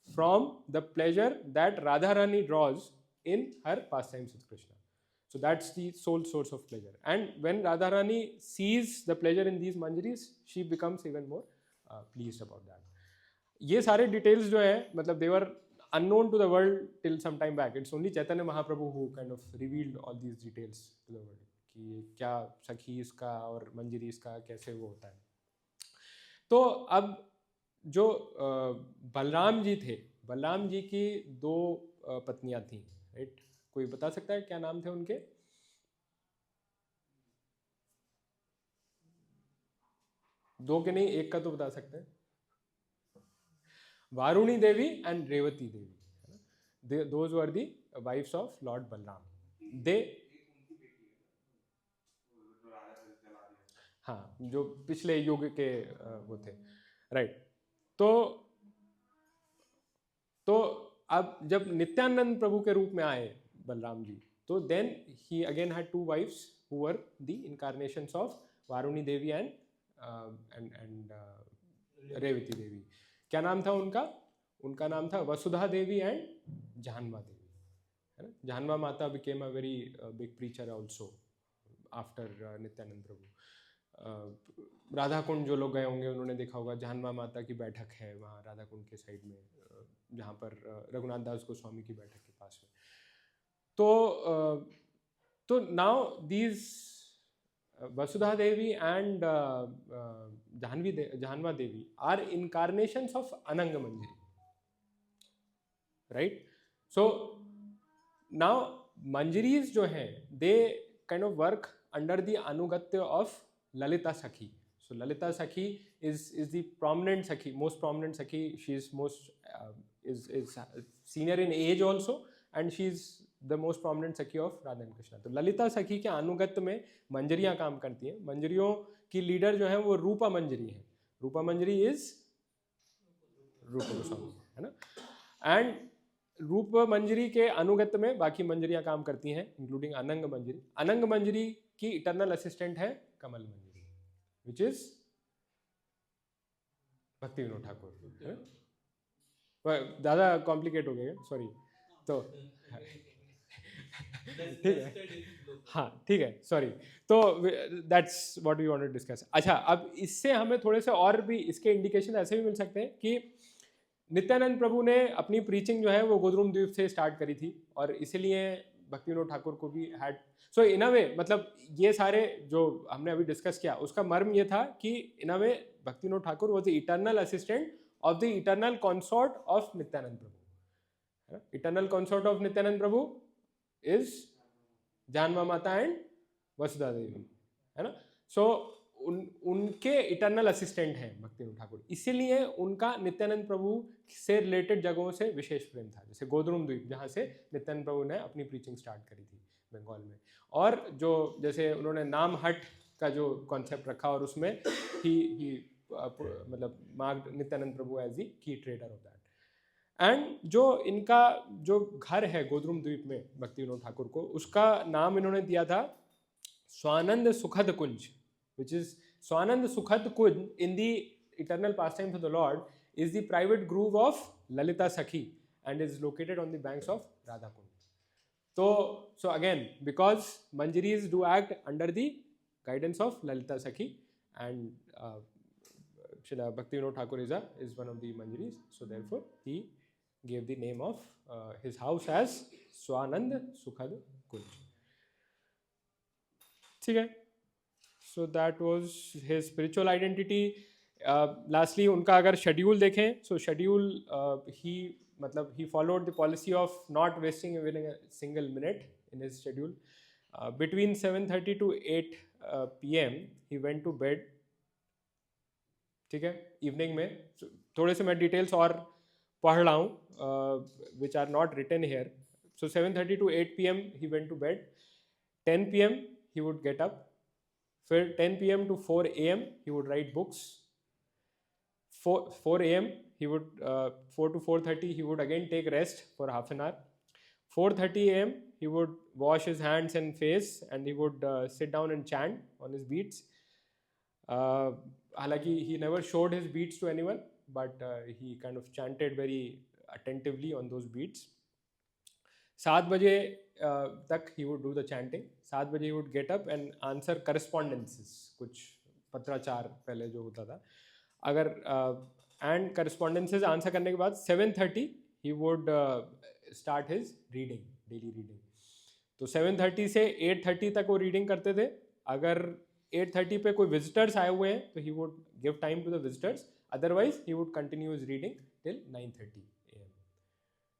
from the pleasure that Radha Rani draws in her pastimes with Krishna. So that's the sole source of pleasure. And when Radha Rani sees the pleasure in these Manjaris, she becomes even more pleased about that. ये सारे details जो हैं, मतलब they were unknown to the world till some time back. It's only Chaitanya Mahaprabhu who kind of revealed all these details to the world कि क्या सखीज का और मंजरीज का कैसे वो होता है. तो अब जो बलराम जी थे, बलराम जी की दो पत्नियां थीं, राइट. कोई बता सकता है क्या नाम थे उनके? दो के नहीं, एक का तो बता सकते हैं. Varuni Devi and Revati Devi. Those were the wives of Lord Balram. They, हाँ, जो पिछले युग के वो थे, राइट. तो अब जब नित्यानंद प्रभु के रूप में आए बलराम जी, तो then he again had two wives who were the incarnations of Varuni Devi and Revati Devi. क्या नाम था उनका? उनका नाम था वसुधा देवी एंड जानवा देवी, है ना. Jahnava Mata became a very big preacher also after Nityananda Prabhu. Radha Kund जो लोग गए होंगे उन्होंने देखा होगा, जानवा माता की बैठक है वहाँ राधा कुंड के साइड में, जहाँ पर रघुनाथ दास गोस्वामी की बैठक के पास में. तो now these Vasudha Devi and Janva Devi are incarnations of Ananga Manjari, right? So now Manjaris जो हैं, they kind of work under the anugatya of Lalita Sakhi. So Lalita Sakhi is the prominent Sakhi, most prominent Sakhi. She is most is senior in age also, and she is the most prominent Sakhi of Radha and Krishna. तो ललिता सखी के अनुगत्य में मंजरियाँ काम करती हैं. मंजरियों की leader जो है वो रूपा मंजरी है. रूपा मंजरी इज रूपा गोस्वामी, है ना. एंड रूपा मंजरी के अनुगत्य में बाकी मंजरियाँ काम करती हैं, इंक्लूडिंग अनंग मंजरी. अनंग मंजरी की इटर्नल असिस्टेंट है कमल मंजरी, विच इज भक्ति विनोद ठाकुर. ज़्यादा कॉम्प्लिकेट हो गया, सॉरी. तो ठीक है, हाँ ठीक है, सॉरी. तो that's what we wanted to discuss. अच्छा, अब इससे हमें थोड़े से और भी इसके इंडिकेशन ऐसे भी मिल सकते हैं कि नित्यानंद प्रभु ने अपनी प्रीचिंग जो है वो गोद्रुम द्वीप से स्टार्ट करी थी, और इसीलिए भक्ति विनोद ठाकुर को भी हैड. सो इन अ वे, मतलब ये सारे जो हमने अभी डिस्कस किया उसका मर्म ये था कि इन अ वे भक्ति Vinod Thakur was the eternal assistant of the eternal consort of Nityanand Prabhu. Eternal consort of Nityanand Prabhu is जानवा माता एंड वसुधा देवी, है ना. सो उनके इटर्नल असिस्टेंट हैं भक्ति विनोद ठाकुर, इसीलिए उनका नित्यानंद प्रभु से रिलेटेड जगहों से विशेष प्रेम था. जैसे गोद्रुम द्वीप, जहाँ से नित्यानंद प्रभु ने अपनी प्रीचिंग स्टार्ट करी थी बंगाल में, और जो जैसे उन्होंने नाम हट का जो कॉन्सेप्ट रखा, और उसमें ही मतलब marked Nityananda Prabhu as the key trader of that. And जो इनका जो घर है गोद्रुम द्वीप में भक्ति विनोद ठाकुर को, उसका नाम इन्होंने दिया था Swanand Sukhad Kunj, which is Swanand Sukhad Kunj in the eternal pastimes of the Lord, is the private grove of Lalita Sakhi and is located on the banks of Radha Kund. So again, because Manjaris do act under the guidance of Lalita Sakhi, and Srila Bhaktivinoda Thakur is one of the Manjaris, so therefore he gave the name of his house as Swanand Sukhad Kunj. ठीक है, so that was his spiritual identity. Lastly उनका अगर schedule देखें, so schedule he followed the policy of not wasting even a single minute in his schedule. Between 7:30 to 8 p.m. he went to bed. ठीक है, evening में थोड़े से मैं details और पढ़ रहा हूँ which are not written here. So 7:30 to 8 p.m. he went to bed. 10 p.m. he would get up. फिर 10 p.m. to 4 a.m. he would write books. 4 a.m. he would 4 to 4:30 he would again take rest for half an hour. 4:30 a.m. he would wash his hands and face and he would sit down and chant on his beats. हालांकि he never showed his beats to anyone, but he kind of chanted very attentively on those beats. 7 बजे तक he would do the chanting. 7 बजे he would get up and answer correspondences, कुछ पत्राचार पहले जो होता था, अगर and correspondences आंसर करने के बाद 7:30 he would start his reading, daily reading. तो 7:30 से 8:30 तक वो रीडिंग करते थे. अगर 8:30 पे कोई विजिटर्स आए हुए हैं तो he would give time to the visitors, otherwise he would continue his reading till 9:30 a.m.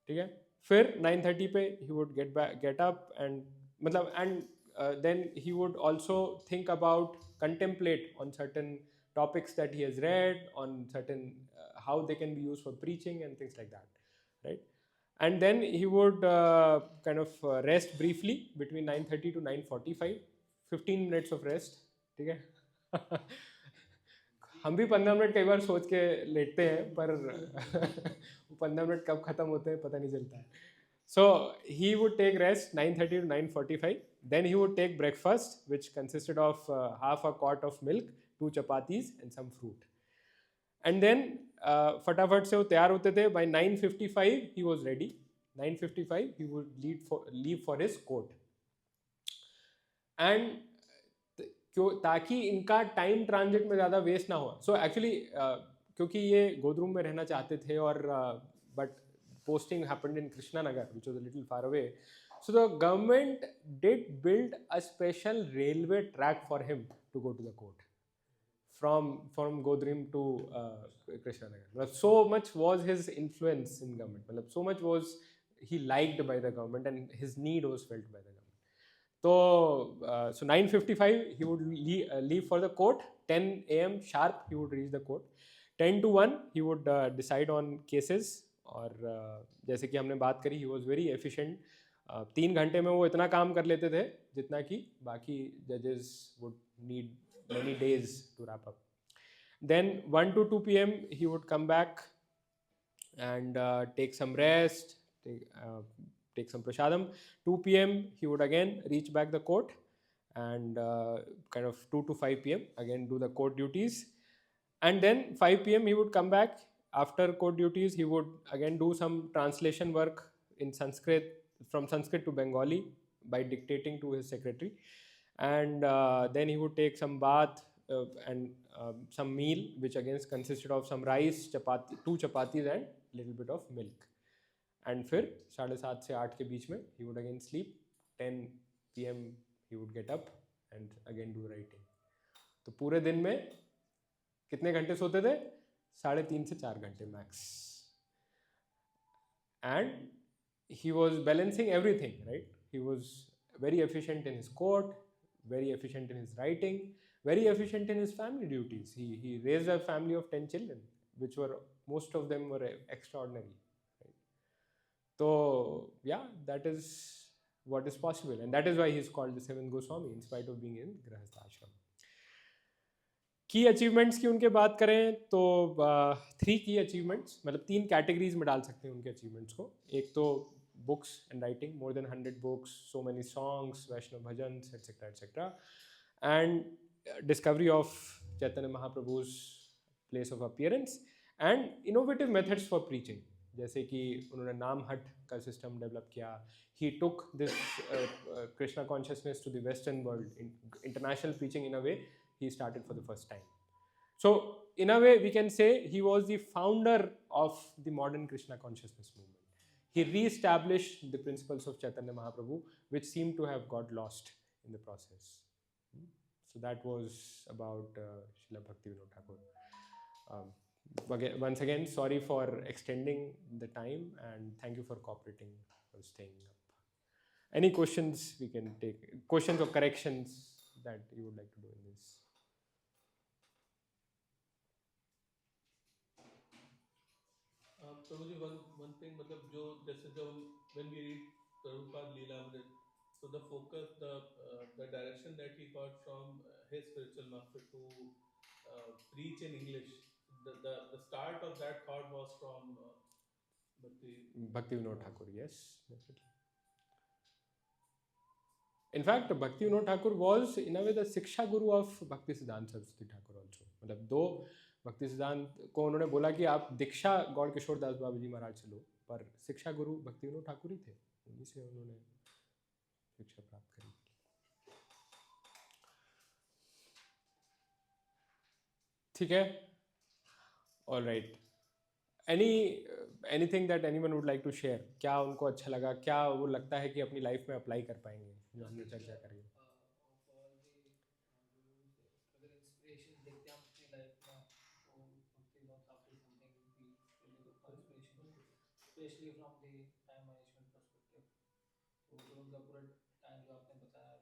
ठीक है, फिर 9:30 पे he would get up and then he would also think about, contemplate on certain topics that he has read, on certain how they can be used for preaching and things like that, right? And then he would kind of rest briefly between 9:30 to 9:45, 15 minutes of rest. ठीक है हम भी 15 minute कई बार सोच के लेटते हैं, पर 15 minute कब खत्म होते हैं पता नहीं चलता है. So he would take rest 9:30 to 9:45. Then he would take breakfast, which consisted of half a quart of milk, 2 chapatis and some fruit. And then फटाफट से वो तैयार होते थे. By 9:55 he was ready. 9:55 he would leave for his court. And ताकि इनका time transit में ज़्यादा वेस्ट ना हो. सो एक्चुअली क्योंकि ये गोदरूम में रहना चाहते थे और but posting happened in Krishnanagar, which was a little far away. So the government did build a special railway track for him to go to the court from Godrim to Krishnanagar. So much was his influence in government. So much was he liked by the government and his need was felt by the government. So 9:55 he would leave for the court. 10 a.m. sharp he would reach the court. 10 to 1 he would decide on cases. और जैसे कि हमने बात करी, he was very efficient. 3 घंटे में वो इतना काम कर लेते थे जितना कि बाकी judges would need many days to wrap up. Then 1 to 2 p.m. he would come back and take some rest, take some prasadam. 2 p.m. he would again reach back the court and kind of 2 to 5 p.m. again do the court duties. And then 5 p.m. he would come back. After court duties, he would again do some translation work in Sanskrit, from Sanskrit to Bengali by dictating to his secretary. And then he would take some bath and some meal, which again consisted of some rice, 2 chapatis and little bit of milk. And फिर 7:30 से 8 के बीच में he would again sleep. 10 p.m. he would get up and again do writing. तो पूरे दिन में कितने घंटे सोते थे? 3.5 से 4 घंटे max. And he was balancing everything, right? He was very efficient in his court, very efficient in his writing, very efficient in his family duties. He raised a family of 10 children, which were, most of them were extraordinary. Right? So yeah, that is what is possible, and that is why he is called the 7th Goswami in spite of being in Grahastha Ashram. की achievements की उनके बात करें तो 3 की achievements, मतलब 3 categories में डाल सकते हैं उनके अचीवमेंट्स को. एक तो books and writing, more than 100 books, so many songs, Vaishnava bhajans, etc. and discovery of Chaitanya Mahaprabhu's place of appearance and innovative methods for preaching. जैसे कि उन्होंने नाम हट का सिस्टम डेवलप किया. He took this Krishna consciousness to the Western world. International preaching, in a way, he started for the first time. So, in a way, we can say he was the founder of the modern Krishna consciousness movement. He re-established the principles of Chaitanya Mahaprabhu, which seemed to have got lost in the process. So that was about Srila Bhaktivinoda Thakur. Once again, sorry for extending the time, and thank you for cooperating, for staying up. Any questions we can take? Questions or corrections that you would like to do in this? Prabhu ji, one thing, मतलब जो जैसे जब when we read Prabhupada Leelamrit, so the focus, the direction that he got from his spiritual master to preach in English, the start of that thought was from Bhaktivinoda Thakur, yes, definitely. In fact, Bhaktivinoda Thakur was in a way the Siksha Guru of Bhaktisiddhanta Saraswati Thakur also. मतलब दो भक्ति सिद्धांत को उन्होंने बोला कि आप दीक्षा गौड़ किशोर दास बाबा जी महाराज से लो, पर शिक्षा गुरु भक्तिविनोद ठाकुर ही थे, उन्हीं से उन्होंने शिक्षा प्राप्त करी. ठीक है, all right. Anything that anyone would like to share? क्या उनको अच्छा लगा, क्या वो लगता है कि अपनी लाइफ में अप्लाई कर पाएंगे जो हमने चर्चा करी? अगर इंस्पिरेशन देखते हैं हम अपनी लाइफ में, तो Bhaktivinod Thakur something we really look for inspiration, specially from the time management perspective. तो फिर उनका पूरा टाइम जो आपने बताया